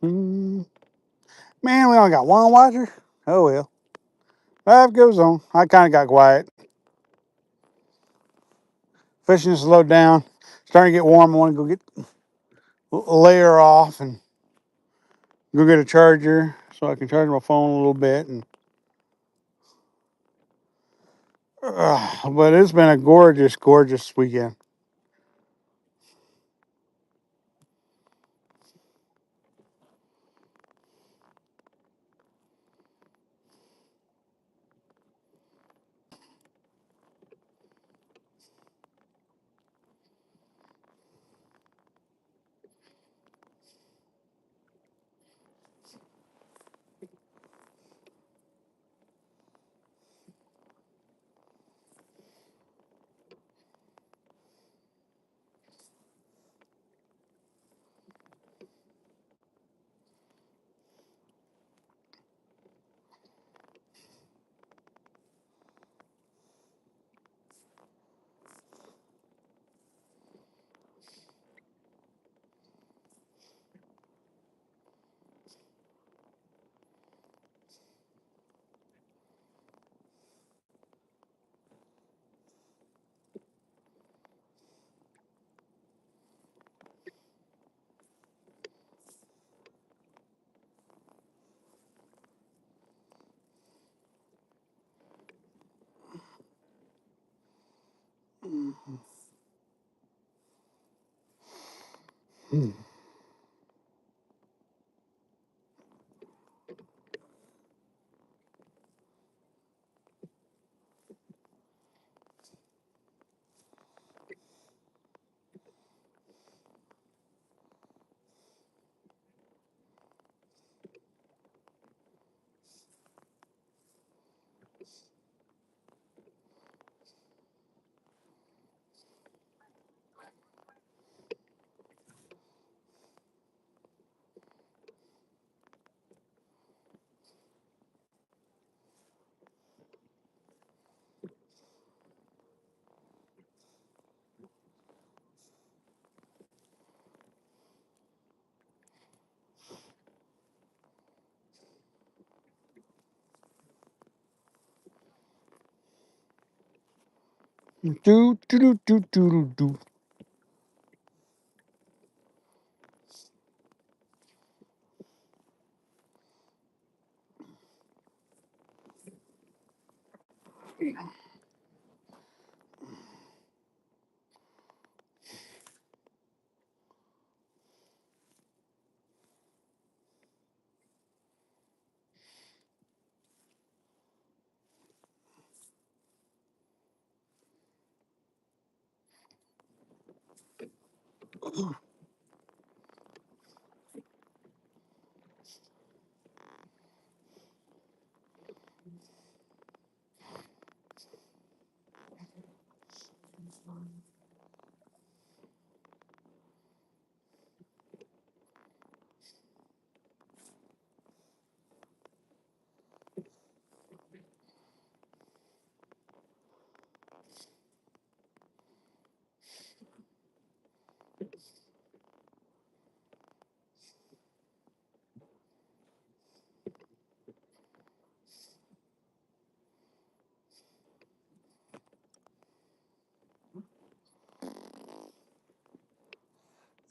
Mm. Man, we only got one watcher. Oh well. Life goes on. I kind of got quiet. Fishing slowed down. Starting to get warm. I want to go get a layer off and go get a charger so I can charge my phone a little bit. And but it's been a gorgeous, gorgeous weekend. Do do do do do do.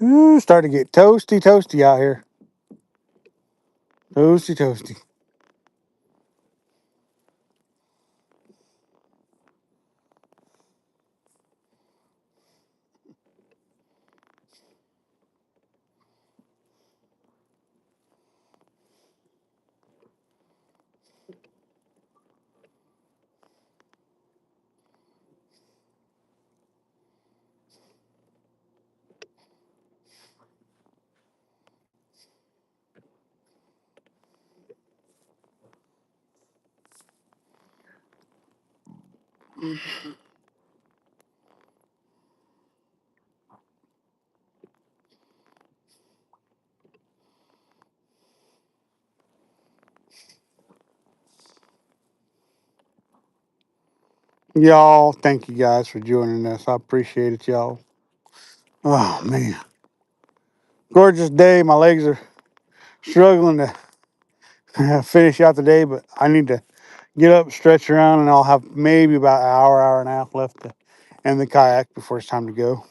Ooh, starting to get toasty, toasty out here. Toasty, toasty. Y'all, thank you guys for joining us. I appreciate it, y'all. Oh man, gorgeous day. My legs are struggling to finish out the day, but I need to get up, stretch around, and I'll have maybe about an hour, hour and a half left to end the kayak before it's time to go.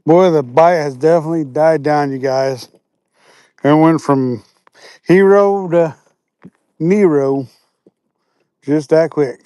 Boy, the bite has definitely died down, you guys. It went from hero to Nero just that quick.